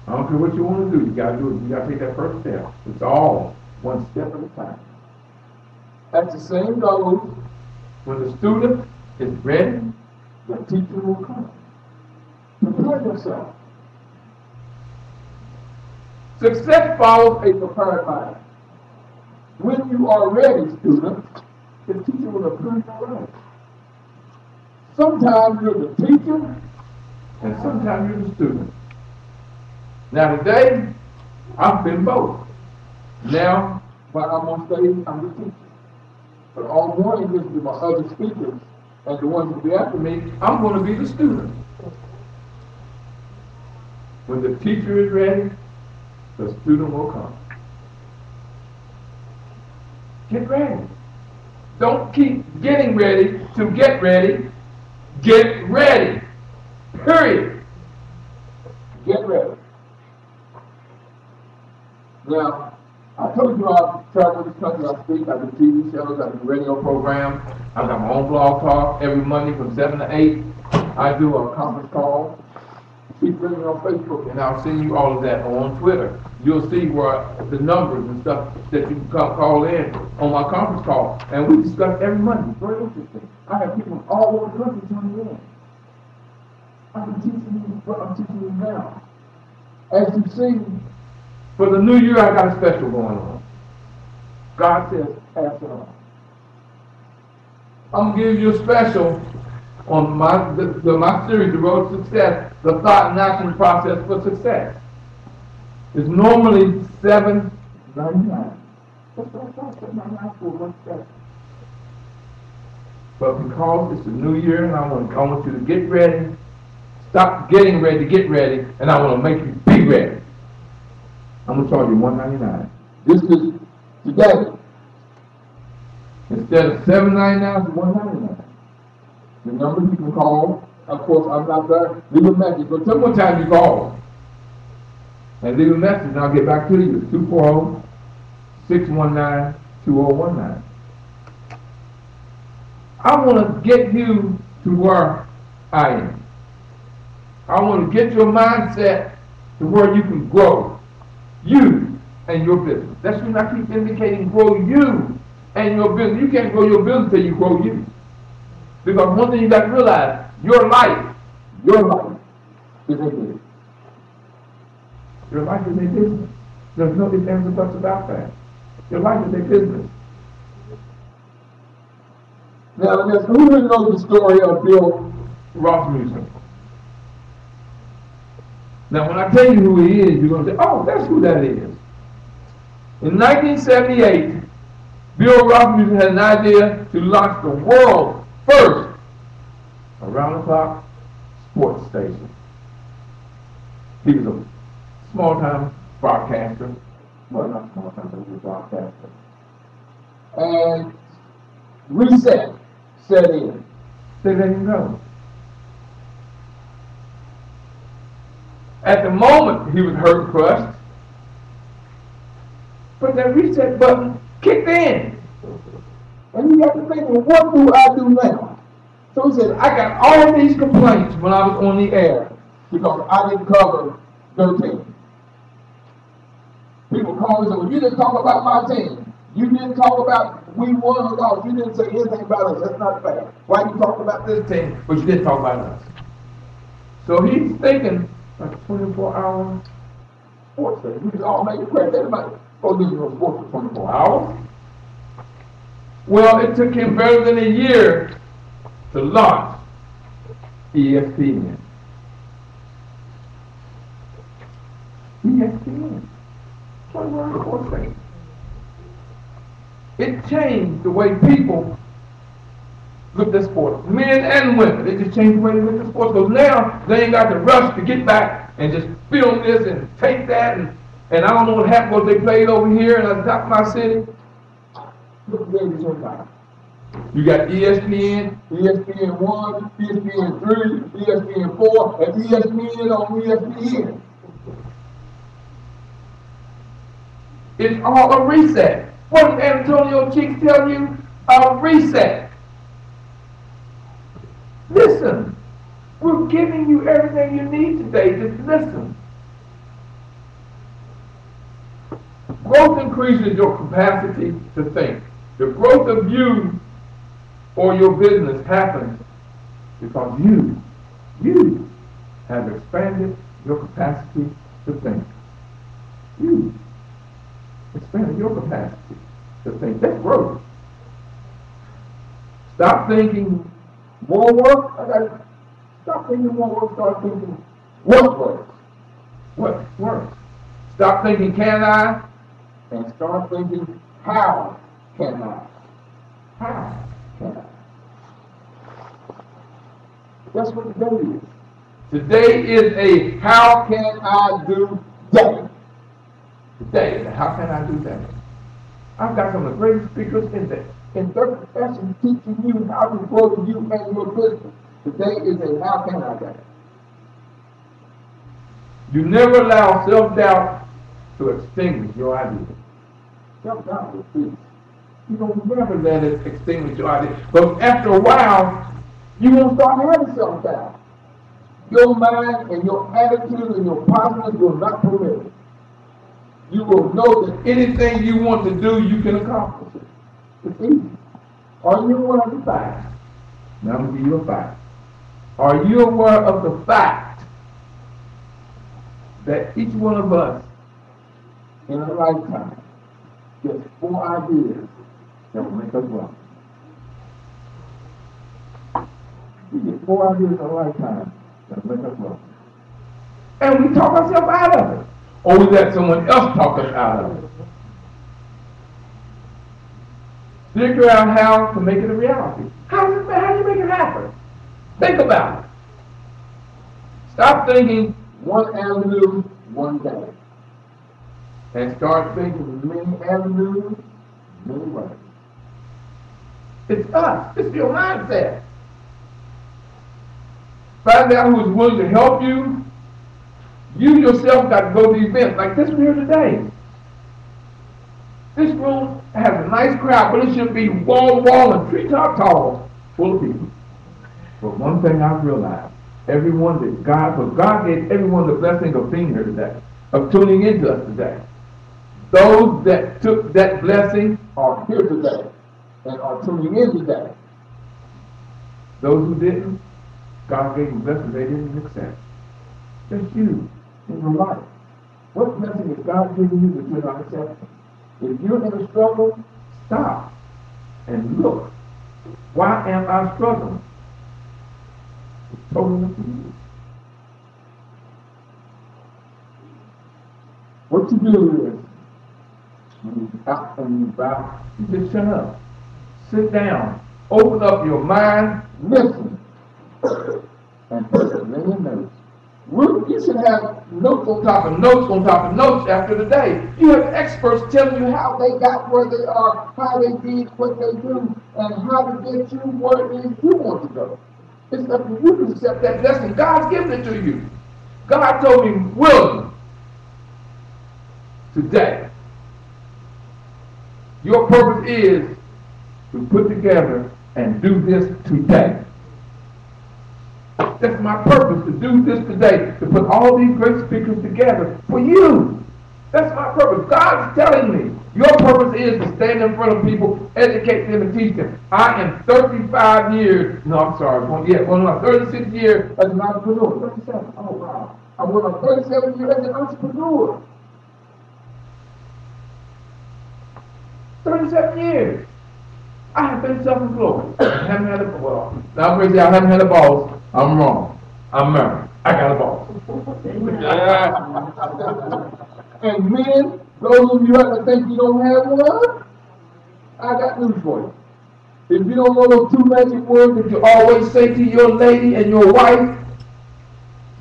Speaker 3: I don't care what you want to do. You got to do it. You got to take that first step. It's all one step at a time. That's the same goes when the student is ready, the teacher will come.
Speaker 7: Prepare yourself.
Speaker 3: Success follows a prepared mind. When you are ready, student, the teacher will appear in your life. Sometimes you're the teacher, and sometimes you're the student. Now today, I've been both. Now, when I'm on stage, I'm the teacher. But all morning, listening to my other speakers and the ones that be after me, I'm going to be the student. When the teacher is ready, the student will come. Get ready. Don't keep getting ready to get ready. Get ready. Period. Get ready. Now, I told you I travel this country, I speak, I do TV shows, I do radio programs, I've got my own blog talk every Monday from 7 to 8. I do a conference call. Keep bringing on Facebook, and I'll send you all of that on Twitter. You'll see where the numbers and stuff that you can call in on my conference call. And we discuss every Monday. It's very interesting. I have people from all over the country tuning in. I'm teaching you now. As you see, for the new year, I got a special going on. God says, pass it on. I'm giving you a special on my series, The Road to Success, the thought and action process for success. It's normally $7.99. But because it's a new year and I want you to get ready, stop getting ready to get ready, and I want to make you be ready. I'm going to charge you $1.99. This is today. Instead of $7.99 to $1.99. The number you can call, of course, I'm not there. Leave a message. But tell me what time you call. And leave a message, and I'll get back to you. It's 240-619-2019. I want to get you to where I am. I want to get your mindset to where you can grow. You and your business. That's when I keep indicating grow you and your business. You can't grow your business until you grow you. Because one thing you got to realize, your life is a business. Your life is a business. There's no ifs, ands, or buts about that. Your life is a business. Now, who really knows the story of Bill Rasmussen? Now, when I tell you who he is, you're going to say, oh, that's who that is. In 1978, Bill Rasmussen had an idea to launch the world's first around-the-clock sports station. He was a small-time broadcaster. Well, not small-time, but he was a broadcaster. And reset set in. They let him go. At the moment, he was hurt and crushed. But that reset button kicked in. And he got to thinking, what do I do now? So he said, I got all these complaints when I was on the air because I didn't cover 13. People call me and say, well, you didn't talk about my team. You didn't talk about we won or lost. You didn't say anything about us. That's not fair. Why you talk about this team, but you didn't talk about us? So he's thinking like a 24-hour sports day. We just all make it crazy. Everybody supposed to do no sports for 24 hours. Well, it took him better than a year to launch ESPN. ESPN. 24-hour sports day. It changed the way people looked at sports, men and women. It just changed the way they looked at sports. Because now they ain't got to rush to get back and just film this and take that And I don't know what happened, what they played over here in the top of my city.
Speaker 7: Look at this sometimes.
Speaker 3: You got ESPN, ESPN 1, ESPN 3, ESPN 4, and ESPN on ESPN. It's all a reset. What did Antonio Cheeks tell you? A reset. Listen. We're giving you everything you need today. Just listen. Growth increases your capacity to think. The growth of you or your business happens because you have expanded your capacity to think. You expanded your capacity to think. That's growth. Stop thinking more work. Stop thinking more work. Start thinking what works. What works. Stop thinking can I, and start thinking how can I. How can I? That's what today is. Today is a how can I do day. Today is a how can I do that. I've got some of the greatest speakers in their profession teaching you how to grow you and your business. Today is a how can I day. You never allow self-doubt to extinguish your idea. Self-doubt will cease. You don't never let it extinguish your idea. But after a while, you won't start having self-doubt. Your mind and your attitude and your posture will not permit it. You will know that anything you want to do, you can accomplish it. It's easy. Are you aware of the fact? Now I'm going to give you a fact. Are you aware of the fact that each one of us in a lifetime gets 4 ideas that will make us wealthy? We get 4 ideas in a lifetime that will make us wealthy. And we talk ourselves out of it. Or we let someone else talk us out of it. Figure out how to make it a reality. How do you make it happen? Think about it. Stop thinking one avenue, one day. And start thinking many avenues, many ways. It's us. It's your mindset. Find out who is willing to help you. You yourself got to go to events like this one here today. This room has a nice crowd, but it should be wall to wall and treetop tall, full of people. But one thing I've realized, because God gave everyone the blessing of being here today, of tuning into us today. Those that took that blessing are here today and are tuning in today. Those who didn't, God gave them blessings they didn't accept. That's you in your life. What blessing is God giving you that you're not accepting? If you're in a struggle, stop and look. Why am I struggling? It's totally up to you. What you do is, when you're out and you about, you just shut up. Sit down. Open up your mind. Listen. And take many notes. You should have notes on top of notes on top of notes after the day. You have experts telling you how they got where they are, how they did what they do, and how to get you where it is you want to go. It's up to you to accept that blessing. God's given it to you. God told me, William, today, your purpose is to put together and do this today. That's my purpose, to do this today, to put all these great speakers together for you. That's my purpose. God's telling me your purpose is to stand in front of people, educate them, and teach them. I am 35 years, no, I'm sorry, 36 years as an entrepreneur. 37, oh wow. I'm going on 37 years as an entrepreneur. 37 years. I have been self-employed. I haven't had I haven't had a boss. I'm wrong. I'm married. I got a boss. And men, those of you that think you don't have one, I got news for you. If you don't know those 2 magic words that you always say to your lady and your wife,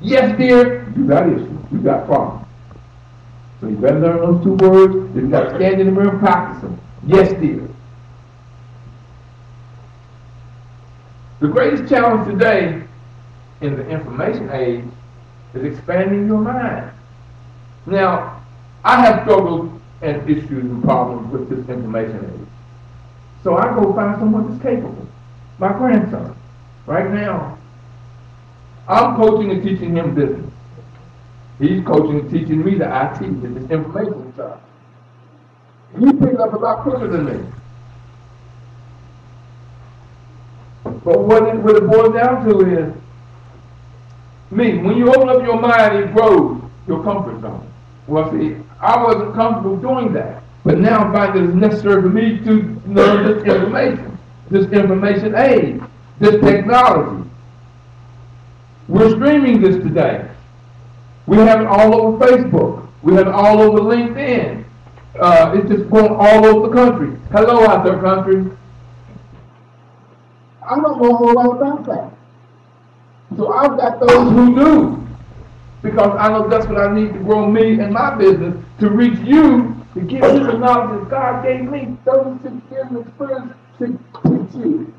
Speaker 3: yes, dear, you got issues. You got problems. So you better learn those 2 words. If you got to stand in the mirror and practice them. Yes, dear. The greatest challenge today in the information age is expanding your mind. Now, I have struggled and issues and problems with this information age. So I go find someone that's capable. My grandson. Right now, I'm coaching and teaching him business. He's coaching and teaching me the IT, this information stuff. He picked up a lot quicker than me. But what it boils down to is, when you open up your mind, it grows your comfort zone. Well, see, I wasn't comfortable doing that. But now I'm finding it's necessary for me to learn this information age, this technology. We're streaming this today. We have it all over Facebook. We have it all over LinkedIn. It's just going all over the country. Hello out there, country.
Speaker 7: I don't know a whole lot about that.
Speaker 3: So I've got those who do. Because I know that's what I need to grow me and my business, to reach you, to give you the knowledge that God gave me 36 years of experience to teach you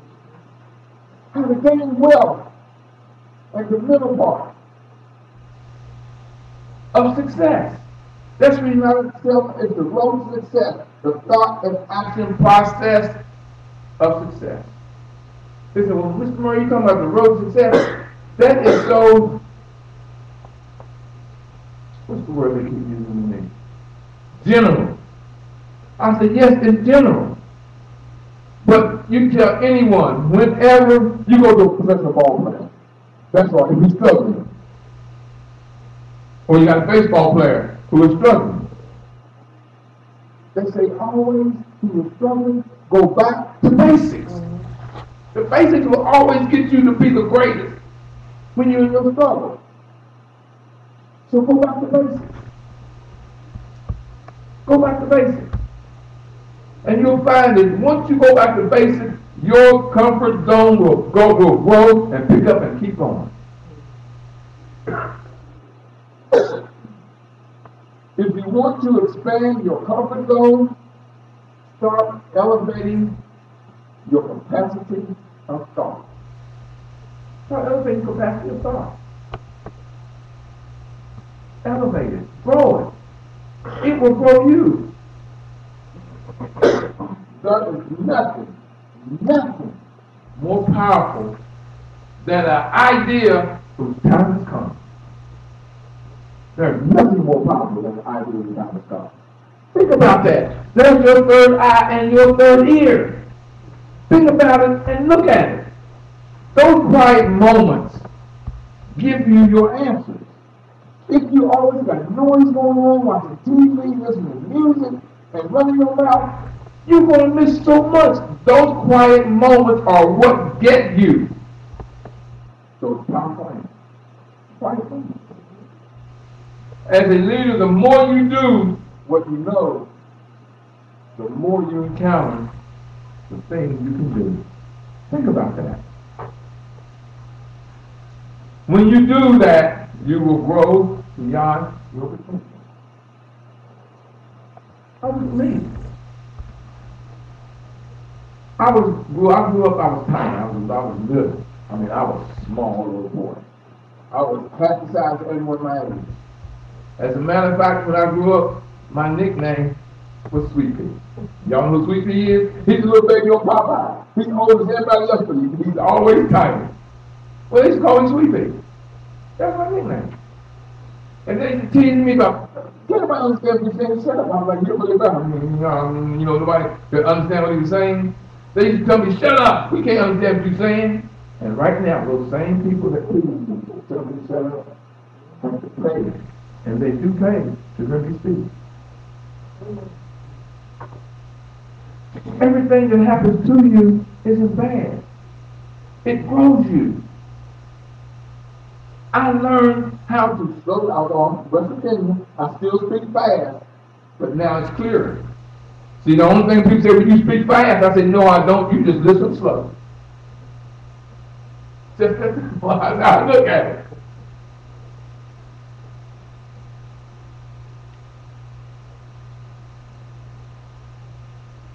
Speaker 3: how to gain wealth and the middle part of success. That's what United Self is the road to success, the thought and action process of success. They said, well, Mr. Murray, you're talking about the road to success? That is so, what's the word they keep using to me? General. I said, yes, it's general. But you tell anyone, whenever
Speaker 7: You go to a professional ball player. That's right, if he's struggling.
Speaker 3: or you got a baseball player who is struggling,
Speaker 7: They say always, when you're struggling, go back
Speaker 3: the basics. The basics will always get you to be the greatest
Speaker 7: when you're in your struggle. So go back to basics.
Speaker 3: Go back to basics. And you'll find that once you go back to basics, your comfort zone will grow and pick up and keep on.
Speaker 7: If you want to expand your comfort zone, start elevating your capacity of thought.
Speaker 3: Start elevating capacity of thought. Elevate it. Grow it. It will grow you.
Speaker 7: There is nothing
Speaker 3: More powerful than an idea whose time has come.
Speaker 7: There's nothing more powerful than the idea of time has come.
Speaker 3: Think about that. There's your third eye and your third ear. Think about it and look at it. Those quiet moments give you your answers.
Speaker 7: If you always got noise going on, watching TV, listening to music, and running your mouth,
Speaker 3: you're going to miss so much. Those quiet moments are what get you.
Speaker 7: So it's powerful answers. Quiet things.
Speaker 3: As a leader, the more you do
Speaker 7: What you know,
Speaker 3: the more you encounter the things you can do. Think about that. When you do that, you will grow beyond your potential. How was me? I grew up, I was tiny, I was little. I mean, I was a small little boy.
Speaker 7: I was half the size of anyone in my age.
Speaker 3: As a matter of fact, when I grew up, my nickname was Sweet Pea. Y'all know who Sweet Pea is?
Speaker 7: He's a little baby on Popeye. He's old as everybody else for you.
Speaker 3: He's always tiny. Well, they used to call me Sweet Pea. That's my nickname. And they used to tease me about,
Speaker 7: Can't nobody understand what you're saying? Shut up. I'm like, you're really bad.
Speaker 3: nobody could understand what he was saying. They used to tell me, shut up, we can't understand what you're saying. And right now, those same people that please me tell me to shut up have to pay. And they do pay to hear me speak. Everything that happens to you isn't bad. It grows you. I learned how to
Speaker 7: slow out on West Virginia. I still speak fast.
Speaker 3: but now it's clearer. See, the only thing people say when you speak fast, I say, no, I don't. You just listen slow. Just that's how I look at it.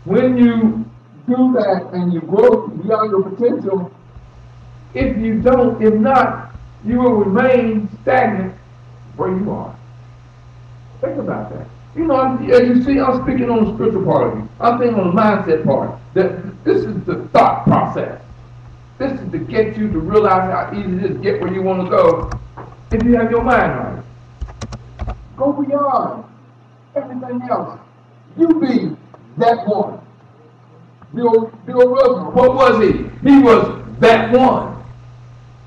Speaker 3: when you do that and you grow beyond your potential, if not, you will remain stagnant where you are. Think about that. You know, as you see, I'm speaking on the spiritual part of you. I'm thinking on the mindset part. That this is the thought process. This is to get you to realize how easy it is to get where you want to go if you have your mind right.
Speaker 7: Go beyond everything else. You be that one. Bill Russell.
Speaker 3: What was he? He was that one.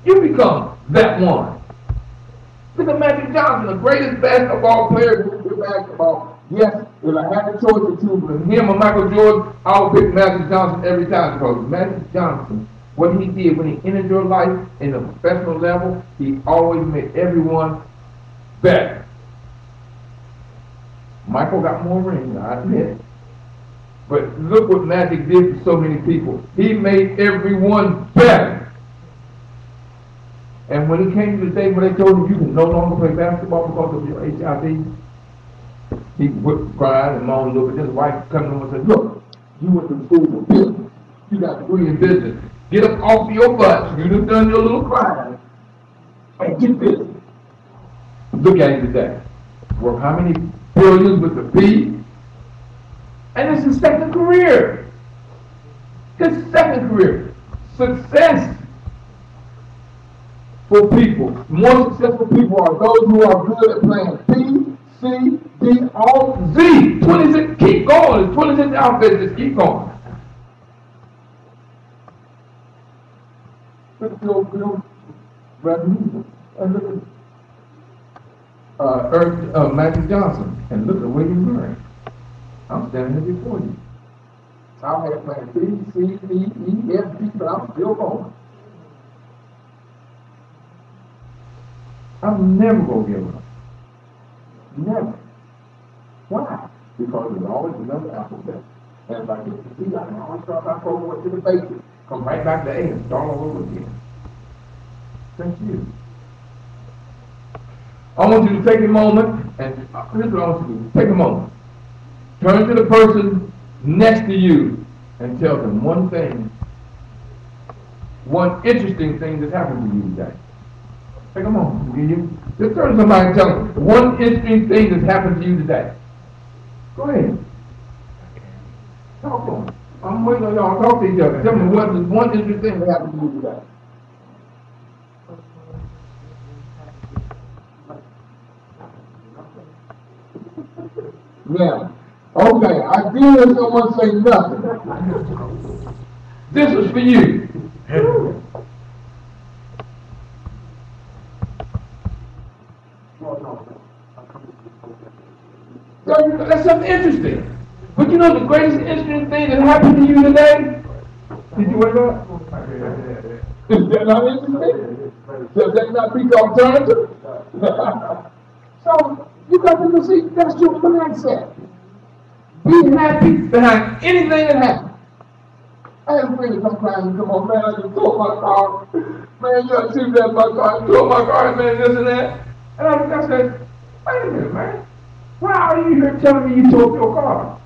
Speaker 3: You become that one. Look at Magic Johnson, the greatest basketball player in history of basketball. Yes, if I had a choice between him or Michael Jordan, I would pick Magic Johnson every time, because Magic Johnson, what he did when he entered your life in a professional level, he always made everyone better. Michael got more rings, I admit. But look what Magic did for so many people. He made everyone better. And when he came to the day when they told him you can no longer play basketball because of your HIV, he cried and moaned a little bit. His wife come to him and said, look, you went to school for business. You got a degree in business. Get up off your butt. You done done your little crying. And get busy. Look at him today. Work how many billions with the B? And it's his second career. His second career. Success for people. More successful people are those who are good at playing B, C, D, all Z. 26, keep going. It's 26 alphabet, just keep going. Look at your revenue. And look at Magic Johnson. And look at where you're going. I'm standing here before you. I had playing B, C, D, E, F, G, but I'm still going. I'm never going to give up. Never. Why? Because there's always another alphabet. And if I get to C, I can always start back over to the basics. Come right back to A and start all over again. Thank you. I want you to take a moment, and here's what I want you to do. Take a moment. Turn to the person next to you and tell them one thing, one interesting thing that's happened to you today. Take a moment. Just turn to somebody and tell them one interesting thing that's happened to you today. Go ahead. Talk to them. I'm waiting on y'all to talk to each other. Tell me what is one interesting thing that happened to you today. Yeah. Okay, I did hear someone say nothing. This was for you. That's something interesting. But you know the greatest interesting thing that happened to you today? Did you wake up? Is that not interesting? Does that not be the alternative? So you got to see that's your mindset. Be happy behind anything that happens. I had a friend come crying and come on, man, I just tore my car. Man, you got to see that my car. I tore my car, man, this and that. And I said, wait a minute, man. Why are you here telling me you tore your car?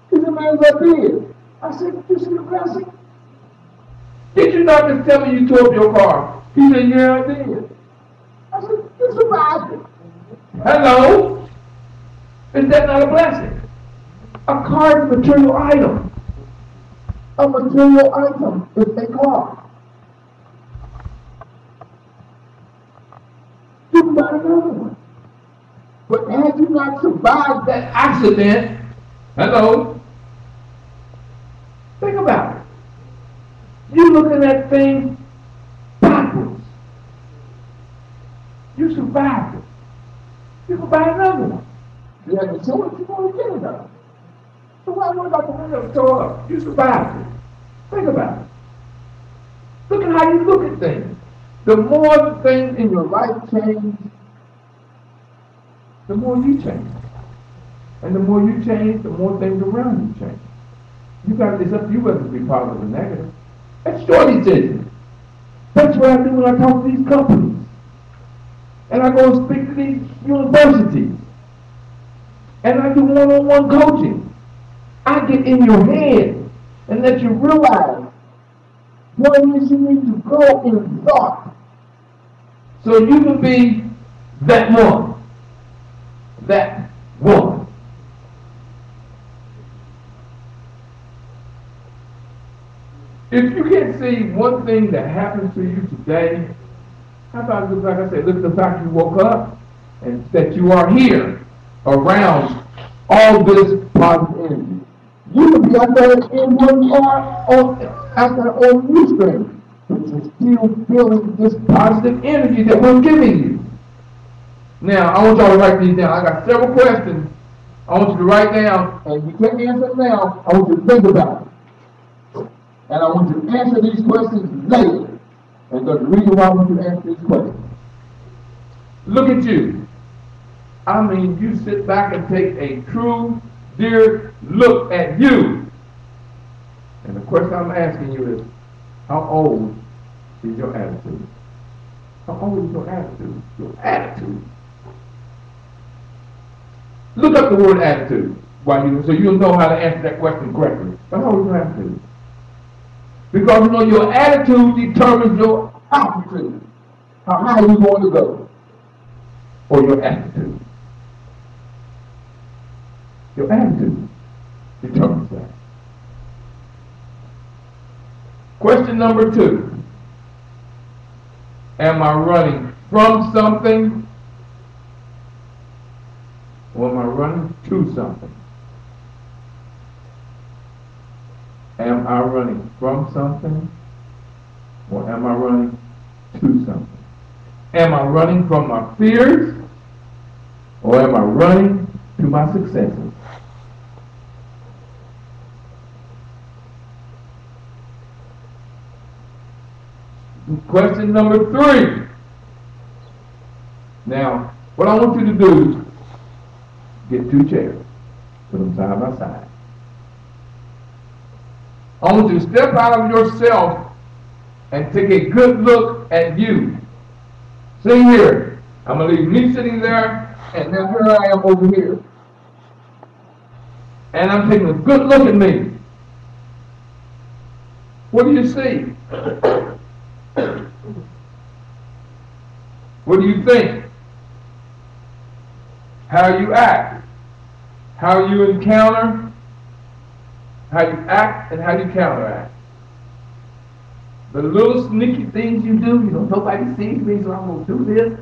Speaker 3: He said, man, what I did? I said, you see the blessing? Did you not just tell me you tore your car? He said, yeah, I did. I said, you survived it. Hello? Is that not a blessing? A car is a material item. A material item is a car. You can buy another one. But had you not survived that accident, hello? Think about it. You looking at things backwards. You survived it. You can buy another one. You have insurance, you're going to get another. So why worry about the one that was tore up? You survived it. Think about it. Look at how you look at things. The more the things in your life change, the more you change. And the more you change, the more things around you change. It's up to you whether to be positive or negative. That's your decision. That's what I do when I talk to these companies. And I go and speak to these universities.
Speaker 7: and I do one-on-one coaching. I get in your head and let you realize where it is you need to go in thought so you can be that one. That woman. If you can see one thing that happens to you today, how about, like I said, look at the fact you woke up and that you are here around all this positive energy. You could be out there in where you are out there on your screen, but you're still feeling this positive energy that we're giving you. Now, I want y'all to write these down. I got several questions I want you to write down, and you can't answer them now. I want you to think about it. And I want you to answer these questions later. And there's a reason why I want you to answer these questions. Look at you. I mean, you sit back and take a true, dear look at you. And the question I'm asking you is, how old is your attitude? How old is your attitude? Your attitude. Look up the word attitude so you'll know how to answer that question correctly. But how old is your attitude? Because you know your attitude determines your altitude. How high you going to go? Or your attitude. Your attitude determines that. Question number 2. Am I running from something? Or am I running to something? Am I running from something? Or am I running to something? Am I running from my fears? Or am I running to my successes? Question number 3. Now, what I want you to do is get 2 chairs, put them side by side. I want you to step out of yourself and take a good look at you. See here. I'm going to leave me sitting there, and then here I am over here. And I'm taking a good look at me. What do you see? What do you think? How you act? How you encounter? How you act and how you counteract. The little sneaky things you do, nobody sees me, so I'm going to do this.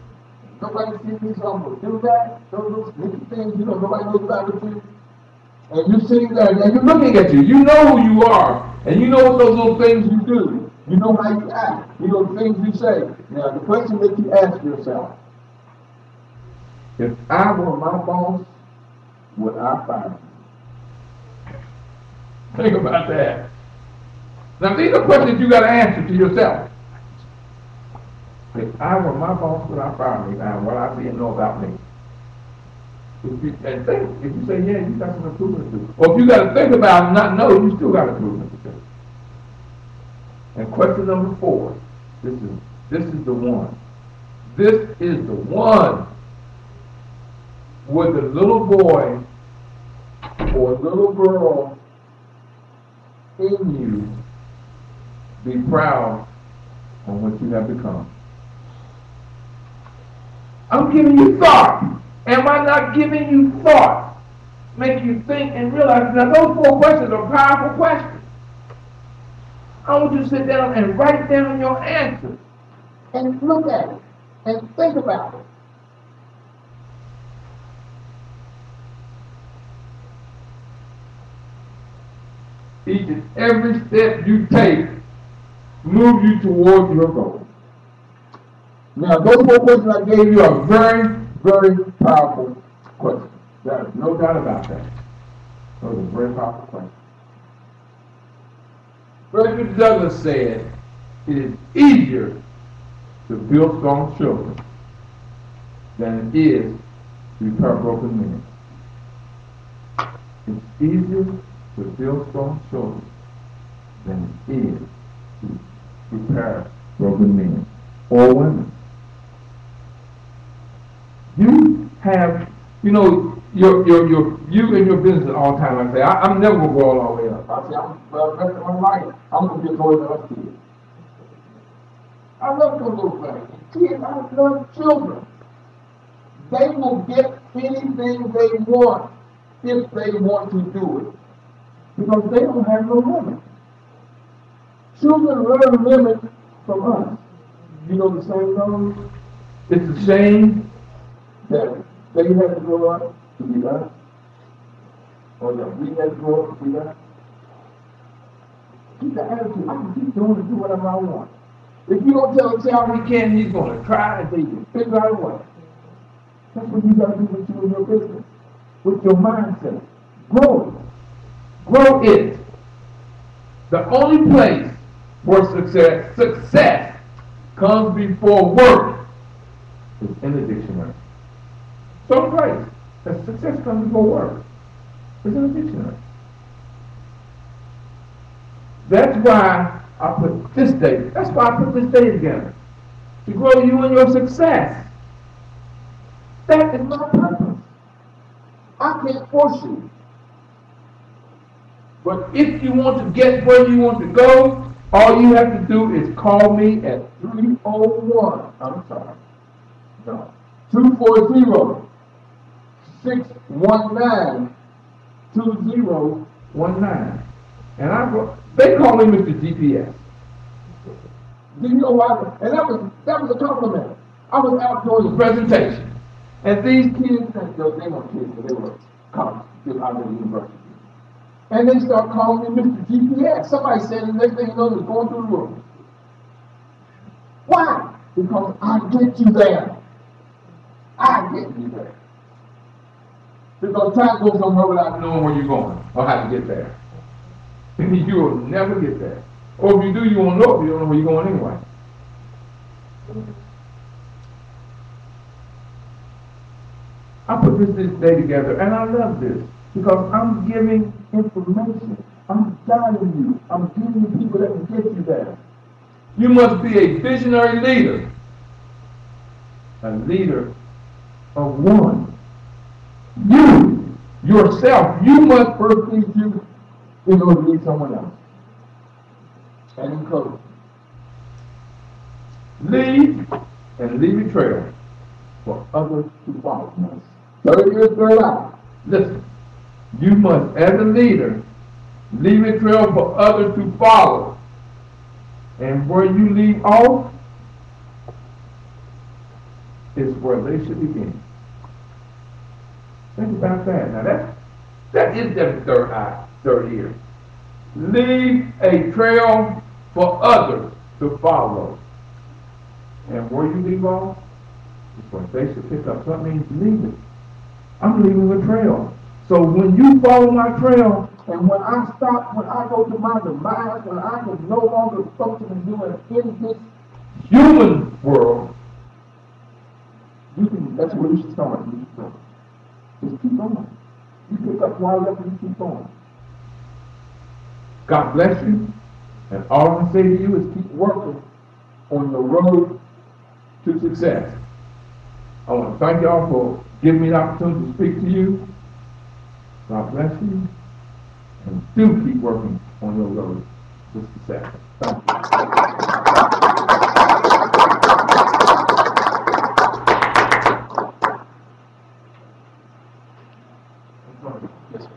Speaker 7: Nobody sees me, so I'm going to do that. Those little sneaky things, nobody knows about it you. And you're sitting there, and you're looking at you. You know who you are, and you know what those little things you do. You know how you act. You know the things you say. Now, the question that you ask yourself, if I were my boss, would I fire you? Think about that. Now, these are questions you got to answer to yourself. If I were my boss, would I fire me? Now, what I see and know about me. If you say, yeah, you got some improvement to do. Or if you got to think about it and not know, you still got improvement to do. And question number 4. This is the one. This is the one. Would the little boy or little girl in you be proud on what you have become? I'm giving you thought. Am I not giving you thought? Make you think and realize. Now, those 4 questions are powerful questions. I want you to sit down and write down your answers and look at it and think about it. Each and every step you take moves you toward your goal. Now, those 4 questions I gave you are very, very powerful questions. There is no doubt about that. Those are very powerful questions. Frederick Douglass said, it is easier to build strong children than it is to repair broken men. It's easier to build strong children than it is to repair broken men or women. You have, you and your business all the time. I say, I'm never gonna go all the way up. I say, well, the rest of my life, I'm gonna get towards the us kids. I love those little things. Kids, I love children. They will get anything they want if they want to do it. Because they don't have no limit. Children learn limit from us. You know the saying goes? It's a shame that they had to grow up to be us, or that we had to grow up to be us. Keep the attitude. I can keep doing and do whatever I want. If you don't tell a child he can, he's going to try until you figure out a way. That's what you got to do with you and your business, with your mindset. Grow it. Grow it. The only place where success comes before work is in the dictionary. Some place that success comes before work is in the dictionary. That's why I put this day. That's why I put this day together. To grow you in your success. That is my purpose. I can't force you. But if you want to get where you want to go, all you have to do is call me at 301. I'm sorry. No. 240-619-2019. And they call me Mr. GPS. Do you know why? And that was a compliment. I was out doing a presentation. And these kids, they weren't kids, but they were college, out of the university. And they start calling me Mr. GPS. Somebody said the next thing you know, was going through the room. Why? Because I get you there. I get you there. Because time goes somewhere without knowing where you're going or how to get there. You will never get there. Or if you do, you won't know if you don't know where you're going anyway. I put this day together, and I love this because I'm giving information. I'm guiding you. I'm giving you people that can get you there. You must be a visionary leader. A leader of one. You, yourself, you must first lead you in order to lead someone else. And in closing, lead and leave a trail for others to follow. Third year, third out. Listen, you must, as a leader, leave a trail for others to follow. And where you leave off is where they should begin. Think about that. Now that is the third year. Leave a trail for others to follow. And where you leave off is where they should pick up. So that means leave it. I'm leaving a trail. So when you follow my trail, and when I stop, when I go to my demise, when I can no longer function and doing in this human world, that's where you should start. You should go. Just keep going. You pick up wherever you keep going. God bless you. And all I can say to you is keep working on the road to success. I want to thank y'all for giving me the opportunity to speak to you. God bless you. And do keep working on your road to success. Thank you. Yes, sir.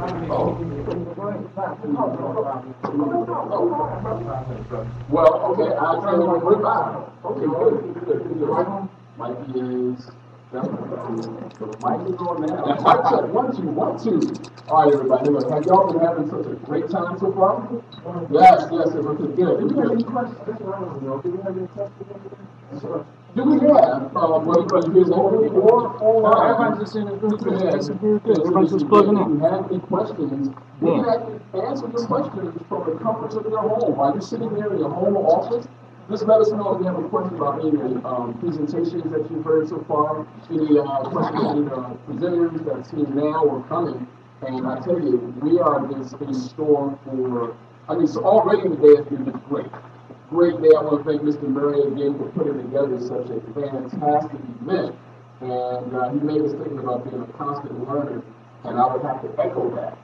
Speaker 4: Well, okay, I'll tell you what we're about. Okay, good. Mikey is. The mic is on now. Mic check. 1, 2, 1, 2. All right, everybody. Look, have y'all been having such a great time so far? Yes, yes, it was good. Do we have any questions? That's what I want to know. Do we have any questions? Do we have, whether here's only or
Speaker 6: Everybody's just in the group. That's very good. Everybody's just
Speaker 4: plugging in. If you have any questions, you can actually answer your questions from the comfort of your home. While you're sitting there in your home or office, just let us know if you have a question about any presentations that you've heard so far, any questions about presenters that's here now or coming. And I tell you, we are just in store for, so already today has been just great. Great day. I want to thank Mr. Murray again for putting together such a fantastic event. And he made us thinking about being a constant learner, and I would have to echo that.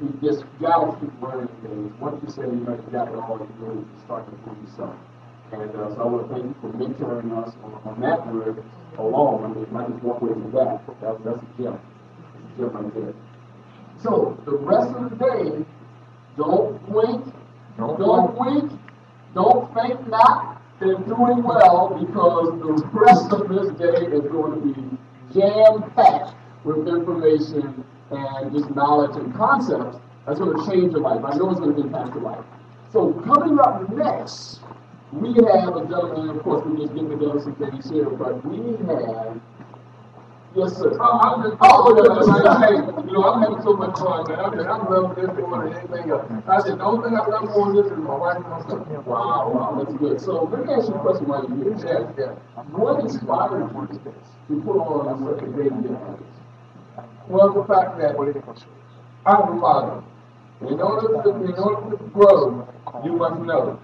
Speaker 4: You just got to keep learning things. Once you say you got it all, you really start to improve yourself. And so I want to thank you for mentoring us on that word alone. I mean, I just walk away from that. That's a gem. That's a gem right there. So the rest of the day, don't blink, don't wink, don't think not. They're doing well because the rest of this day is going to be jam-packed with information and just knowledge and concepts that's going to change your life. I know it's going to impact your life. So coming up next, we have a gentleman, of course, we just getting together some things here, but we have, yes, sir. I'm having so much fun, man. I'm loving this more than anything else. I said, the only thing I love more than this is my wife and my son. Wow, that's good. So let me ask you a question while you're here. Yes. What inspired you to put on such a great event? Well, the fact that I'm a father. In order to grow, you must know.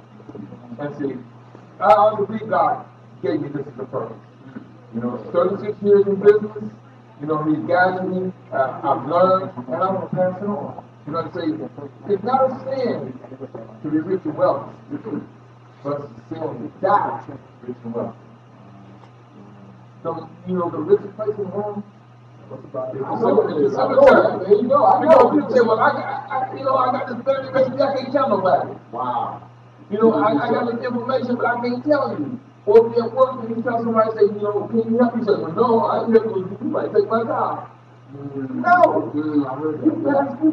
Speaker 4: And see, I believe God gave me this as a purpose. 36 years in business, He's guided me, I've learned, and I want to pass it on. It's not a sin to be rich and wealthy, but it's a sin to die rich and wealthy. So, the richest place in the world, what's about it? There you go. I know. People say, well, I got this 30 baby, I can't tell nobody. Wow. I got this information, but I can't tell you. Or if you're at work and you tell somebody, say, can you help me? Say, well, no, I ain't able to do. You might take my job. No. You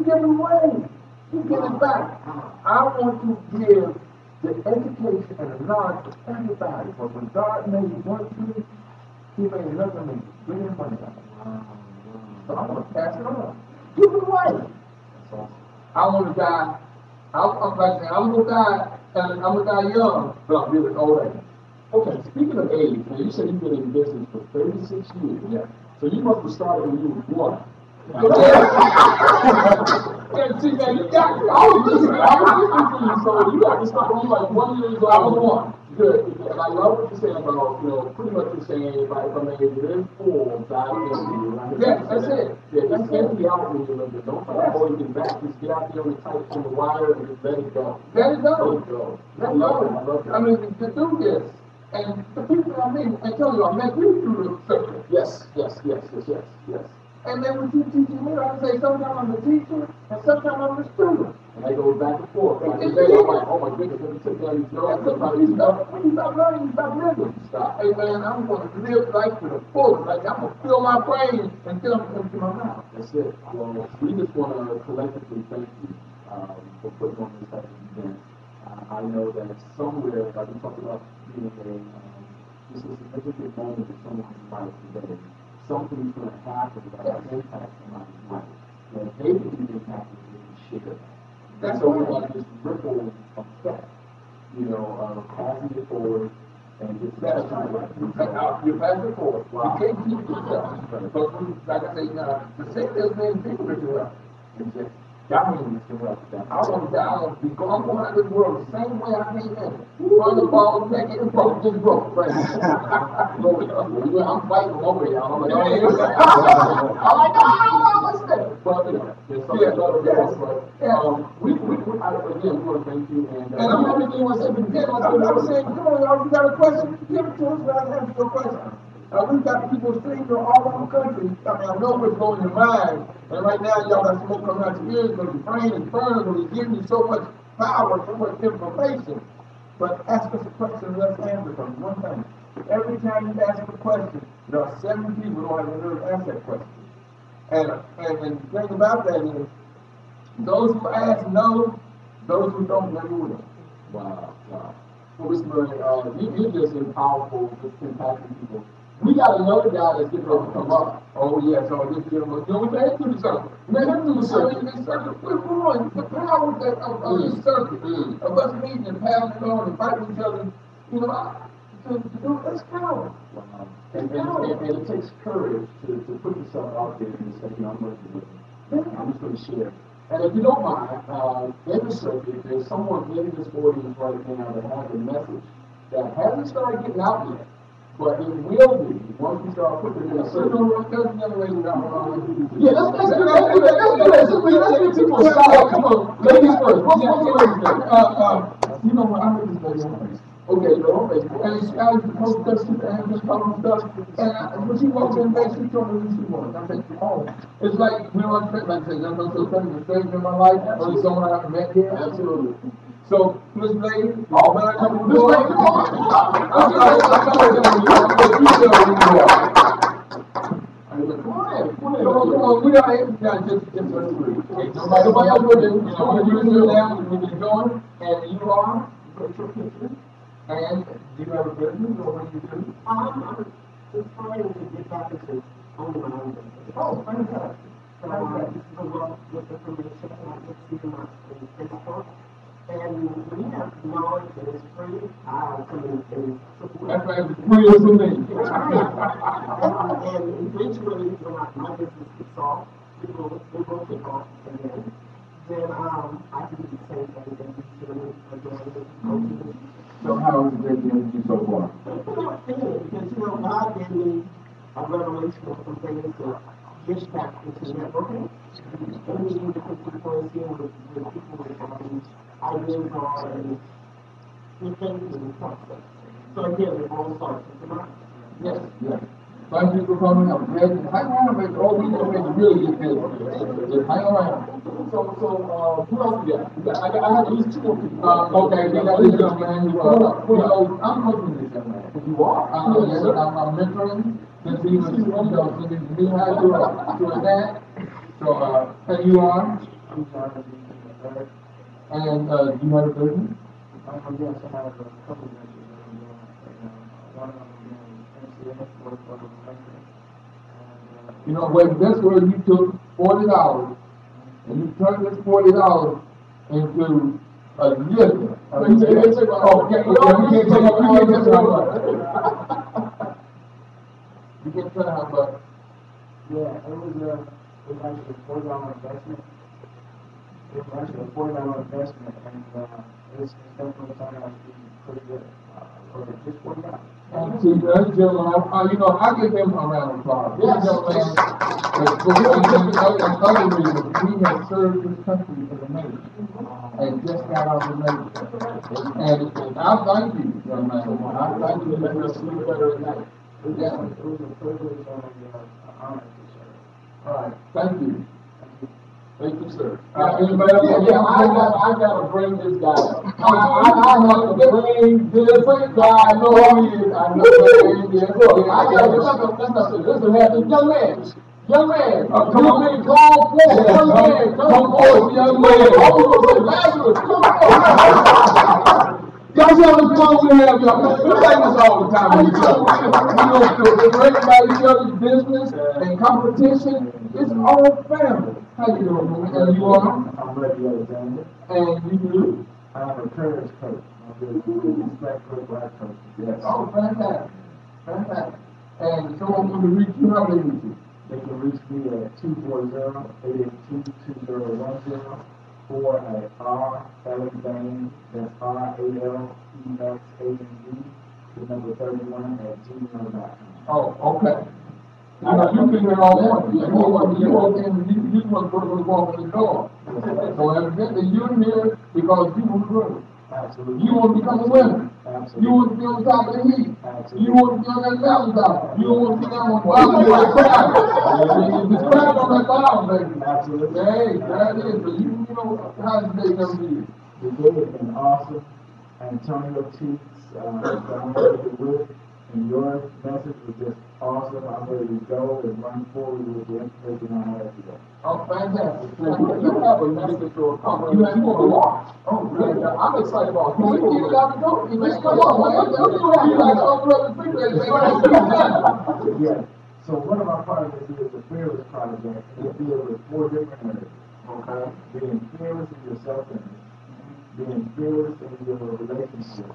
Speaker 4: give it away. You give it back. I want to give the education and the knowledge to everybody. But when God made one tree, He made another make billion money out of it. So I want to pass it on. Give it away. That's awesome. I want to die. I'm going to die, and I'm going to die young, but I'm really old. Okay, speaking of age, now you said you've been in business for 36 years. Yeah. So you must have started when you were 1. And see, man, you got me. I was listening to you, so you got to start when you were like 1 year old. I was 1. Good. And I love what you're saying about, pretty much you're saying, if I made it in full, God can do it. Yeah, that's it. Yeah, just empty out when you live it. Don't try to hold it back. Just get out there on the wire and just let it go. Let it go. Let it go. I love it. I mean, to do this. And the people I meet, I tell you, I met you through the circle. Yes. And then when you teaching me, I say sometimes I'm the teacher, and sometimes I'm the student. And they go back and forth. Like today, I'm like, oh my goodness, let me take down these girls. When you stop learning, you stop living. Hey man, I'm going to live life to the fullest. Like I'm going to fill my brain until I'm coming to my mouth. That's it. Well, we just want to collectively thank you for putting on this type of event. I know that somewhere, like we talked about being this is a significant moment in someone's life today. Something's going to happen that has impact on my life. And they can be impacted when you share that. That's so we have this ripple effect, passing it forward and just you're passing it forward. Wow. You can't keep it yourself. Because like I say, the same as being people that you have. That means I want to be going out of the world the same way I came in. Run the ball, naked and broke, just broke. Right? I'm fighting over here. I'm like, I don't understand. But there's something other than we want to thank you. And I'm not making you want to say, but again, like I was saying, come on, y'all, you got a question? Give it to us, but I answer your question.
Speaker 3: We've got people streaming all over the country. I mean, I know what's going in your mind, and right now y'all got smoke coming out your ears because your brain is burning, because it's giving you so much power, so much information. But ask us a question and let's answer from one thing. Every time you ask a question, there are 7 people who don't have the nerve to ask that question. And the thing about that is, those who ask know, those who don't never will.
Speaker 4: Wow, wow. Well, Mr. Murray, you're just powerful, just impacting people. We got another guy that's getting ready to come up.
Speaker 3: Oh, yeah, so this gentleman, you know, we can't do something. Man, let's do something. This circuit, we're growing. The power of this circuit, of us meeting and passing on and fighting each other, you know, that's power.
Speaker 4: Wow. And it takes courage to put yourself out there and say, you know, I'm working with you. I'm just going to share. And if you don't mind, in the circuit, there's someone in this audience right now that has a message that hasn't started getting out yet, but it will be once we start putting it in the circuit. Yeah, let's do that. Let's get people started. Come on, ladies first. What's your name?
Speaker 3: You know what, I heard this lady on Facebook.
Speaker 4: Okay, go on Facebook.
Speaker 3: And she asked the post that she and just talking stuff. And when she walked in there, she told me who she was. I said, oh, it's like we don't expect, like I said, I'm so something to save in my life, or someone I haven't met yet.
Speaker 4: Absolutely.
Speaker 3: So, Miss Lady, all man, come on, Miss Lady, come on. I'm sorry, come on, we don't have just nobody else with it. You know, when you do that, when you're doing, and you are, put your picture. And do you have a business or what do you do?
Speaker 2: I'm just trying to get back into owning my own business.
Speaker 3: Oh, fantastic.
Speaker 2: So I come up with information on Facebook, and we have knowledge that is free. I'll come in and support.
Speaker 3: That's right, it's free as a me.
Speaker 2: And eventually, when my business kicks off, it will kick off again. Then I can do the same thing that we do again.
Speaker 3: So how has it been to you so far?
Speaker 2: It's not fair because, you know, God gave me a revelation of some things that gets back into networking. And we need to put people in with people with ideas on the thinking process. So again, it all starts with the mind.
Speaker 3: Yes, yes. Thank you for coming up. Hang on, baby. Oh, we gonna make it really get this. Just hang around.
Speaker 4: So, who else we got? I have at least 2 more people.
Speaker 3: Okay, we got this young man who, I'm coaching this young man.
Speaker 4: You are?
Speaker 3: Yes, I'm mentoring since he was, since he's knee high to a dad. So, and you are?
Speaker 6: I'm trying to be better.
Speaker 3: And, do you have a business?
Speaker 6: Yes, I have a couple of ventures that I'm doing right now. One of them being MCS, work for the investment.
Speaker 3: You know, wait, that's where you took $40 and you turned this $40 into a liquor. You can't tell how much.
Speaker 6: Yeah, it was actually a $40 investment. It was actually a $40 investment, and it's definitely turned out to be pretty good. For just $40.
Speaker 3: And see, that gentleman, you know, I give him a round of applause. This gentleman, for other reasons, he has served this country as a major and just got out of the Navy. And I thank you, young man. I thank you for your sleep better at night. Yeah.
Speaker 6: It was a privilege and an honor to serve.
Speaker 3: All right, thank you. Thank you, sir.
Speaker 4: Anybody else? Yeah, I gotta bring this guy up. I have to bring this guy. I know who he is. I know who he is. Look, I gotta listen, young man. Young man, come on, call forward. Young man, come forward, young man. I was gonna say, Lazarus, come on. Y'all see how much fun we have, y'all. We like this all the time with each other. We're breaking about each other's business and competition. It's all family. How you doing, man? And you are?
Speaker 6: I'm ready, Alexander.
Speaker 3: And you do?
Speaker 6: I have a courage coach. I'm doing black coach. Yes.
Speaker 3: Oh, fantastic. Fantastic. And someone want to reach you, how they reach you?
Speaker 6: They can reach me at 240-882-2010 or at R-Alexander, that's R-A-L-E-X-A-N-D, the number 31 at gmail.com.
Speaker 3: Oh, okay. I know you've been here all morning. You walk in, you want to walk in the door. So evidently you're here because you were good.
Speaker 6: I Absolutely.
Speaker 3: You want to become a winner.
Speaker 6: Absolutely.
Speaker 3: You want to be on top of the heat.
Speaker 6: Absolutely.
Speaker 3: You want to be on that mountaintop. You don't want to be down on the bottom of the crowd. It's crowd on that bottom, baby.
Speaker 6: Absolutely.
Speaker 3: Hey, that is. So you know how to make them be.
Speaker 6: The day has been awesome. Antonio Cheeks, I'm ready to whip, and your message was just awesome. I'm ready to go and run forward with the information I have today.
Speaker 3: Oh, fantastic. You have a message or a comment. You want to watch. Oh, really? I'm excited about it. We get it out the door. Come on, man. You like open up the refrigerator.
Speaker 6: Yeah. So one of our projects is the Fearless Project, and it deals with 4 different areas. Okay. Being fearless in your self-image, being fearless in your relationships,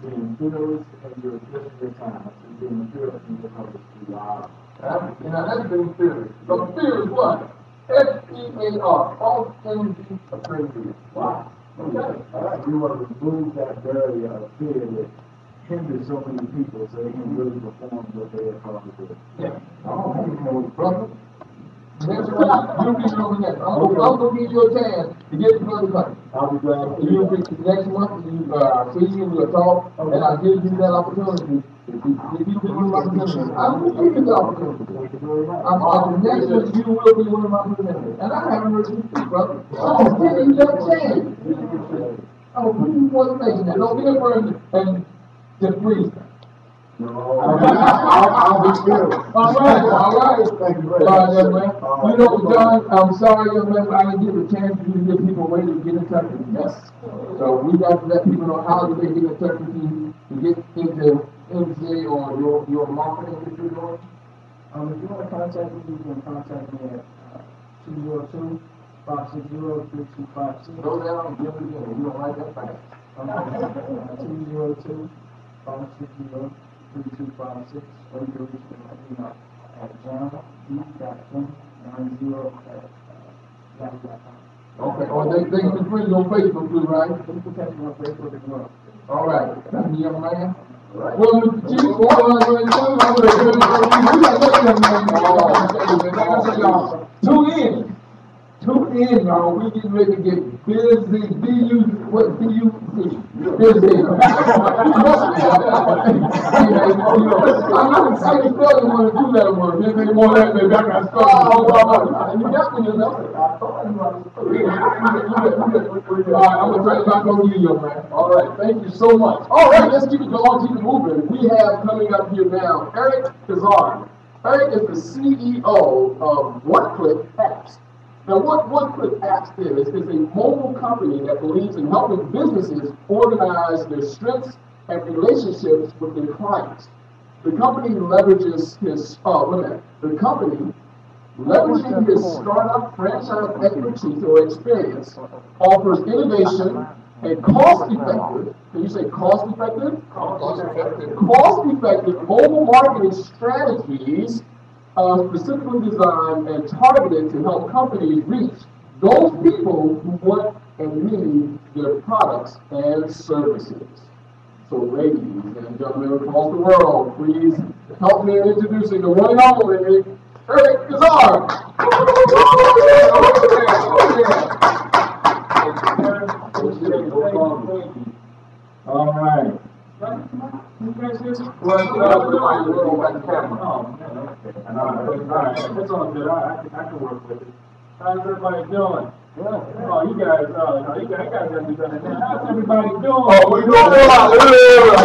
Speaker 6: being fearless in your gifts and your talents, and being fearless in your purpose. Wow.
Speaker 3: You know, that's being fearless. So fear is what? F-E-A-R. False energy afraid.
Speaker 6: Wow. Okay. All right. We want to remove that barrier of fear that hinders so many people so they can really perform what they are called to do.
Speaker 3: Yeah. Oh, brother. Next week, you'll be over next. I'm going to give you a chance to get to know the country.
Speaker 6: I'll be glad to
Speaker 3: You next month, you see you, we'll talk, and I'll give you that opportunity. If you give me the opportunity, I will give you the opportunity.
Speaker 6: Thank you very much.
Speaker 3: Next week, you will be one of my representatives. And I haven't heard you speak, brother. I'm giving you that chance. Oh, please, more information. Now, don't be afraid and just freeze.
Speaker 6: No, I'll be fearless.
Speaker 3: All right.
Speaker 6: Thank you very much.
Speaker 3: Young man. You know, John, I'm sorry, young man, but I didn't get a chance for you to give people a way to get in touch with you. Yes. So we got to let people know how they can get in touch with you to get into MJ or your marketing that you're doing.
Speaker 6: If you want to contact me, you can contact me at 202-560-3256.
Speaker 3: Go down and give it again. You don't like that fast.
Speaker 6: 202-560-3256. Or you can reach me at email at john.e.90@yahoo.com.
Speaker 3: Okay, or they can be friends on Facebook too, right?
Speaker 6: You can catch me on Facebook as well.
Speaker 3: All right. That's the young man. Well, Mr. Chief, what I'm going to do, I'm going to tune in. Tune in, y'all. We getting ready to get busy. B-U-Z. Busy. I'm excited to want to do that word. If they want that, maybe I got to start. You got me, you know. I'm going to turn it back over to you, young man. All right. Thank you so much. All right. Let's keep it going. Keep it moving. We have coming up here now Eric Kazar. Eric is the CEO of One Click Apps. Now, what One Click Apps is a mobile company that believes in helping businesses organize their strengths and relationships with their clients. The company leverages his leveraging his startup franchise expertise or experience, offers innovation and cost-effective. Can you say cost-effective? Cost-effective mobile marketing strategies. Specifically designed and targeted to help companies reach those people who want and need their products and services. So ladies and gentlemen across the world, please help me in introducing the one and only Eric Kazar.
Speaker 6: All right.
Speaker 3: What's up?
Speaker 6: It's all good. I can work with it. How's everybody doing? Oh, you guys got to be better now. How's everybody doing?
Speaker 3: Oh, we doing well.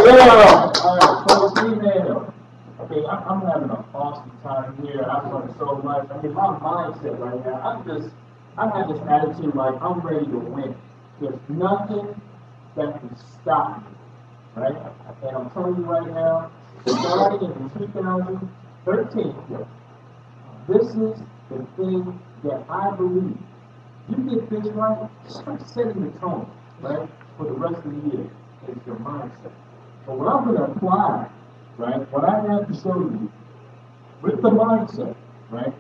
Speaker 3: Yeah.
Speaker 6: All right, so email. Okay, I'm having an awesome time here. I've learned so much. I mean, my mindset right now, I have this attitude like I'm ready to win. There's nothing that can stop me, right? And I'm telling you right now, starting in 2013, this is the thing that I believe. You get this right, start setting the tone, right, for the rest of the year. It's your mindset. But what I'm going to apply, right, what I have to show you with the mindset, right,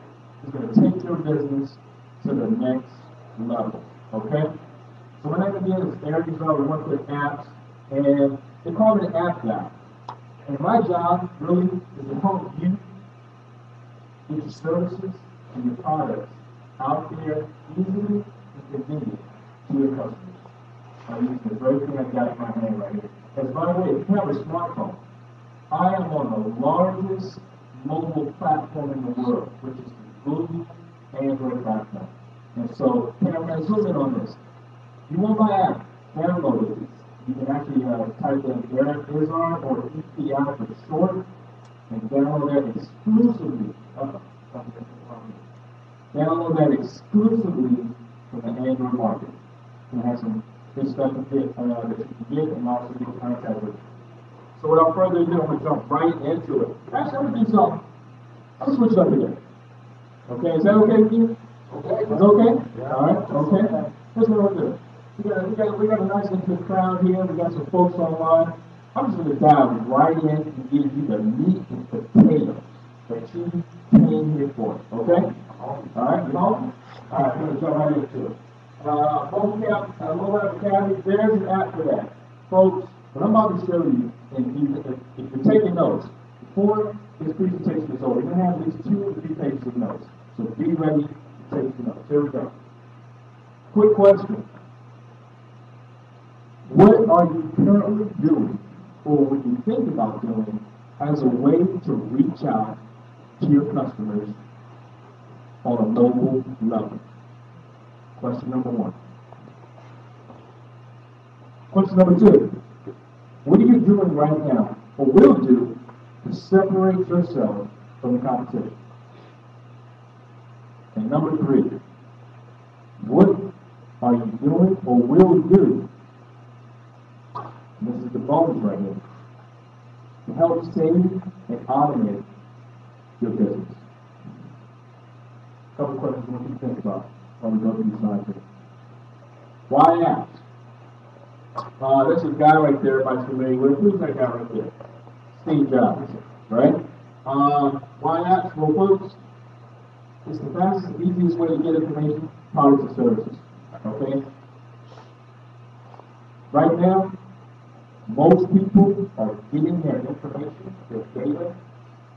Speaker 6: is going to take your business to the next level, okay? So what I'm going to do is Eric is over One Click Apps, and they call me an app guy. And my job really is to help you get your services and your products out there easily and convenient to your customers.
Speaker 8: I'm using the very thing I got in my hand right here. As by the way, if you have a smartphone, I am on the largest mobile platform in the world, which is the Google Android platform. And so, I'm going to zoom in on this. You want my app, download it. You can actually type in Eric Izard or EPI for short, and download that exclusively. Download that exclusively from the Android market. And it has some good stuff that you can get and also get in contact with. So without further ado, I'm going to jump right into it. Actually, I'm going to do something. I'm going to switch it up again. Okay, is that okay with you? Okay. Is that okay? Yeah. All right, okay. Here's what we're doing. We got a nice intimate crowd here. We got some folks online. I'm just going to dive right in and give you the meat and potatoes that you came here for. Okay? All right, you home? All right, we're going to jump right into it. Mobile app academy, there's an app for that. Folks, what I'm about to show you, and if you're taking notes, before this presentation is over, you're going to have at least 2 or 3 pages of notes. So be ready to take some notes. Here we go. Quick question. What are you currently doing, or what you think about doing, as a way to reach out to your customers on a local level? Question number 1. Question number 2. What are you doing right now, or will do, to separate yourself from the competition? And number 3. What are you doing, or will do? This is the bonus right here, to help save and automate your business. A couple questions I want you to think about while we go through these slides here. Why apps? This is a guy right there everybody's familiar with. Who's that guy right there? Steve Jobs, right? Why apps? Well, folks, it's the fastest, easiest way to get information, products, and services. Okay? Right now, most people are getting their information, their data,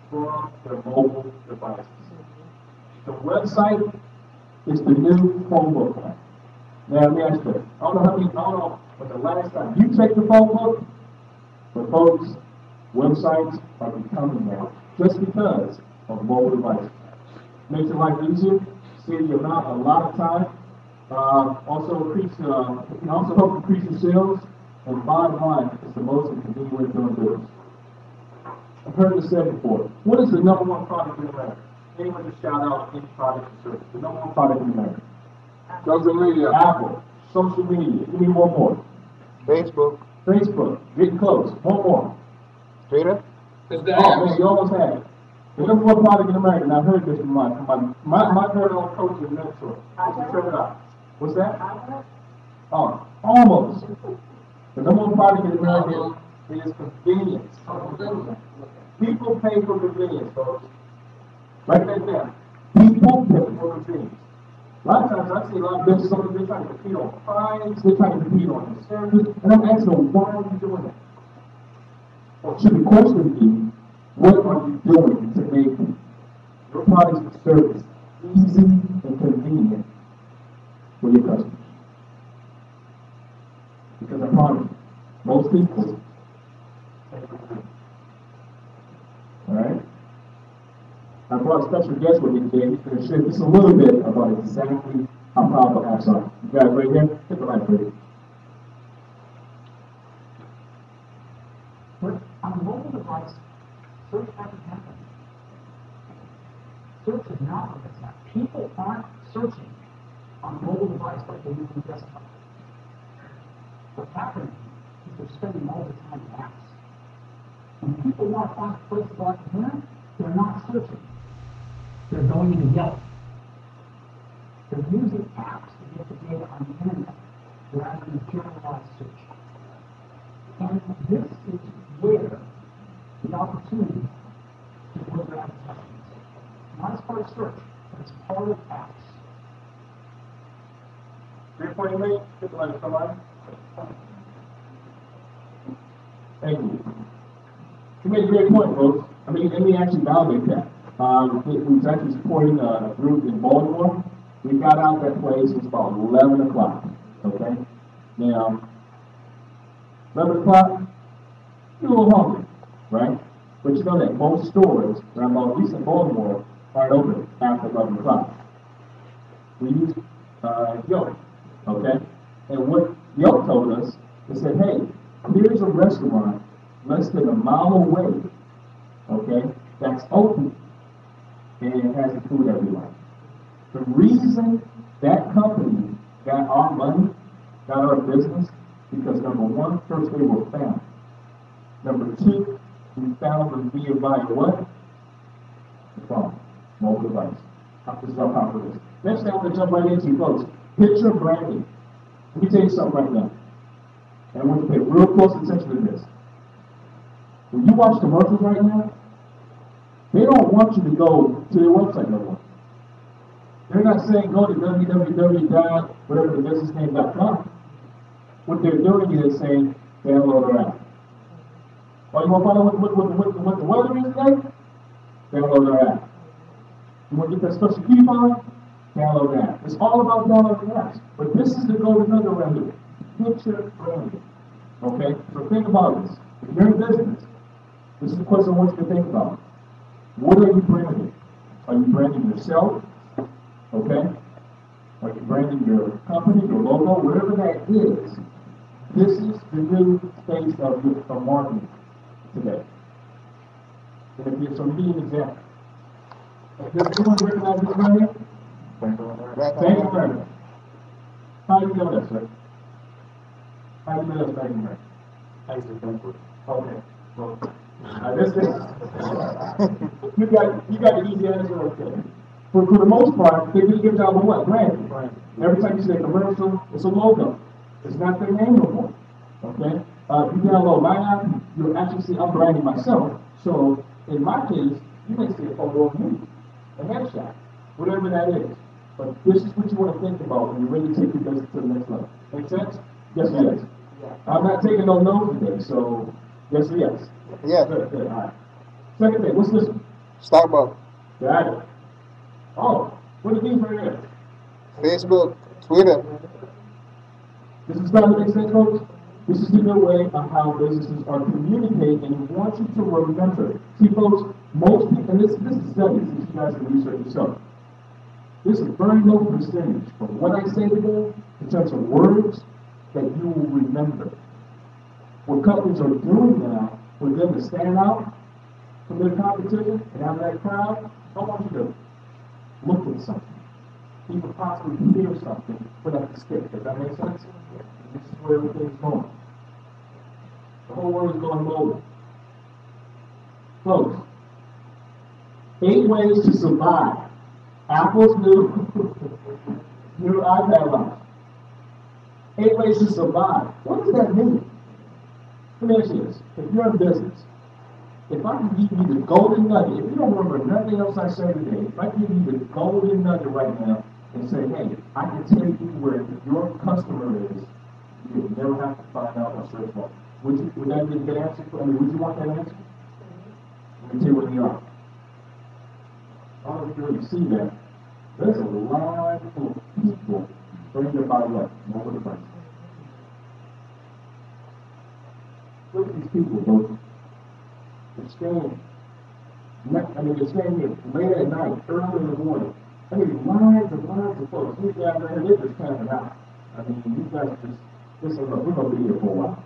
Speaker 8: from their mobile devices. The website is the new phone book. Now, let me ask you, I don't know but the last time you checked the phone book, but folks, websites are becoming that just because of mobile devices. Makes your life easier, saves you a lot of time, also help increase your sales. And bottom line, it's the most convenient way of doing business. I've heard this said before. What is the number 1 product in America? Anyone just shout out any product or service. The number 1 product in America.
Speaker 3: Social media.
Speaker 8: Apple. Social media. Give me one more.
Speaker 3: Facebook.
Speaker 8: Facebook. Getting close. One more.
Speaker 3: Twitter. It's the
Speaker 8: Oh, man, you almost had it. The number 1 product in America, and I heard this from my current coach and mentor. Check it out. What's that? Oh, almost. The number 1 product in America is convenience. People pay for convenience, folks. Write that down. People pay for convenience. A lot of times I see a lot of business owners, they're trying to compete on price, they're trying to compete on service, and I'm asking them, why are you doing that? Or should the question be, what are you doing to make your products and service easy and convenient for your customers? Because I promise you, most people take it for free. Alright? I brought a special guest with me today. He's going to share just a little bit about exactly how powerful apps are. You guys right here? Hit the light, please.
Speaker 2: But on a mobile device, search hasn't happened. Search is not what it's at. People aren't searching on a mobile device like they do on a desktop. What's happening is they're spending all the time in apps. When people want to find a place to go out to dinner, they're not searching. They're going into Yelp. They're using apps to get the data on the internet rather than generalized search. And this is where the opportunity to deliver advertisements. Not as part of search, but as part of apps.
Speaker 8: 3.8, hit the light, come on. Thank you. You made a great point, folks. I mean, let me actually validate that. We was actually supporting a group in Baltimore. We got out that place, it was about 11 o'clock, okay? Now, 11 o'clock, you're a little hungry, right? But you know that most stores, around at least in Baltimore, aren't open after 11 o'clock. We use Yelp, okay? And what Yelp told us, they said, hey, here's a restaurant less than a mile away, okay, that's open and it has the food that we like. The reason that company got our money, got our business, because number one, first they were found. Number two, we found them via what? The phone, mobile device. This is how powerful it is. Next thing I want to jump right into, folks. Picture branding. Let me tell you something right now. And I want you to pay real close attention to this. When you watch commercials right now, they don't want you to go to their website no more. They're not saying go to www.whateverthebusinessname.com. What they're doing is saying download our app. Oh, you want to find out what the weather is today? Download our app. You want to get that special coupon? Download the app. It's all about downloading apps. But this is the golden nugget right here. Picture branding. Okay? So think about this. If you're in business, this is the question I want you to think about. What are you branding? Are you branding yourself? Okay? Are you branding your company, your logo, whatever that is? This is the new face of marketing today. So give me an example. Does anyone recognize this right here? Thank you very much. How do you know that, sir? How do you know that's Bank of America? I used to think with. Okay. Well, you got the easy answer, okay. For the most part, they do a good job of what? Branding. Every time you see a commercial, it's a logo. It's not their name no more. Okay? You download my app, you'll actually see I'm branding myself. So in my case, you may see a photo of me, a headshot, whatever that is. But this is what you want to think about when you really take your business to the next level. Make sense? Yes or yes? I'm not taking no notes today, so yes or yes?
Speaker 9: Yeah.
Speaker 8: Good, all right. Second thing, what's this one?
Speaker 9: Starbucks.
Speaker 8: Got it. Oh, what are these right here?
Speaker 9: Facebook, Twitter.
Speaker 8: This is starting to make sense, folks? This is the new way of how businesses are communicating, and we want you to remember. See, folks, most people, and this is studies that you guys can research yourself. This is a very low percentage from what I say today in terms of words that you will remember. What companies are doing now, for them to stand out from their competition and have that crowd, I want you to look at something. Even possibly hear something without the stick. Does that make sense? This is where everything's going. The whole world is going mobile. Folks, 8 ways to survive. Apple's new iPad launch. 8 ways to survive. What does that mean? Let me ask you this. If you're in business, if I can give you the golden nugget, if you don't remember nothing else I say today, if I give you the golden nugget right now and say, hey, I can tell you where your customer is, you'll never have to find out or search for. Would that be a good answer? I mean, would you want that answer? Let me tell you where they are. I don't know if you really see that. There's a line full of people bringing about what? Mobile devices. Look at these people, folks. They're staying here late at night, early in the morning. I mean, lines and lines of folks. These guys right here, they're just camping out. I mean, these guys are just, listen, look, we're going to be here for a while.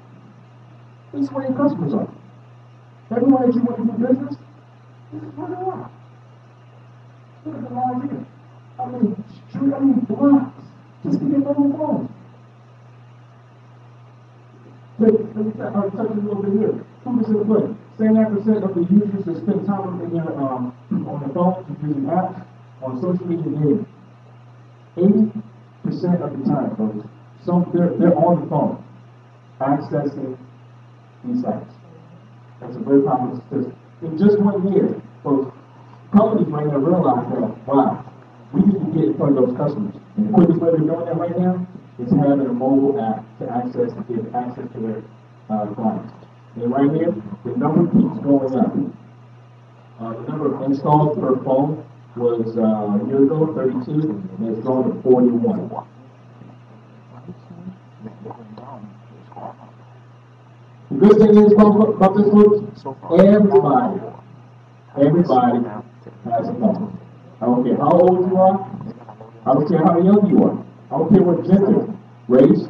Speaker 8: This is where your customers are. Everyone that you want to do business, this is where they are. Look at the lines here. I mean, blocks just to get their own phones. Let me touch a little bit here. Who is in the play? 79% of the users that spend time on their on their phones using apps on social media daily. 80% of the time, folks, they're on the phone accessing these sites. That's a very popular statistic. In just 1 year, folks, companies might not realize that, wow, we need to get in front of those customers. And the quickest way they're doing that right now is having a mobile app to give access to their clients. And right here, the number keeps going up. The number of installs per phone was a year ago, 32, and it's grown to 41. The good thing is about this book, everybody has a phone. I don't care how old you are. I don't care how young you are. I don't care what gender, race,